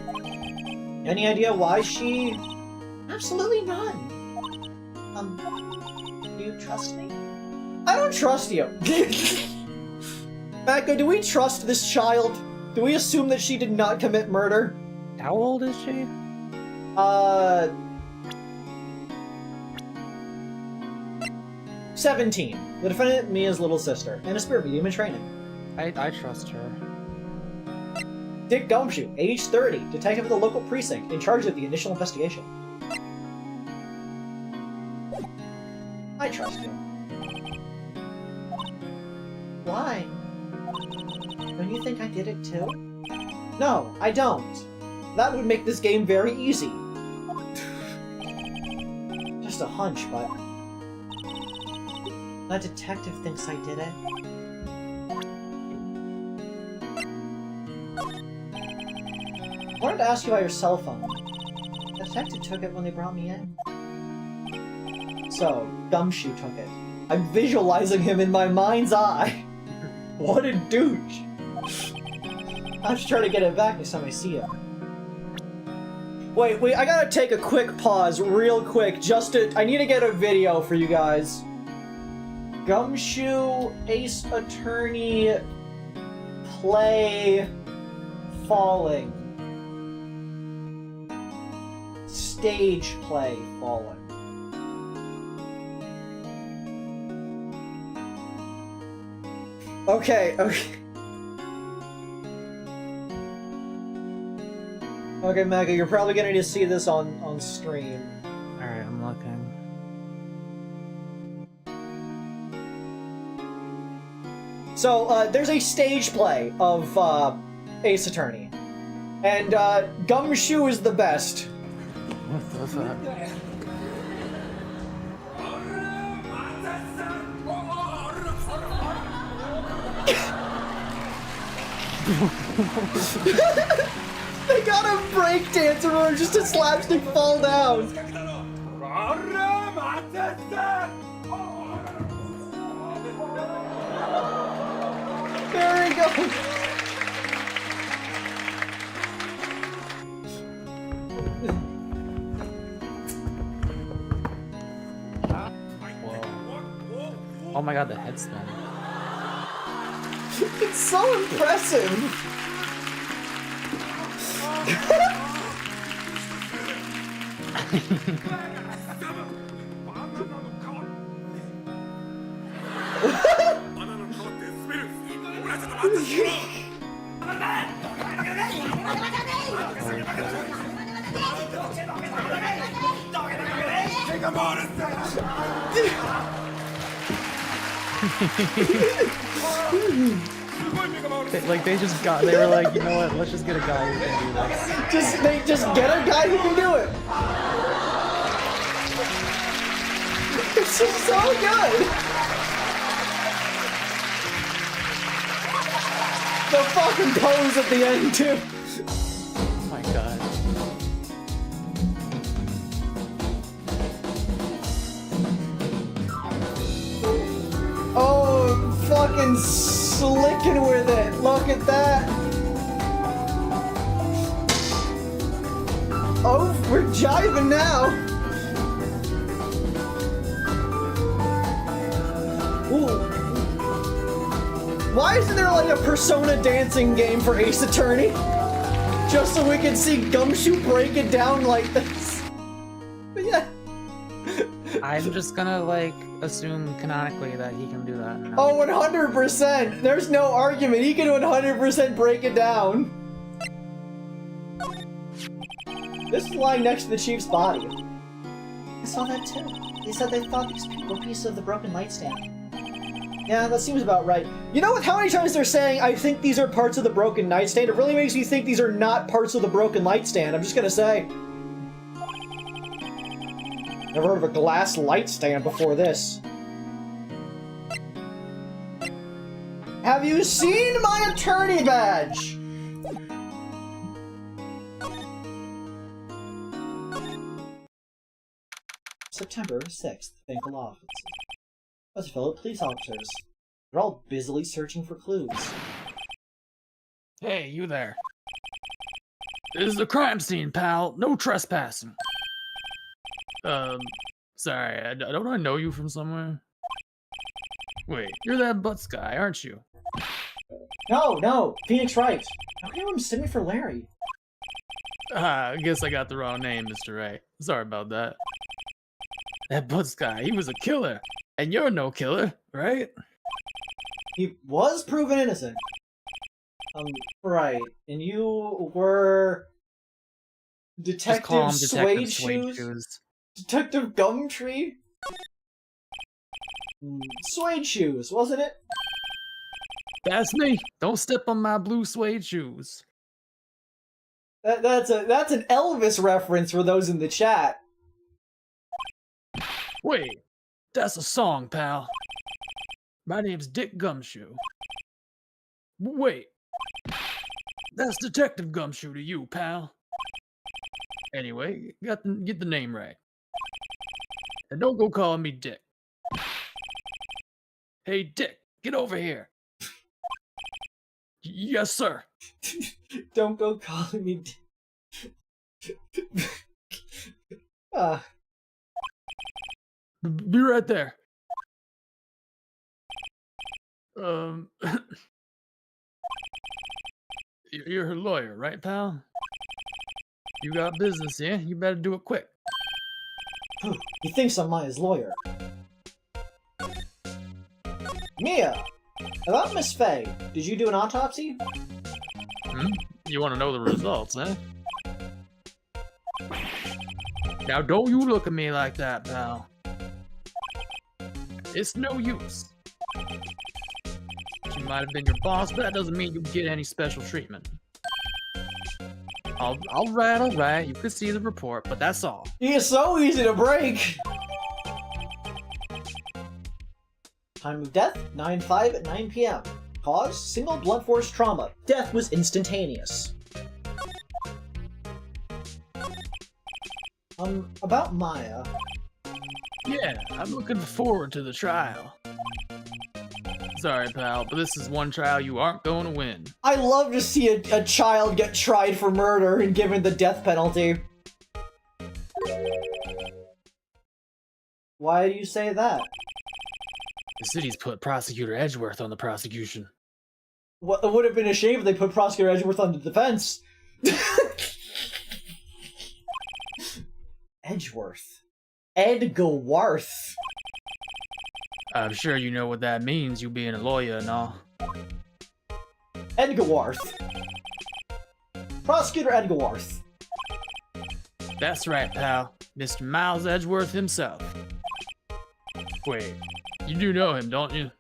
Any idea why she... Absolutely none. Do you trust me? I don't trust you. Mako, do we trust this child? Do we assume that she did not commit murder? How old is she? 17. The defendant, Mia's little sister, and a spirit medium in training. I trust her. Dick Gumshoe, age 30, detective at the local precinct, in charge of the initial investigation. I trust you. Why? Don't you think I did it too? No, I don't. That would make this game very easy. Just a hunch, but... That detective thinks I did it. I wanted to ask you about your cell phone. The detective took it when they brought me in. So, Gumshoe took it. I'm visualizing him in my mind's eye. What a douche. I'll just try to get it back next time I see him. Wait, I gotta take a quick pause, real quick, I need to get a video for you guys. Gumshoe, Ace Attorney, play, falling. Stage play, falling. Okay. Okay, Mega, you're probably gonna need to see this on stream. Alright, I'm looking. So, there's a stage play of, Ace Attorney. And, Gumshoe is the best. What the fuck? They got a breakdancer or just a slapstick fall down. There we go. Oh my god, the head spin. It's so impressive. They just got, they were like, you know what, let's just get a guy who can do this. They just get a guy who can do it. It's just so good. The fucking pose at the end too. Oh my god. Oh, fucking slicking with it. Look at that. Oh, we're jiving now. Ooh. Why isn't there like a Persona dancing game for Ace Attorney? Just so we can see Gumshoe break it down like this. But yeah. I'm just gonna like assume canonically that he can do that. No. Oh, 100%! There's no argument. He can 100% break it down. This is lying next to the chief's body. I saw that too. They said they thought these were pieces of the broken light stand. Yeah, that seems about right. You know, with how many times they're saying, I think these are parts of the broken nightstand, it really makes me think these are not parts of the broken light stand. I'm just gonna say. Never heard of a glass light stand before this. Have you seen my attorney badge? September 6th, Thankful Office. Us fellow police officers. They're all busily searching for clues. Hey, you there. This is a crime scene, pal. No trespassing. Sorry, don't I know you from somewhere? Wait, you're that butts guy, aren't you? No, Phoenix Wright. How can you mistake me for Larry? I guess I got the wrong name, Mr. Wright. Sorry about that. That butts guy, he was a killer. And you're no killer, right? He was proven innocent. Right. And you were... Just call Detective him Detective Suede Shoes? Detective Gumtree? Suede Shoes, wasn't it? That's me. Don't step on my blue suede shoes. That's an Elvis reference for those in the chat. Wait, that's a song, pal. My name's Dick Gumshoe. Wait, that's Detective Gumshoe to you, pal. Anyway, get the name right. And don't go calling me Dick. Hey, Dick, get over here. Yes, sir. Don't go calling me Be right there. You're her lawyer, right, pal? You got business, yeah? You better do it quick. He thinks I'm his lawyer. Mia! About Miss Faye, did you do an autopsy? You want to know the results, eh? Now don't you look at me like that, pal. It's no use. She might have been your boss, but that doesn't mean you get any special treatment. All right, you could see the report, but that's all. He is so easy to break! Time of death, 9/5 at 9 p.m. Cause? Single blunt force trauma. Death was instantaneous. About Maya. Yeah, I'm looking forward to the trial. Sorry, pal, but this is one trial you aren't going to win. I love to see a child get tried for murder and given the death penalty. Why do you say that? The city's put Prosecutor Edgeworth on the prosecution. Well, it would have been a shame if they put Prosecutor Edgeworth on the defense. Edgeworth. Edgeworth. I'm sure you know what that means, you being a lawyer and all. Edgeworth. Prosecutor Edgeworth. That's right, pal. Mr. Miles Edgeworth himself. Wait, you do know him, don't you?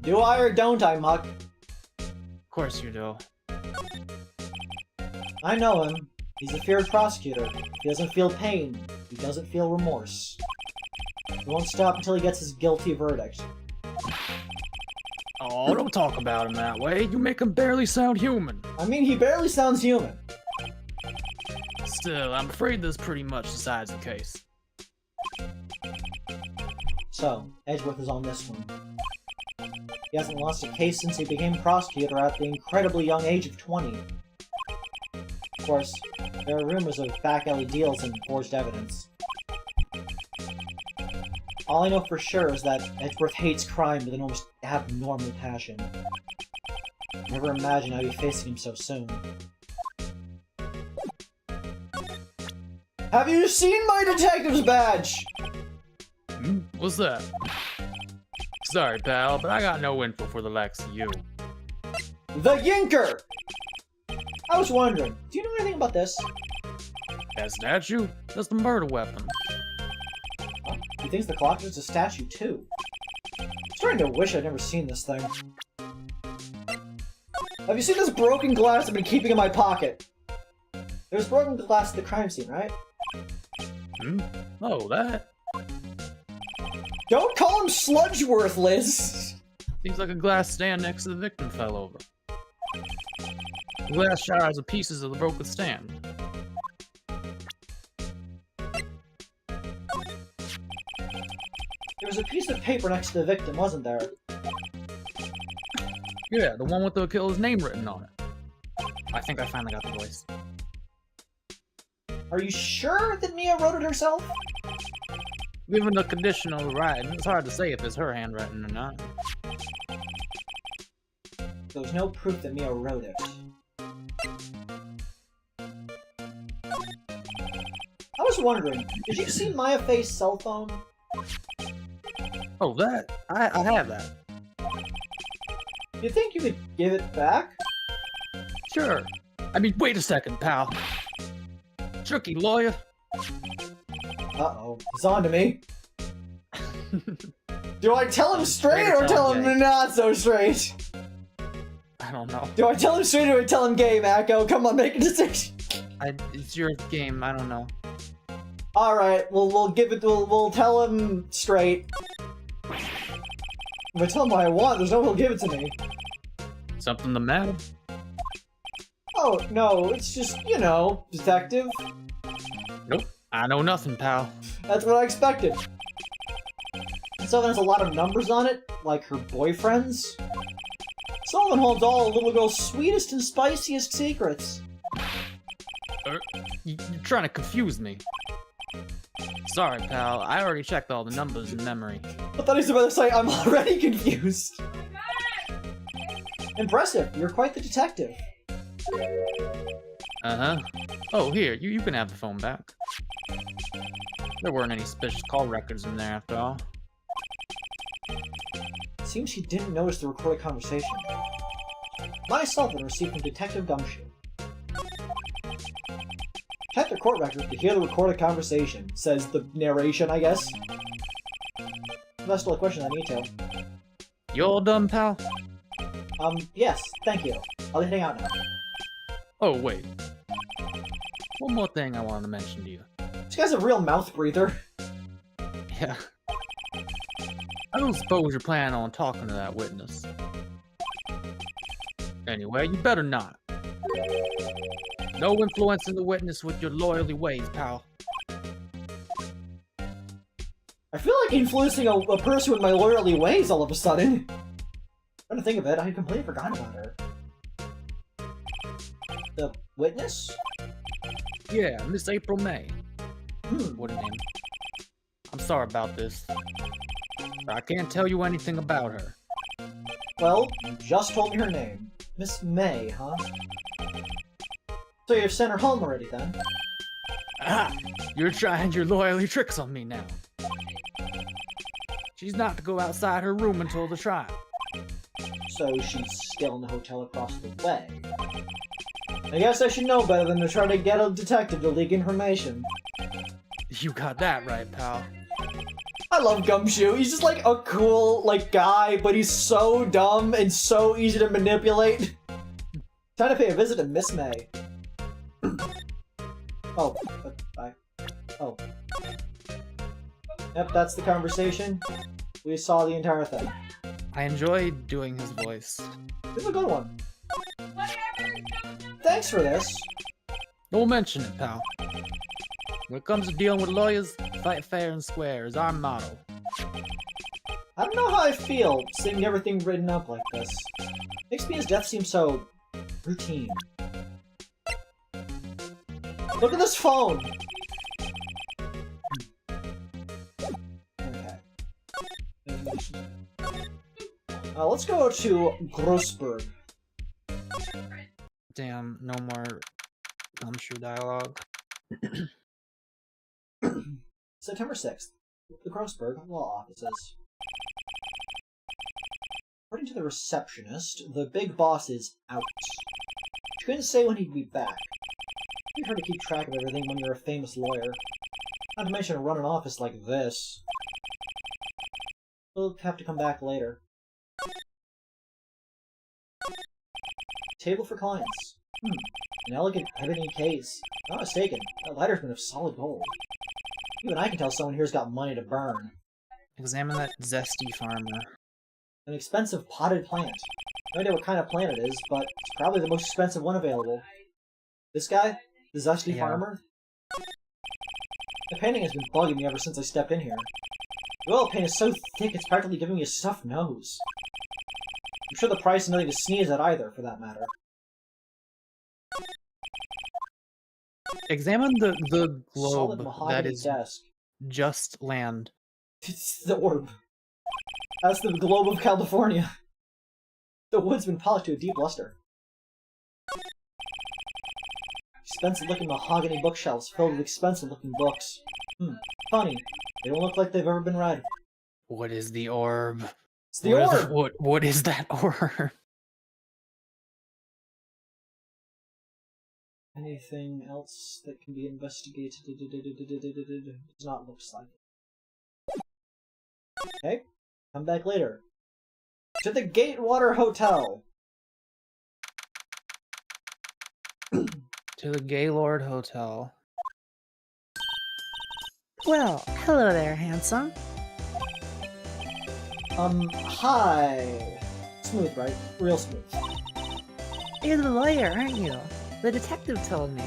Do I or don't I, Muck? Of course you do. I know him. He's a feared prosecutor. He doesn't feel pain. He doesn't feel remorse. He won't stop until he gets his guilty verdict. Oh, don't talk about him that way. You make him barely sound human. I mean, he barely sounds human. Still, I'm afraid this pretty much decides the case. So, Edgeworth is on this one. He hasn't lost a case since he became prosecutor at the incredibly young age of 20. Of course, there are rumors of back alley deals and forged evidence. All I know for sure is that Edgeworth hates crime with an almost abnormal passion. Never imagined I'd be facing him so soon. Have you seen my detective's badge? What's that? Sorry, pal, but I got no info for the likes of you. The Yinker! I was wondering, do you know anything about this? That statue? That's the murder weapon. Oh, he thinks the clock is a statue, too. I'm starting to wish I'd never seen this thing. Have you seen this broken glass I've been keeping in my pocket? There was broken glass at the crime scene, right? Oh, that? Don't call him Sludgeworth, Liz! Seems like a glass stand next to the victim fell over. The glass shards are pieces of the broken stand. There was a piece of paper next to the victim, wasn't there? Yeah, the one with the killer's name written on it. I think I finally got the voice. Are you sure that Mia wrote it herself? Given the condition of the writing, it's hard to say if it's her handwriting or not. There's no proof that Mia wrote it. I was wondering, did you see Maya Faye's cell phone? Oh, that? I have that. You think you could give it back? Sure. I mean, wait a second, pal. Tricky lawyer. Uh-oh, he's on to me. Do I tell him straight Way to or tell tell him him gay. not so straight? I don't know. Do I tell him straight or do I tell him gay, Mako? Come on, make a decision. It's your game. I don't know. Alright, we'll give it, we'll tell him straight. If I tell him what I want, there's no one who'll give it to me. Something the matter? Oh, no, it's just, you know, detective. Nope. I know nothing, pal. That's what I expected. So there's a lot of numbers on it, like her boyfriend's. Solomon holds all a little girl's sweetest and spiciest secrets. You're trying to confuse me. Sorry, pal. I already checked all the numbers in memory. I thought he was about to say, I'm already confused. Impressive, you're quite the detective. Uh-huh. Oh, here, you can have the phone back. There weren't any suspicious call records in there after all. It seems he didn't notice the recorded conversation. Myself and received from Detective Gumshoe. Check the court record to hear the recorded conversation, says the narration, I guess. That's still a question I need to. You all done, pal? Yes, thank you. I'll be heading out now. Oh, wait. One more thing I wanted to mention to you. This guy's a real mouth breather. Yeah. I don't suppose you're planning on talking to that witness. anyway. You better not. No influence in the witness with your loyalty ways, pal. I feel like influencing a person with my loyalty ways all of a sudden. I'm trying to think of it, I had completely forgotten about her. The witness? Yeah, Miss April May. Hmm. What a name. I'm sorry about this. I can't tell you anything about her. Well, you just told me her name. Miss May, huh? So you've sent her home already, then? Ah! You're trying your loyalty tricks on me now. She's not to go outside her room until the trial. So she's still in the hotel across the way. I guess I should know better than to try to get a detective to leak information. You got that right, pal. I love Gumshoe. He's just like a cool, like, guy, but he's so dumb and so easy to manipulate. Time to pay a visit to Miss May. Oh, bye. Oh. Yep, that's the conversation. We saw the entire thing. I enjoy doing his voice. This is a good one. Thanks for this. Don't mention it, pal. When it comes to dealing with lawyers, fight fair and square is our motto. I don't know how I feel seeing everything written up like this. Makes me his death seem so routine. Look at this phone! Okay. Let's go to Grossberg. Damn, no more gumshoe dialogue. September 6th. The Grossberg Law Offices. According to the receptionist, the big boss is out. She couldn't say when he'd be back. It's hard to keep track of everything when you're a famous lawyer. Not to mention run an office like this. We'll have to come back later. Table for clients. An elegant ebony case. Not mistaken, that lighter's made of solid gold. Even I can tell someone here's got money to burn. Examine that zesty farmer. An expensive potted plant. No idea what kind of plant it is, but it's probably the most expensive one available. This guy? The zesty farmer? The painting has been bugging me ever since I stepped in here. The oil paint is so thick it's practically giving me a stuffed nose. I'm sure the price is nothing to sneeze at either, for that matter. Examine the Solid globe mahogany that is desk. just land. It's the orb. That's the globe of California. The wood's been polished to a deep luster. Expensive-looking mahogany bookshelves filled with expensive-looking books. Funny. They don't look like they've ever been read. What is the orb? It's the orb! What is that orb? Anything else that can be investigated? Does not look like it. Okay. Come back later. To the Gatewater Hotel! To the Gaylord Hotel. Well, hello there, handsome. Hi. Smooth, right? Real smooth. You're the lawyer, aren't you? The detective told me.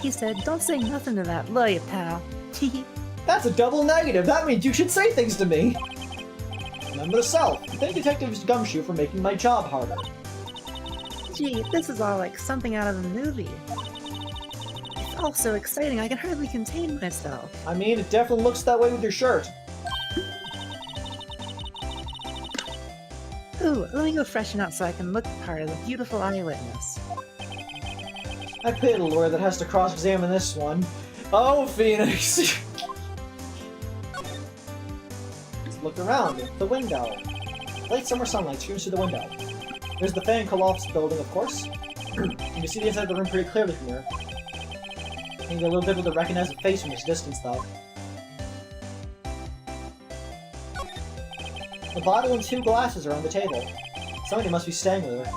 He said, don't say nothing to that lawyer, pal. That's a double negative. That means you should say things to me. Remember to self. Thank Detective Gumshoe for making my job harder. Gee, this is all like something out of a movie. It's all so exciting, I can hardly contain myself. I mean, it definitely looks that way with your shirt. Ooh, let me go freshen up so I can look the part of the beautiful eyewitness. I pity the lawyer that has to cross-examine this one. Oh, Phoenix! Let's look around the window. Late summer sunlight streams through the window. There's the fan Kolof's building, of course. You can see the inside of the room pretty clearly from here. I can get a little difficult to recognize the face from this distance, though. The bottle and 2 glasses are on the table. Somebody must be staying with her.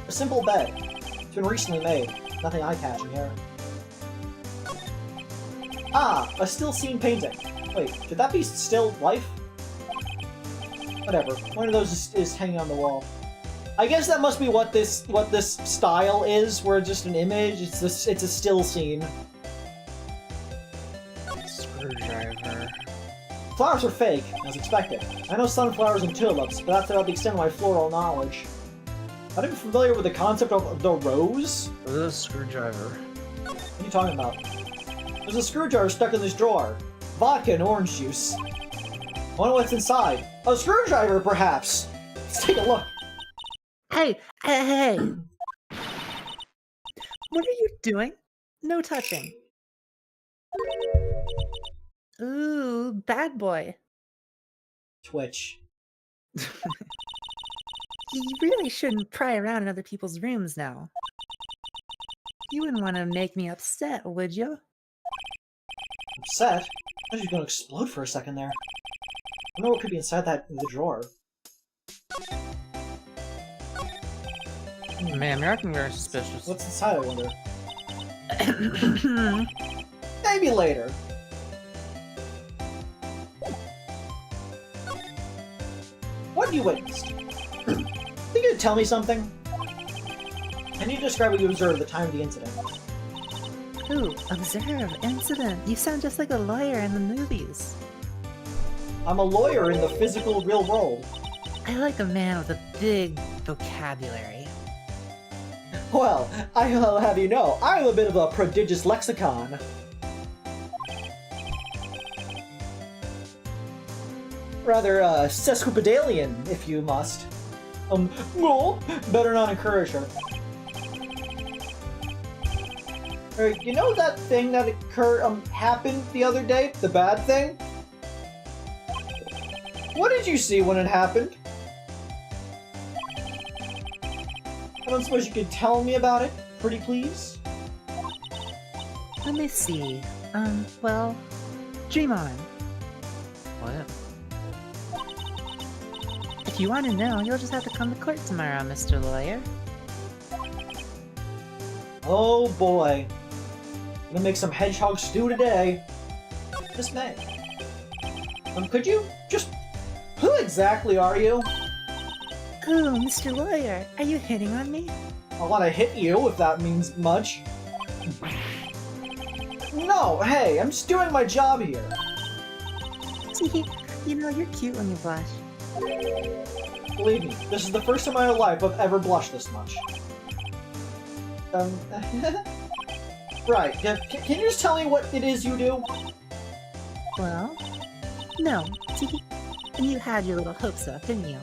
A simple bed. It's been recently made. Nothing eye-catching here. Ah! A still scene painting. Wait, could that be still life? Whatever. One of those is hanging on the wall. I guess that must be what this style is, where it's just an image. It's a still scene. Screwdriver. Flowers are fake, as expected. I know sunflowers and tulips, but that's about the extent of my floral knowledge. Not even familiar with the concept of the rose? This is a screwdriver. What are you talking about? There's a screwdriver stuck in this drawer. Vodka and orange juice. I wonder what's inside. A screwdriver, perhaps! Let's take a look. Hey! Hey! What are you doing? No touching. Ooh, bad boy. Twitch. You really shouldn't pry around in other people's rooms now. You wouldn't want to make me upset, would you? Upset? I thought you were gonna explode for a second there. I wonder what could be inside the drawer. Man, you're acting very suspicious. What's inside, I wonder? Maybe later. What have you witnessed? Think you'd tell me something? Can you describe what you observed at the time of the incident? Ooh, observe, incident. You sound just like a lawyer in the movies. I'm a lawyer in the physical, real world. I like a man with a big vocabulary. Well, I'll have you know, I'm a bit of a prodigious lexicon. Rather, sesquipedalian, if you must. Well, better not encourage her. You know that thing that happened the other day? The bad thing? What did you see when it happened? I don't suppose you could tell me about it, pretty please? Let me see. Well, dream on. What? If you want to know, you'll just have to come to court tomorrow, Mr. Lawyer. Oh boy. Gonna make some hedgehog stew today. This May. Could you just... Who exactly are you? Ooh, Mr. Lawyer, are you hitting on me? I want to hit you, if that means much. No, hey, I'm just doing my job here. You know, you're cute when you blush. Believe me, this is the first time in my life I've ever blushed this much. Right, can you just tell me what it is you do? Well, no. And you had your little hopes up, didn't you?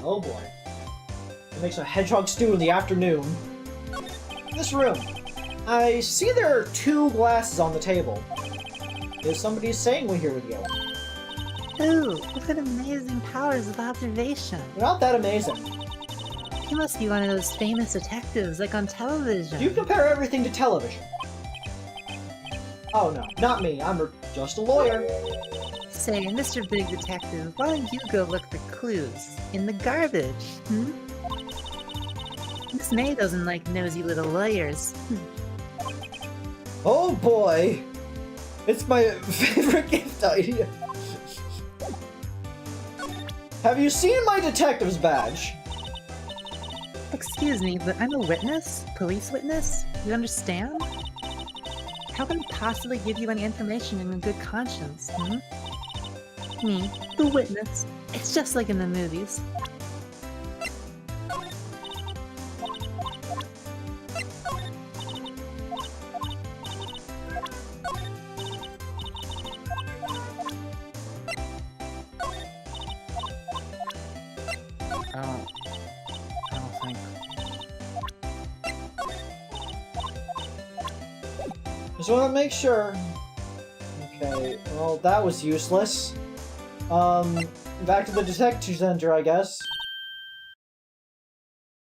Oh boy. It makes a hedgehog stew in the afternoon. This room. I see there are 2 glasses on the table. Is somebody staying here with you? Ooh, what amazing powers of observation. They're not that amazing. You must be one of those famous detectives, like on television. You compare everything to television. Oh no, not me. I'm just a lawyer. Say, Mr. Big Detective, why don't you go look for clues in the garbage, hmm? Miss May doesn't like nosy little lawyers. Oh boy! It's my favorite gift idea. Have you seen my detective's badge? Excuse me, but I'm a witness? Police witness? You understand? How can I possibly give you any information in a good conscience, hmm? Me, the witness. It's just like in the movies. I don't think. Just want to make sure. Okay, well, that was useless. Back to the detective center, I guess.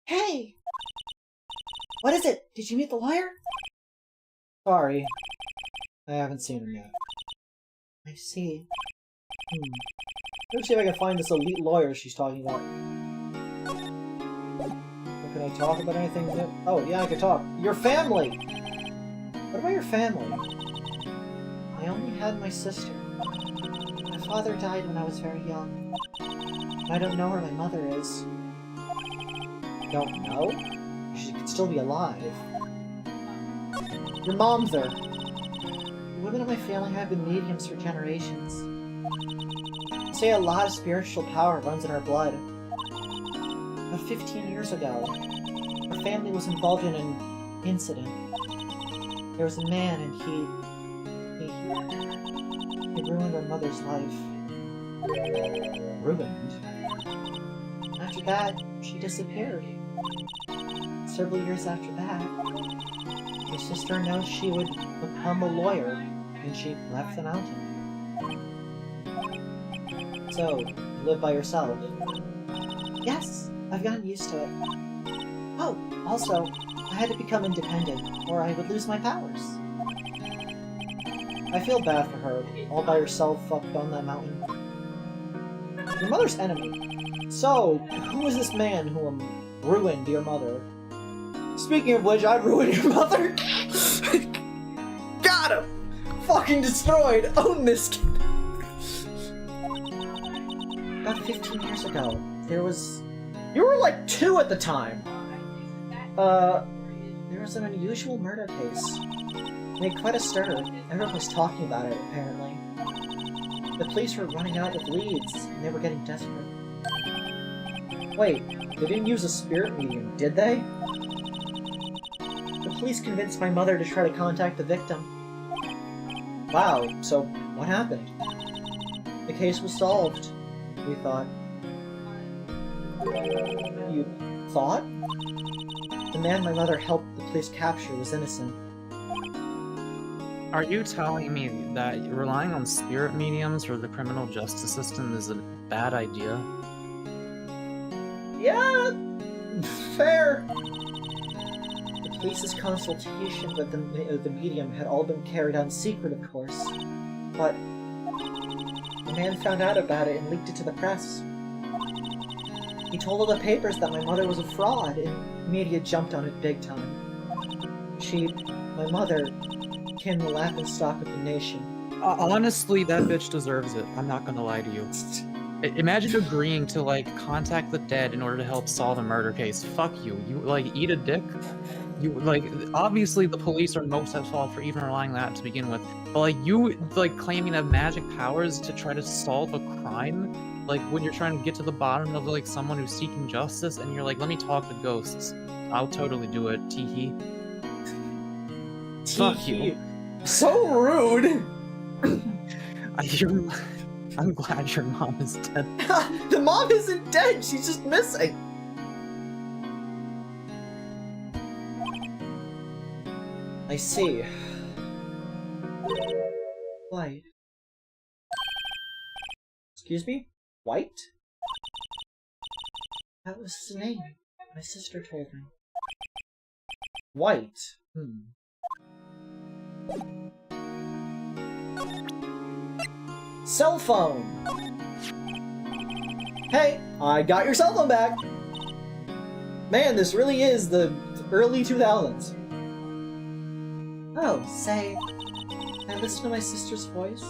Hey! What is it? Did you meet the lawyer? Sorry. I haven't seen him yet. I see. Let's see if I can find this elite lawyer she's talking about. Or can I talk about anything new? Oh, yeah, I can talk. Your family! What about your family? I only had my sister. My father died when I was very young. I don't know where my mother is. Don't know? She could still be alive. Your mom's there. The women of my family have been mediums for generations. They say a lot of spiritual power runs in our blood. About 15 years ago, our family was involved in an incident. There was a man and he ruined our mother's life. Ruined? After that, she disappeared. Several years after that, my sister announced she would become a lawyer, and she left the mountain. So, you live by yourself? Yes, I've gotten used to it. Oh, also, I had to become independent, or I would lose my powers. I feel bad for her, all by herself up on that mountain. Your mother's enemy. So, who was this man who ruined your mother? Speaking of which, I'd ruin your mother! Got him! Fucking destroyed! Own this kid! About 15 years ago, there was... You were like 2 at the time! There was an unusual murder case. It made quite a stir. Everyone was talking about it, apparently. The police were running out of leads, and they were getting desperate. Wait, they didn't use a spirit medium, did they? The police convinced my mother to try to contact the victim. Wow, so what happened? The case was solved, we thought. You thought? The man my mother helped the police capture was innocent. Are you telling me that relying on spirit mediums for the criminal justice system is a bad idea? Yeah, fair. The police's consultation with the medium had all been carried on secret, of course. But the man found out about it and leaked it to the press. He told all the papers that my mother was a fraud, and media jumped on it big time. My mother, became the laughingstock of the nation. Honestly, that bitch deserves it. I'm not gonna lie to you. Imagine agreeing to, like, contact the dead in order to help solve a murder case. Fuck you. You, like, eat a dick? You, like, obviously the police are most at fault for even relying on that to begin with. But, like, you, like, claiming to have magic powers to try to solve a crime? Like, when you're trying to get to the bottom of, like, someone who's seeking justice, and you're like, let me talk to ghosts. I'll totally do it, teehee. Fuck you. So rude! I'm glad your mom is dead. The mom isn't dead, she's just missing! I see. White. Excuse me? White? That was his name. My sister told me. White. Cell phone! Hey, I got your cell phone back! Man, this really is the early 2000s. Oh, say, can I listen to my sister's voice?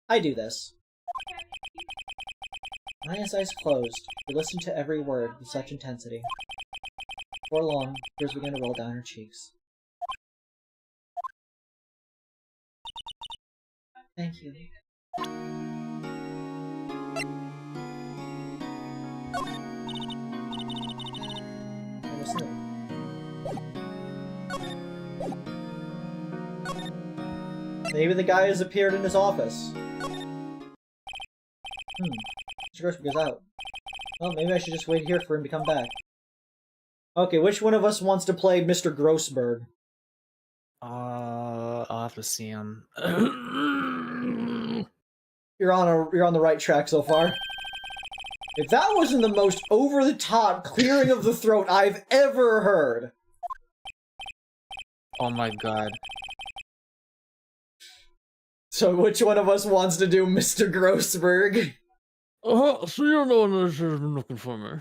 I do this. Maya's eyes closed, we listened to every word with such intensity. Before long, tears began to roll down her cheeks. Thank you. I was new. Maybe the guy has appeared in his office. Mr. Grossberg goes out. Well, maybe I should just wait here for him to come back. Okay, which one of us wants to play Mr. Grossberg? I'll have to see him. You're on the right track so far. If that wasn't the most over-the-top clearing of the throat I've ever heard. Oh my god. So which one of us wants to do Mr. Grossberg? So you're the one that should have been looking for me.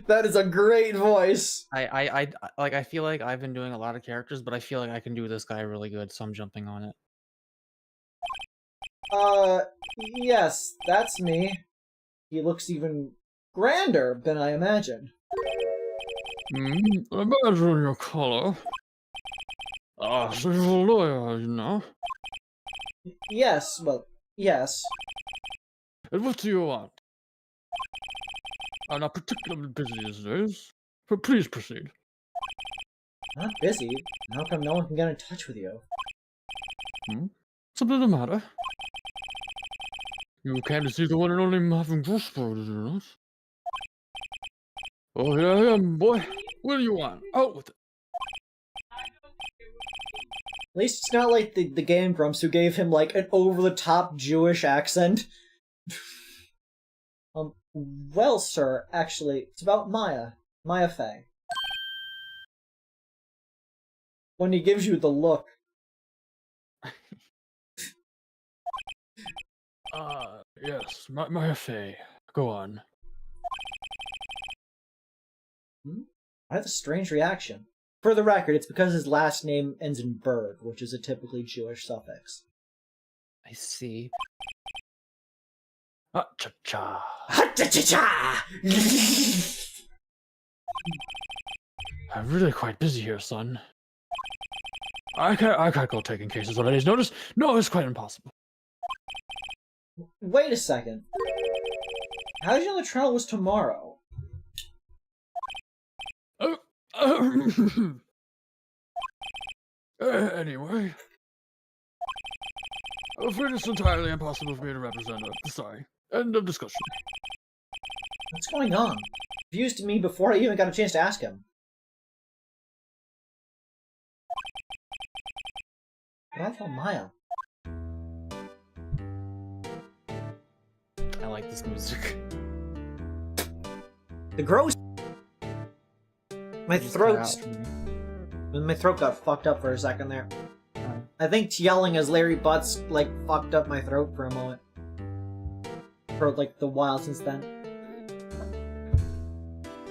That is a great voice. I feel like I've been doing a lot of characters, but I feel like I can do this guy really good, so I'm jumping on it. Yes, that's me. He looks even grander than I imagined. Imagine your color. So you're a lawyer, you know? Yes, well, yes. And what do you want? I'm not particularly busy these days, but please proceed. Not busy. How come no one can get in touch with you? Something the matter? You came to see the one and only Marvin Grossberg, did you not? Oh, here I am, boy. What do you want? Out with it. At least it's not like the Game Grumps who gave him, like, an over-the-top Jewish accent. Well, sir, actually, it's about Maya. Maya Fey. When he gives you the look. Yes, Maya Fey. Go on. I have a strange reaction. For the record, it's because his last name ends in Berg, which is a typically Jewish suffix. I see. Ha-cha-cha. Ha-cha-cha-cha! I'm really quite busy here, son. I can't go taking cases on a day's notice. No, it's quite impossible. Wait a second. How did you know the trial was tomorrow? Anyway. I'm afraid it's entirely impossible for me to represent her. Sorry. End of discussion. What's going on? He used me before I even got a chance to ask him. What about Maya? I like this music. The gross. My Just throat got fucked up for a second there. I think yelling as Larry Butts, like, fucked up my throat for a moment. For, like, the while since then.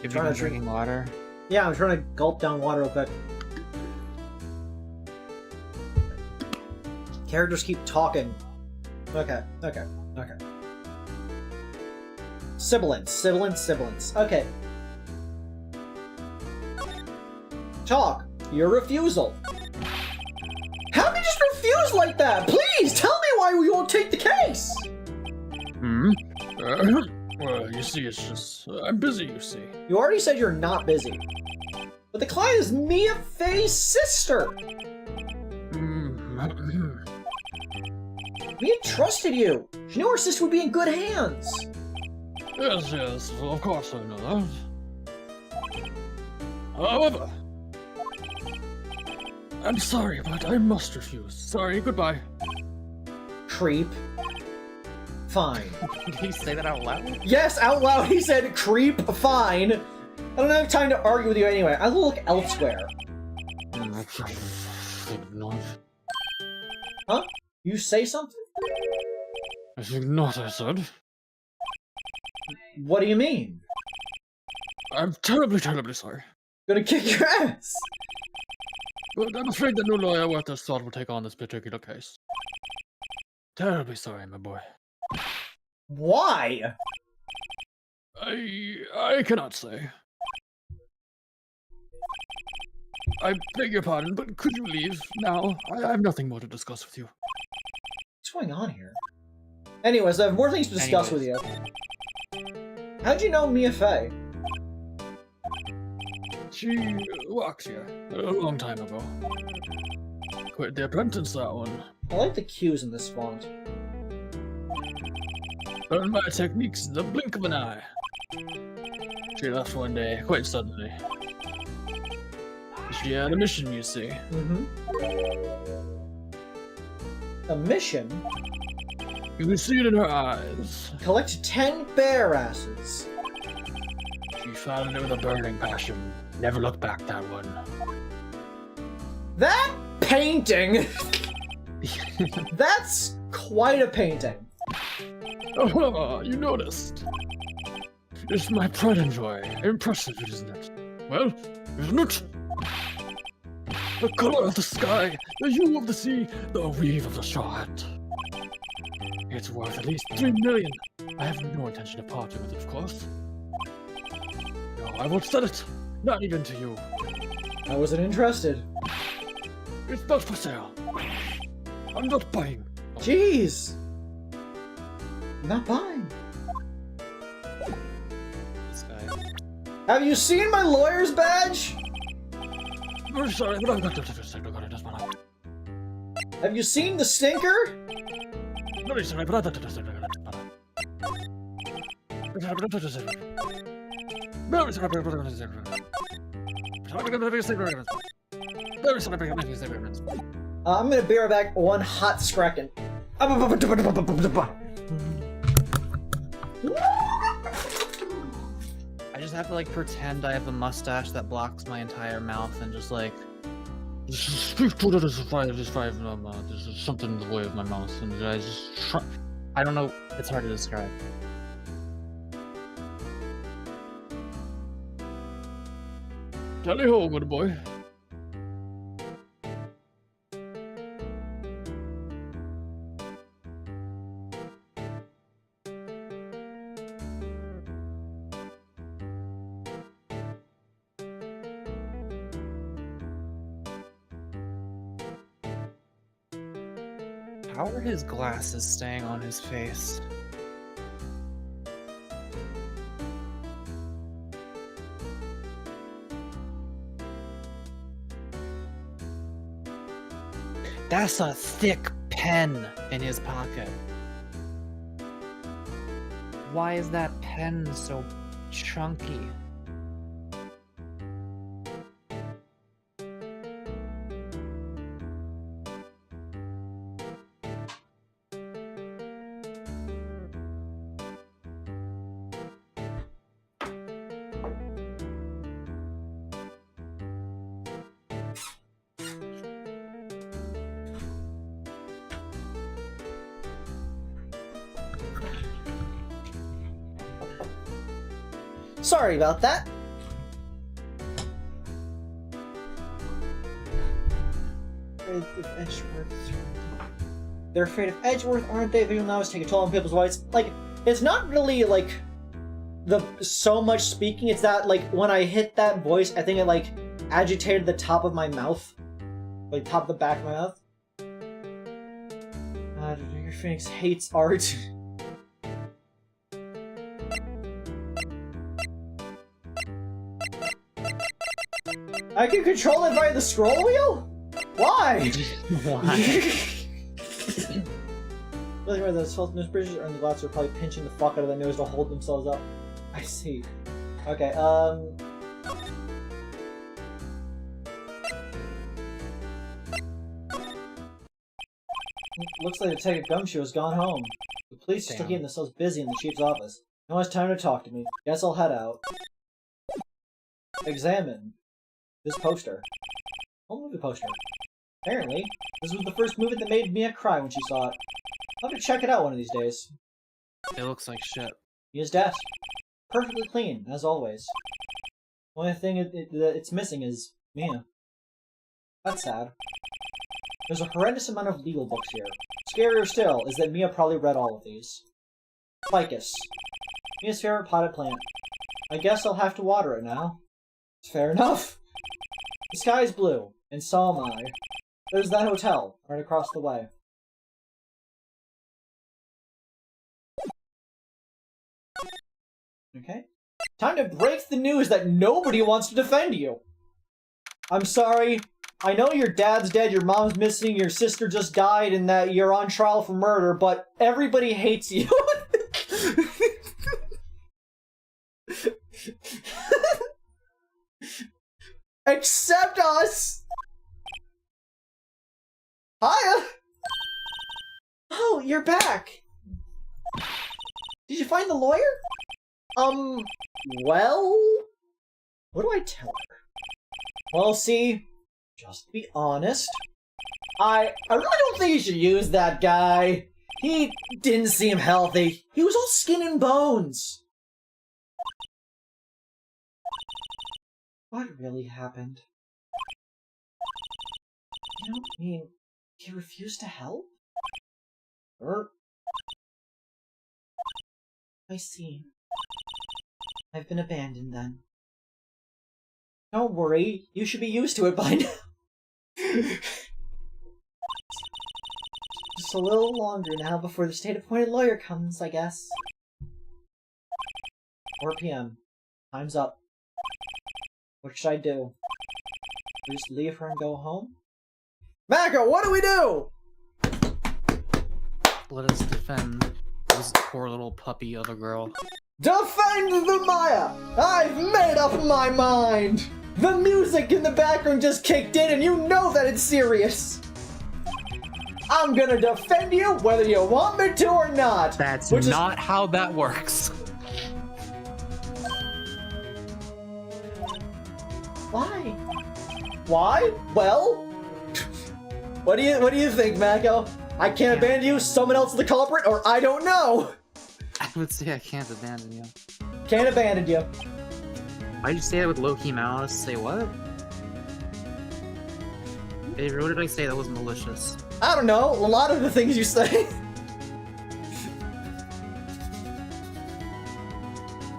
If you're drinking water. Yeah, I'm trying to gulp down water real quick. Characters keep talking. Okay. Sibilance. Okay. Talk. Your refusal. How can you just refuse like that? Please, tell me why we won't take the case! Well, you see, it's just... I'm busy, you see. You already said you're not busy. But the client is Mia Fey's sister! Mia trusted you! She knew her sister would be in good hands! Yes, of course I know that. However... I'm sorry, but I must refuse. Sorry, goodbye. Creep. Fine. Did he say that out loud? Yes, out loud he said creep, fine. I don't have time to argue with you anyway. I will look elsewhere. Huh? You say something? I think not, I said. What do you mean? I'm terribly sorry. Gonna kick your ass! But I'm afraid the new lawyer worth his salt will take on this particular case. Terribly sorry, my boy. Why? I cannot say. I beg your pardon, but could you leave now? I have nothing more to discuss with you. What's going on here? Anyways, I have more things to discuss with you. How'd you know Mia Fey? She works here a long time ago. Quite the apprentice, that one. I like the cues in this font. Learned my techniques in the blink of an eye. She left one day, quite suddenly. She had a mission, you see. A mission? You can see it in her eyes. Collect 10 bear asses. She found it with a burning passion. Never look back, that one. That painting! That's quite a painting. Oh, you noticed. It's my pride and joy. Impressive, isn't it? Well, isn't it? The color of the sky, the hue of the sea, the weave of the shot. It's worth at least 3 million. I have no intention of parting with it, of course. No, I won't sell it. Not even to you. I wasn't interested. It's not for sale. I'm not buying. Jeez! I'm not buying. This guy. Have you seen my lawyer's badge? I'm sorry, but I've got to just Have you seen the stinker? Very sorry, but I very sorry, I'm gonna be right back. One hot scracken. I just have to like pretend I have a mustache that blocks my entire mouth and just like this is something in the way of my mouth and I just try. I don't know, it's hard to describe. Tally ho, good boy. How are his glasses staying on his face? That's a thick pen in his pocket. Why is that pen so chunky? Sorry about that. They're afraid of Edgeworth, aren't they? Visual novels take a toll on people's lives. Like, it's not really like the so much speaking. It's that like when I hit that voice, I think it like agitated the top of my mouth, like top of the back of my mouth. Your Phoenix hates art. I can control it via the scroll wheel? Why? Why? Really, where those false nose bridges are in the glass are probably pinching the fuck out of the nose to hold themselves up. I see. Okay, looks like Detective Gumshoe has gone home. The police are still keeping themselves busy in the chief's office. No one's time to talk to me. Guess I'll head out. Examine this poster. Home movie poster. Apparently, this was the first movie that made Mia cry when she saw it. I'll have to check it out one of these days. It looks like shit. Mia's desk. Perfectly clean, as always. Only thing it's missing is Mia. That's sad. There's a horrendous amount of legal books here. Scarier still is that Mia probably read all of these. Ficus. Mia's favorite potted plant. I guess I'll have to water it now. Fair enough. The sky's blue, and so am I. There's that hotel, right across the way. Okay. Time to break the news that nobody wants to defend you! I'm sorry. I know your dad's dead, your mom's missing, your sister just died, and that you're on trial for murder, but everybody hates you. Except us! Hiya! Oh, you're back! Did you find the lawyer? Well... What do I tell her? Well, see, just to be honest, I really don't think you should use that guy. He didn't seem healthy. He was all skin and bones. What really happened? You don't mean he refused to help? I see. I've been abandoned then. Don't worry, you should be used to it by now. Just a little longer now before the state-appointed lawyer comes, I guess. 4 p.m. Time's up. What should I do? Just leave her and go home? Mako, what do we do? Let us defend this poor little puppy of a girl. Defend the Maya! I've made up my mind! The music in the background just kicked in and you know that it's serious! I'm gonna defend you whether you want me to or not! That's not how that works. Why? Why? Well... What do you think, Mako? I can't abandon you, someone else is the culprit, or I don't know! I would say I can't abandon you. Can't abandon you. Why'd you say that with low-key malice? Say what? Avery, what did I say that was malicious? I don't know, a lot of the things you say.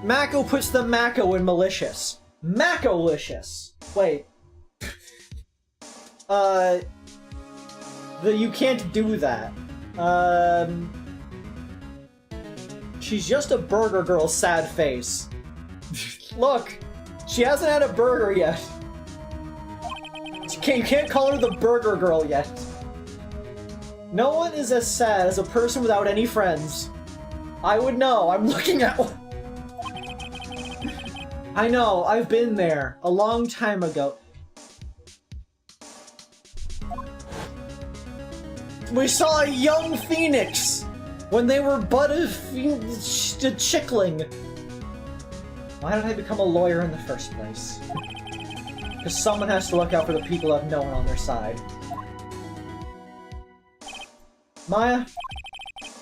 Mako puts the Mako in malicious. Mako-licious. Wait. You can't do that. She's just a burger girl's sad face. Look, she hasn't had a burger yet. You can't call her the burger girl yet. No one is as sad as a person without any friends. I would know, I'm looking at one. I know, I've been there a long time ago. We saw a young phoenix when they were but a chickling. Why did I become a lawyer in the first place? Because someone has to look out for the people that have no one on their side. Maya,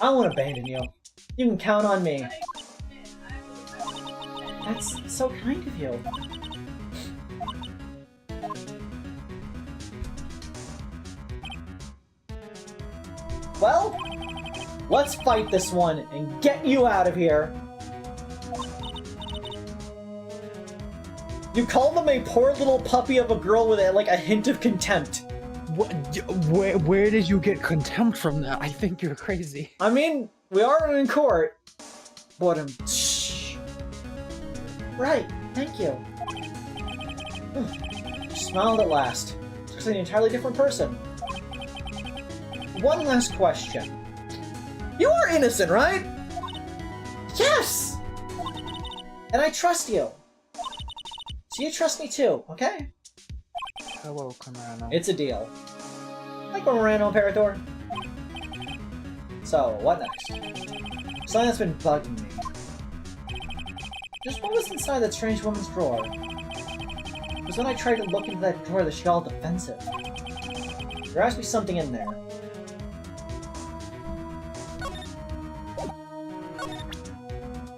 I won't abandon you. You can count on me. That's so kind of you. Well, let's fight this one and get you out of here. You call them a poor little puppy of a girl with like a hint of contempt. What? Where did you get contempt from that? I think you're crazy. I mean, we are in court. But shh. Right, thank you. Smiled at last. Looks like an entirely different person. One last question. You are innocent, right? Yes! And I trust you. So you trust me too, okay? Hello, Camerano. It's a deal. Hi, Camerano, Imperator. So, what next? Something that's been bugging me. Just what was inside that strange woman's drawer? Because when I tried to look into that drawer, she got all defensive. There has to be something in there.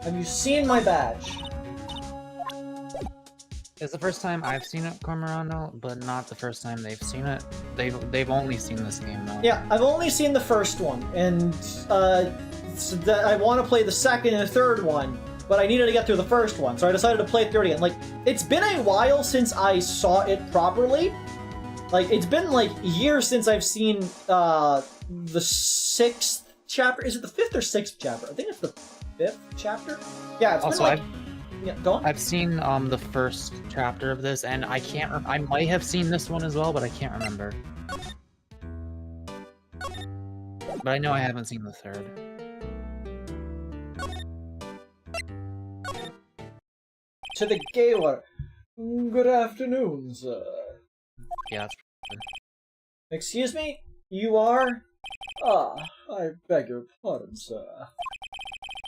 Have you seen my badge? It's the first time I've seen it, Camerano, but not the first time they've seen it. They've only seen this game though. Yeah, I've only seen the first one, and I want to play the second and the third one, but I needed to get through the first one, so I decided to play through it again. Like, it's been a while since I saw it properly. Like, it's been like years since I've seen the 6th chapter. Is it the 5th or 6th chapter? I think it's the 5th chapter. Yeah, it's Also, been like. Yeah, go on. I've seen the first chapter of this, and I can't. I might have seen this one as well, but I can't remember. But I know I haven't seen the third. To the gala. Good afternoon, sir. Yeah. That's Excuse me? You are? Ah, I beg your pardon, sir.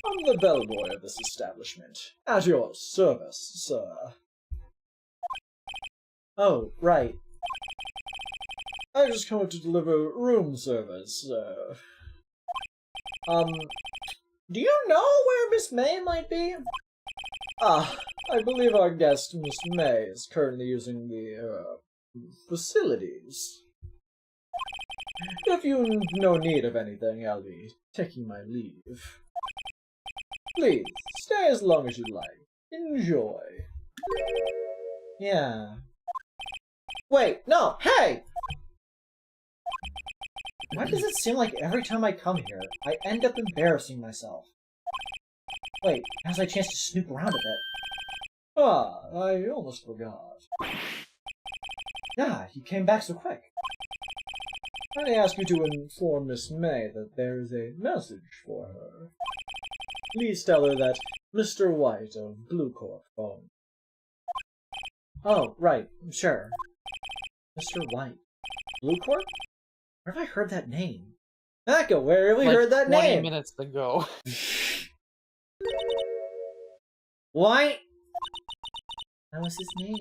I'm the bellboy of this establishment. At your service, sir. Oh, right. I just come to deliver room service, sir. Do you know where Miss May might be? Ah, I believe our guest, Miss May, is currently using the, facilities. If you no need of anything, I'll be taking my leave. Please, stay as long as you like. Enjoy. Yeah. Wait, no, hey! Why does it seem like every time I come here, I end up embarrassing myself? Wait, now's my chance to snoop around a bit. Ah, I almost forgot. Yeah, you came back so quick. I ask you to inform Miss May that there is a message for her. Please tell her that Mr. White of Blue Corp phoned. Oh, right, sure. Mr. White. Blue Court? Where have I heard that name? Echo, where have we Like heard that 20 name? minutes ago. White? That was his name.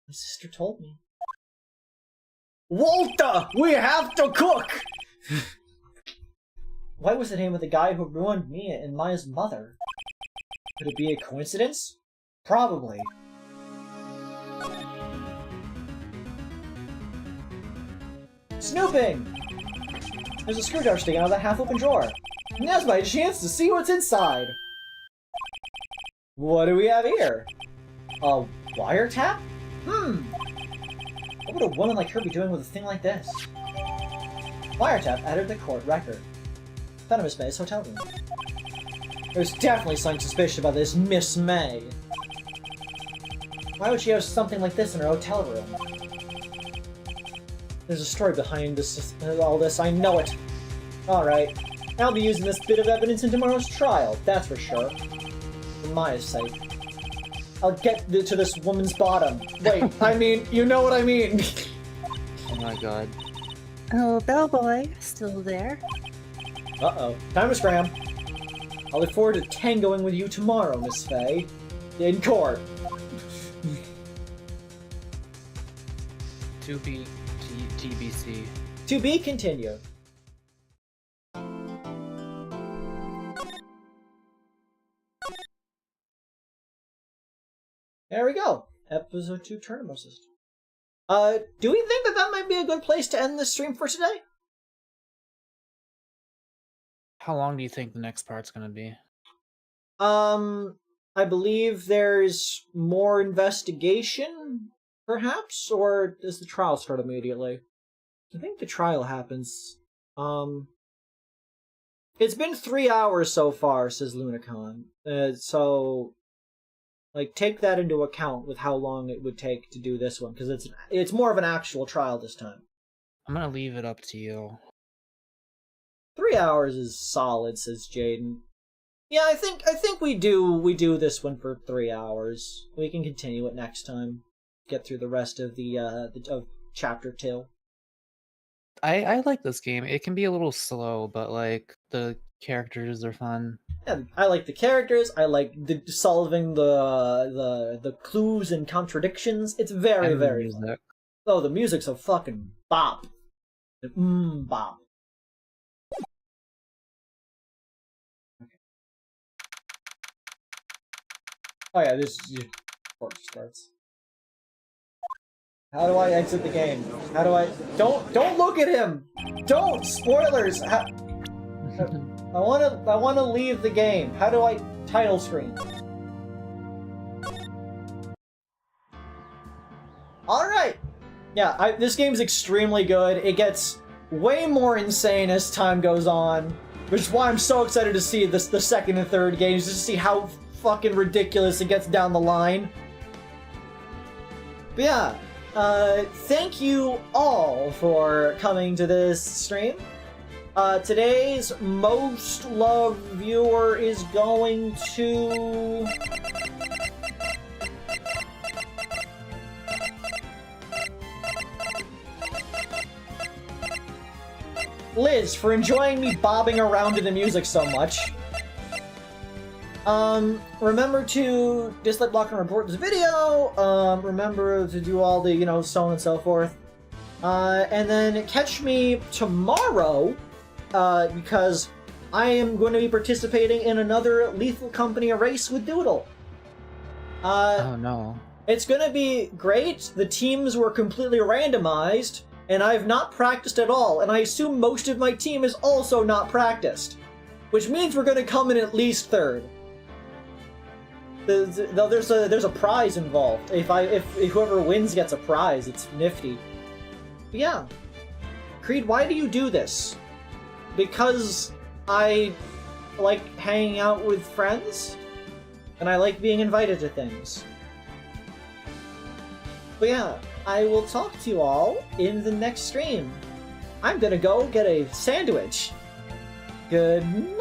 My sister told me. Walter! We have to cook! White was the name of the guy who ruined me and Maya's mother. Could it be a coincidence? Probably. Snooping! There's a screwdriver sticking out of that half-open drawer. Now's my chance to see what's inside. What do we have here? A wiretap? What would a woman like her be doing with a thing like this? Wiretap added to the court record. Found in Miss May's hotel room. There's definitely something suspicious about this Miss May. Why would she have something like this in her hotel room? There's a story behind this, all this, I know it. Alright, I'll be using this bit of evidence in tomorrow's trial, that's for sure. For Maya's sake. I'll get to this woman's bottom. Wait, I mean, you know what I mean. Oh my god. Oh, bellboy, still there? Uh-oh, time to scram. I'll look forward to tangoing with you tomorrow, Miss Faye. In court. To be TBC. To be continued. There we go. Episode 2 Tournament System. Do we think that that might be a good place to end this stream for today? How long do you think the next part's gonna be? I believe there's more investigation, perhaps? Or does the trial start immediately? I think the trial happens. It's been 3 hours so far, says Lunacon. So, like, take that into account with how long it would take to do this one, because it's more of an actual trial this time. I'm gonna leave it up to you. 3 hours is solid, says Jaden. Yeah, I think we do this one for 3 hours. We can continue it next time. Get through the rest of of chapter 2. I like this game. It can be a little slow, but like the characters are fun. Yeah, I like the characters. I like solving the clues and contradictions. It's very And the very fun. music. Oh, the music's a fucking bop. Bop. Oh yeah, this court starts. How do I exit the game? How do I? Don't look at him! Don't! Spoilers! I wanna leave the game. How do I title screen? Alright! Yeah, this game's extremely good. It gets way more insane as time goes on, which is why I'm so excited to see the second and third games, just to see how fucking ridiculous it gets down the line. But yeah, thank you all for coming to this stream. Today's most loved viewer is going to... Liz, for enjoying me bobbing around to the music so much. Remember to dislike, block, and report this video. Remember to do all the, so on and so forth. And then catch me tomorrow, because I am going to be participating in another Lethal Company race with Doodle. Oh no. It's going to be great. The teams were completely randomized, and I have not practiced at all, and I assume most of my team is also not practiced. Which means we're going to come in at least third. There's a prize involved. If whoever wins gets a prize, it's nifty. But yeah. Creed, why do you do this? Because I like hanging out with friends, and I like being invited to things. But yeah, I will talk to you all in the next stream. I'm gonna go get a sandwich. Good night.